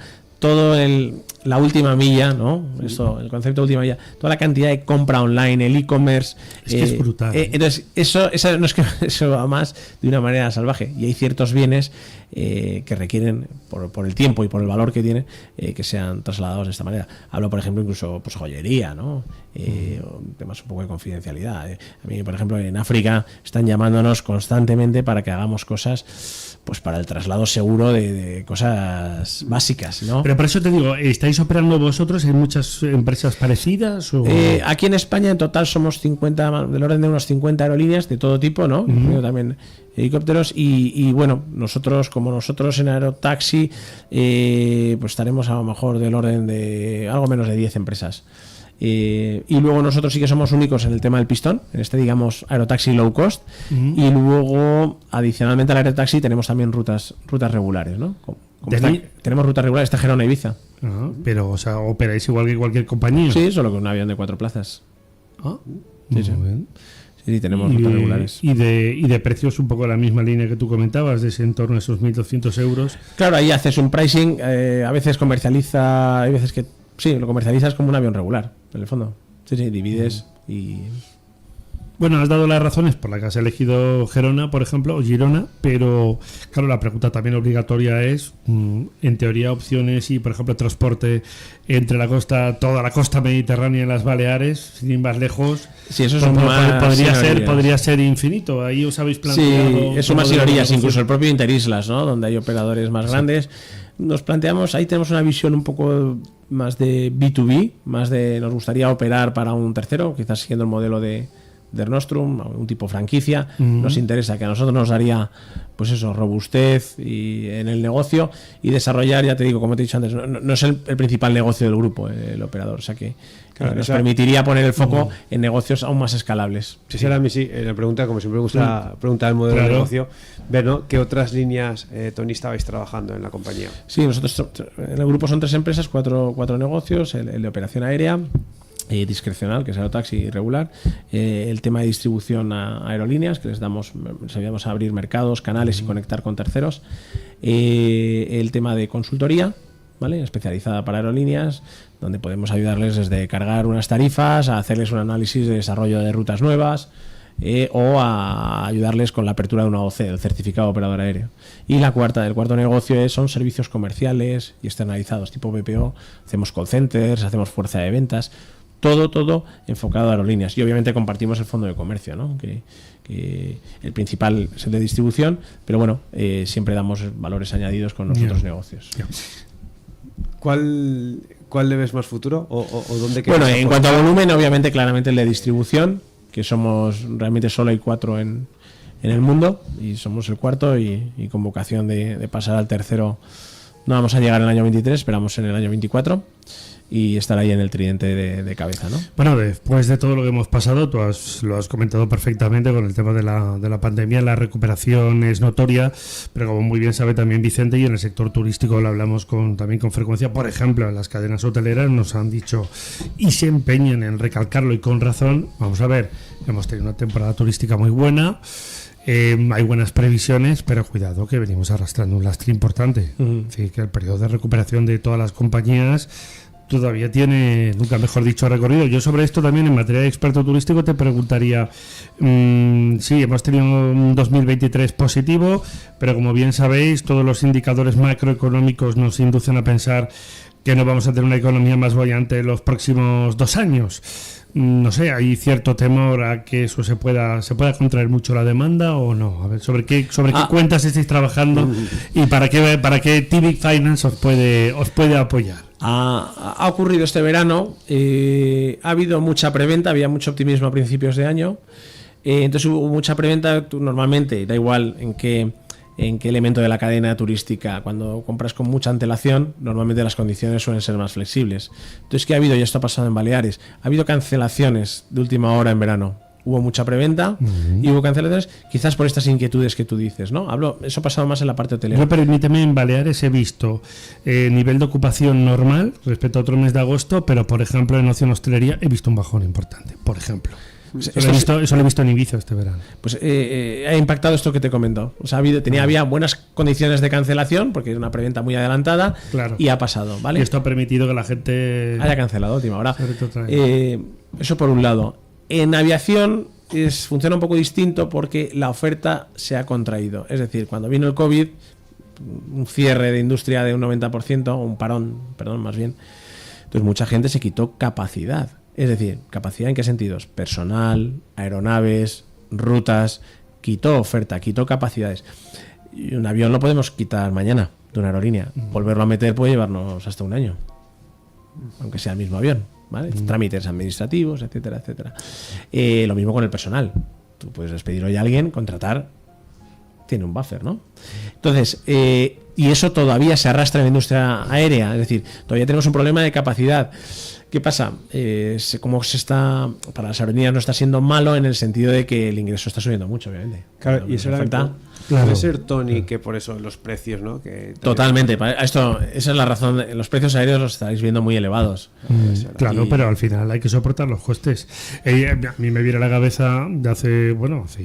La última milla, ¿no? Eso, el concepto de última milla, toda la cantidad de compra online, el e-commerce, es que es brutal. Entonces, eso no es que eso va más de una manera salvaje, y hay ciertos bienes que requieren, por el tiempo y por el valor que tienen, que sean trasladados de esta manera. Hablo, por ejemplo, incluso pues joyería, ¿no? Temas un poco de confidencialidad. A mí, por ejemplo, en África están llamándonos constantemente para que hagamos cosas, pues para el traslado seguro de cosas básicas, ¿no? Pero por eso te digo, ¿estáis operando vosotros en muchas empresas parecidas? ¿O? Aquí en España en total somos 50, del orden de unos 50 aerolíneas de todo tipo, ¿no? También helicópteros y bueno, nosotros en Aerotaxi pues estaremos a lo mejor del orden de algo menos de 10 empresas. Y luego nosotros sí que somos únicos en el tema del pistón, en este digamos Aerotaxi low cost, y luego adicionalmente al Aerotaxi tenemos también rutas regulares, ¿no? Tenemos rutas regulares de Gerona a Ibiza. Pero, o sea, operáis igual que cualquier compañía. Sí, solo con un avión de 4 plazas. Muy bien. Sí, tenemos rutas regulares. Y de precios un poco la misma línea que tú comentabas, de ese en torno a esos 1.200 euros. Claro, ahí haces un pricing, a veces comercializa, hay veces que sí, lo comercializas como un avión regular, en el fondo. Sí, divides y... Bueno, has dado las razones por las que has elegido Gerona, por ejemplo, o Girona, pero claro, la pregunta también obligatoria es, en teoría, opciones y, por ejemplo, transporte entre la costa, toda la costa mediterránea y las Baleares, sin ir más lejos. Sí, eso es más podría ser infinito. Ahí os habéis planteado. Sí, eso más sin orillas, incluso el propio Interislas, ¿no? Donde hay operadores más grandes. Nos planteamos, ahí tenemos una visión un poco más de B2B, más de nos gustaría operar para un tercero, quizás siguiendo el modelo de Nostrum, un tipo franquicia. Nos interesa, que a nosotros nos daría pues eso, robustez y en el negocio y desarrollar, ya te digo, como te he dicho antes, no es el principal negocio del grupo, el operador, o sea que claro, nos permitiría poner el foco en negocios aún más escalables. Sí, será la pregunta, como siempre me gusta preguntar el modelo de negocio, ver, ¿no?, qué otras líneas, Tony, estabais trabajando en la compañía. Sí, nosotros en el grupo son 3 empresas, 4 negocios, el de operación aérea, discrecional, que es aerotaxi regular, el tema de distribución a aerolíneas, que les ayudamos a abrir mercados, canales y conectar con terceros, el tema de consultoría, ¿vale?, especializada para aerolíneas, donde podemos ayudarles desde cargar unas tarifas a hacerles un análisis de desarrollo de rutas nuevas, o a ayudarles con la apertura de una OC, el certificado de operador aéreo. Y el cuarto negocio son servicios comerciales y externalizados tipo BPO, hacemos call centers, hacemos fuerza de ventas, todo enfocado a aerolíneas. Y obviamente compartimos el fondo de comercio, ¿no?, que el principal es el de distribución, pero bueno, siempre damos valores añadidos con los otros negocios. ¿Cuál le ves más futuro? ¿O dónde bueno, en cuanto a volumen, obviamente claramente el de distribución, que somos realmente solo hay 4 en el mundo y somos el cuarto y con vocación de pasar al tercero. No vamos a llegar en el año 23, esperamos en el año 24 y estar ahí en el tridente de cabeza, ¿no? Bueno, después de todo lo que hemos pasado, tú lo has comentado perfectamente con el tema de la pandemia, la recuperación es notoria, pero como muy bien sabe también Vicente, y en el sector turístico lo hablamos también con frecuencia, por ejemplo, en las cadenas hoteleras nos han dicho y se empeñan en recalcarlo y con razón. Vamos a ver, hemos tenido una temporada turística muy buena. Hay buenas previsiones, pero cuidado que venimos arrastrando un lastre importante. Así que el periodo de recuperación de todas las compañías todavía tiene, nunca mejor dicho, recorrido. Yo sobre esto también, en materia de experto turístico, te preguntaría, sí, hemos tenido un 2023 positivo, pero como bien sabéis, todos los indicadores macroeconómicos nos inducen a pensar que no vamos a tener una economía más boyante en los próximos 2 años. No sé, hay cierto temor a que eso se pueda contraer mucho la demanda o no. A ver, ¿sobre qué cuentas estáis trabajando y para qué Tibic Finance os puede apoyar? Ha ocurrido este verano, ha habido mucha preventa, había mucho optimismo a principios de año, entonces hubo mucha preventa. Tú normalmente, da igual en qué elemento de la cadena turística, cuando compras con mucha antelación, normalmente las condiciones suelen ser más flexibles. Entonces, ¿qué ha habido? Y esto ha pasado en Baleares. Ha habido cancelaciones de última hora en verano. Hubo mucha preventa y hubo cancelaciones, quizás por estas inquietudes que tú dices, ¿no? Eso ha pasado más en la parte hotelera. Yo, permíteme, en Baleares he visto nivel de ocupación normal respecto a otro mes de agosto, pero, por ejemplo, en ocio en hostelería he visto un bajón importante, por ejemplo. Eso lo he visto en Ibiza este verano. Pues ha impactado esto que te he comentado. O sea, había buenas condiciones de cancelación porque era una preventa muy adelantada, claro, y ha pasado, ¿vale? Y esto ha permitido que la gente haya cancelado a última hora. Eso por un lado. En aviación funciona un poco distinto porque la oferta se ha contraído. Es decir, cuando vino el COVID, un cierre de industria de un 90%, un parón, perdón, más bien, entonces mucha gente se quitó capacidad. Es decir, ¿capacidad en qué sentidos? Personal, aeronaves, rutas, quitó oferta, quitó capacidades. Y un avión lo podemos quitar mañana de una aerolínea. Volverlo a meter puede llevarnos hasta un año, aunque sea el mismo avión, ¿vale? Trámites administrativos, etcétera, etcétera. Lo mismo con el personal. Tú puedes despedir hoy a alguien, contratar, tiene un buffer, ¿no? Entonces, y eso todavía se arrastra en la industria aérea, es decir, todavía tenemos un problema de capacidad. ¿Qué pasa? Para las aerolíneas no está siendo malo en el sentido de que el ingreso está subiendo mucho, obviamente. Claro, y eso falta. Puede ser, Tony, que por eso los precios, ¿no? Que Totalmente. Esa es la razón. Los precios aéreos los estáis viendo muy elevados. Claro, pero al final hay que soportar los costes. A mí me viene a la cabeza de hace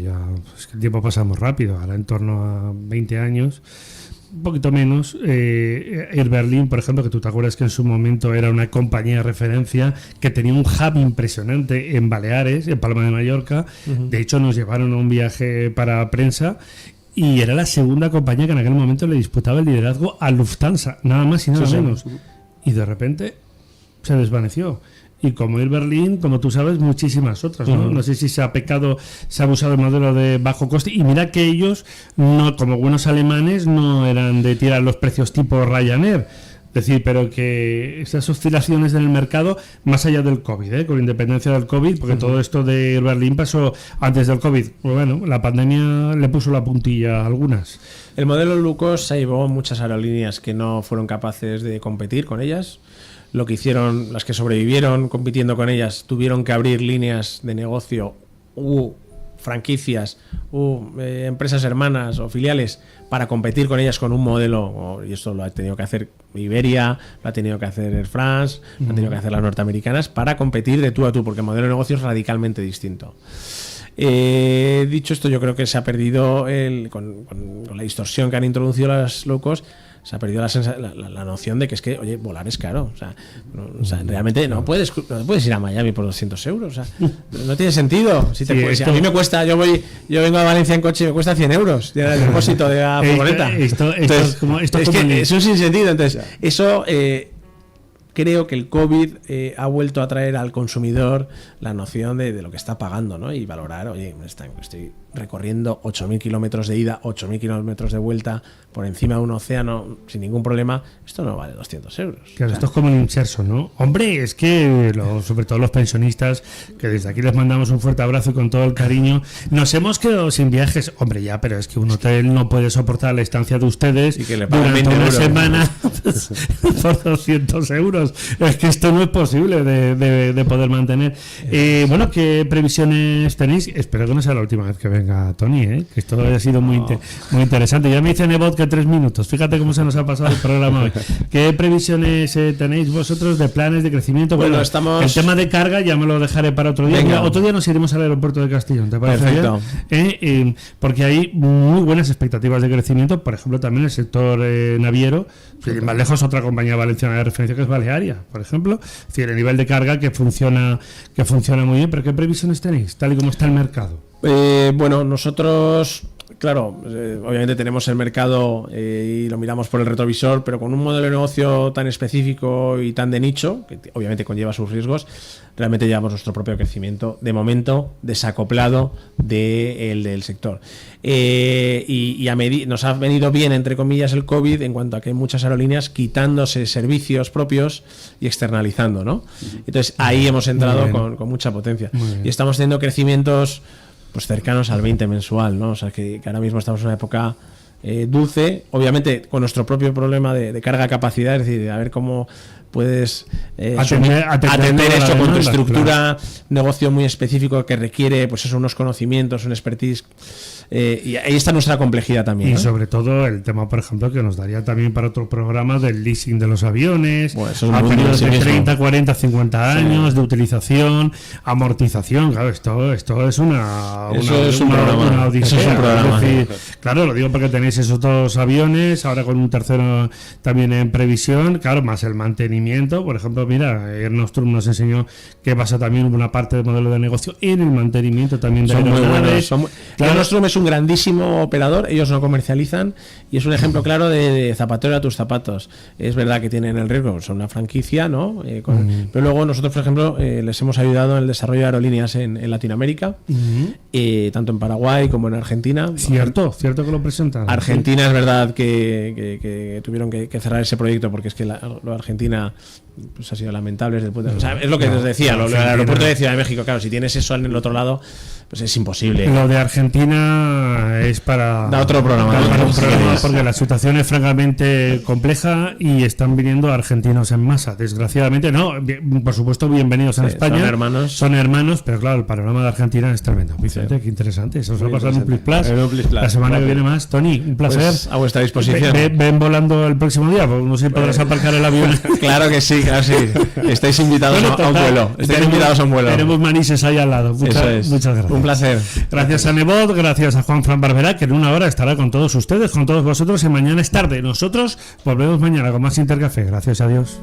ya, es que el tiempo pasa muy rápido, ahora en torno a 20 años. Un poquito menos, Air Berlin, por ejemplo, que tú te acuerdas que en su momento era una compañía de referencia que tenía un hub impresionante en Baleares, en Palma de Mallorca. De hecho, nos llevaron a un viaje para prensa y era la segunda compañía que en aquel momento le disputaba el liderazgo a Lufthansa, nada más y nada menos. Y de repente se desvaneció. Y como Air Berlin, como tú sabes, muchísimas otras, ¿no? No sé si se ha abusado del modelo de bajo coste. Y mira que ellos, no, como buenos alemanes, no eran de tirar los precios tipo Ryanair. Es decir, pero que esas oscilaciones en el mercado, más allá del COVID, con independencia del COVID, porque todo esto de Air Berlin pasó antes del COVID. Bueno, la pandemia le puso la puntilla a algunas. El modelo low cost se llevó muchas aerolíneas que no fueron capaces de competir con ellas. Lo que hicieron, las que sobrevivieron compitiendo con ellas, tuvieron que abrir líneas de negocio franquicias empresas hermanas o filiales para competir con ellas con un modelo, y esto lo ha tenido que hacer Iberia, lo ha tenido que hacer Air France, lo han tenido que hacer las norteamericanas para competir de tú a tú, porque el modelo de negocio es radicalmente distinto. Dicho esto, yo creo que se ha perdido con la distorsión que han introducido las low cost, se ha perdido la noción de que es que, oye, volar es caro. O sea, realmente no puedes ir a Miami por 200 euros. O sea, no tiene sentido. Si a mí me cuesta, yo vengo a Valencia en coche y me cuesta 100 euros el depósito de la furgoneta. Es un sinsentido. Entonces, eso creo que el COVID ha vuelto a traer al consumidor la noción de lo que está pagando, ¿no? Y valorar, oye, estoy recorriendo 8.000 kilómetros de ida, 8.000 kilómetros de vuelta por encima de un océano sin ningún problema. Esto no vale 200 euros. Claro, esto es como un inserso, ¿no? Hombre, es que sobre todo los pensionistas, que desde aquí les mandamos un fuerte abrazo y con todo el cariño, nos hemos quedado sin viajes. Hombre, ya, pero es que un hotel no puede soportar la estancia de ustedes y que le durante una semana por 200 euros. Es que esto no es posible de poder mantener. Bueno, ¿qué previsiones tenéis? Espero que no sea la última vez que venga Tony, que esto ha sido muy interesante. Ya me dice Nebot que 3 minutos. Fíjate cómo se nos ha pasado el programa hoy. ¿Qué previsiones tenéis vosotros de planes de crecimiento? Bueno, el tema de carga ya me lo dejaré para otro día. Mira, otro día nos iremos al aeropuerto de Castellón, ¿te parece? Perfecto. Porque hay muy buenas expectativas de crecimiento, por ejemplo, también el sector naviero. Más lejos, otra compañía valenciana de referencia que es Balearia, por ejemplo. Es decir, el nivel de carga que funciona muy bien. ¿Pero qué previsiones tenéis, tal y como está el mercado? Bueno, nosotros, claro, obviamente tenemos el mercado y lo miramos por el retrovisor, pero con un modelo de negocio tan específico y tan de nicho, que obviamente conlleva sus riesgos, realmente llevamos nuestro propio crecimiento, de momento desacoplado del sector. Y nos ha venido bien, entre comillas, el COVID en cuanto a que hay muchas aerolíneas quitándose servicios propios y externalizando, ¿no? Entonces ahí hemos entrado con mucha potencia. Y estamos teniendo crecimientos pues cercanos al 20 mensual, ¿no? O sea que ahora mismo estamos en una época dulce, obviamente con nuestro propio problema de carga capacidad, es decir, a ver cómo puedes atender esto con tu estructura, negocio muy específico que requiere pues eso, unos conocimientos, un expertise. Y ahí está nuestra complejidad también. Y sobre todo el tema, por ejemplo, que nos daría también para otro programa del leasing de los aviones, a periodos de 30, 40, 50 años, de utilización, amortización. Claro, esto es una odisea. Eso es un programa. Es decir, claro, lo digo porque tenéis esos 2 aviones, ahora con un tercero también en previsión, claro, más el mantenimiento. Por ejemplo, mira, Air Nostrum nos enseñó que pasa también una parte del modelo de negocio en el mantenimiento también de aeronaves. Air Nostrum es un grandísimo operador, ellos no comercializan y es un ejemplo claro de zapatero a tus zapatos. Es verdad que tienen el riesgo, son una franquicia, ¿no? Pero luego nosotros, por ejemplo, les hemos ayudado en el desarrollo de aerolíneas en Latinoamérica, tanto en Paraguay como en Argentina. Cierto que lo presentaron. Argentina es verdad que tuvieron que cerrar ese proyecto porque es que lo Argentina Argentina pues ha sido lamentable desde el punto de... O sea, es lo que nos decía, lo del aeropuerto de Ciudad de México, claro, si tienes eso en el otro lado, pues es imposible. Lo de Argentina es para otro programa, porque la situación es francamente compleja y están viniendo argentinos en masa, desgraciadamente. No, por supuesto, bienvenidos en España. Son hermanos, pero claro, el panorama de Argentina es tremendo. Vicente, qué interesante. Eso os va a pasar en un Plus Plus. La semana que viene más. Tony, un placer. Pues a vuestra disposición. Ven volando el próximo día, porque no sé si podrás aparcar el avión. Claro que sí, claro sí. Estáis invitados a un vuelo. Tenemos Manises ahí al lado. Muchas gracias. Un placer. Gracias a Nebot, gracias a Juan Fran Barberá, que en una hora estará con todos ustedes, con todos vosotros, y mañana es tarde. Nosotros volvemos mañana con más Intercafé. Gracias a Dios.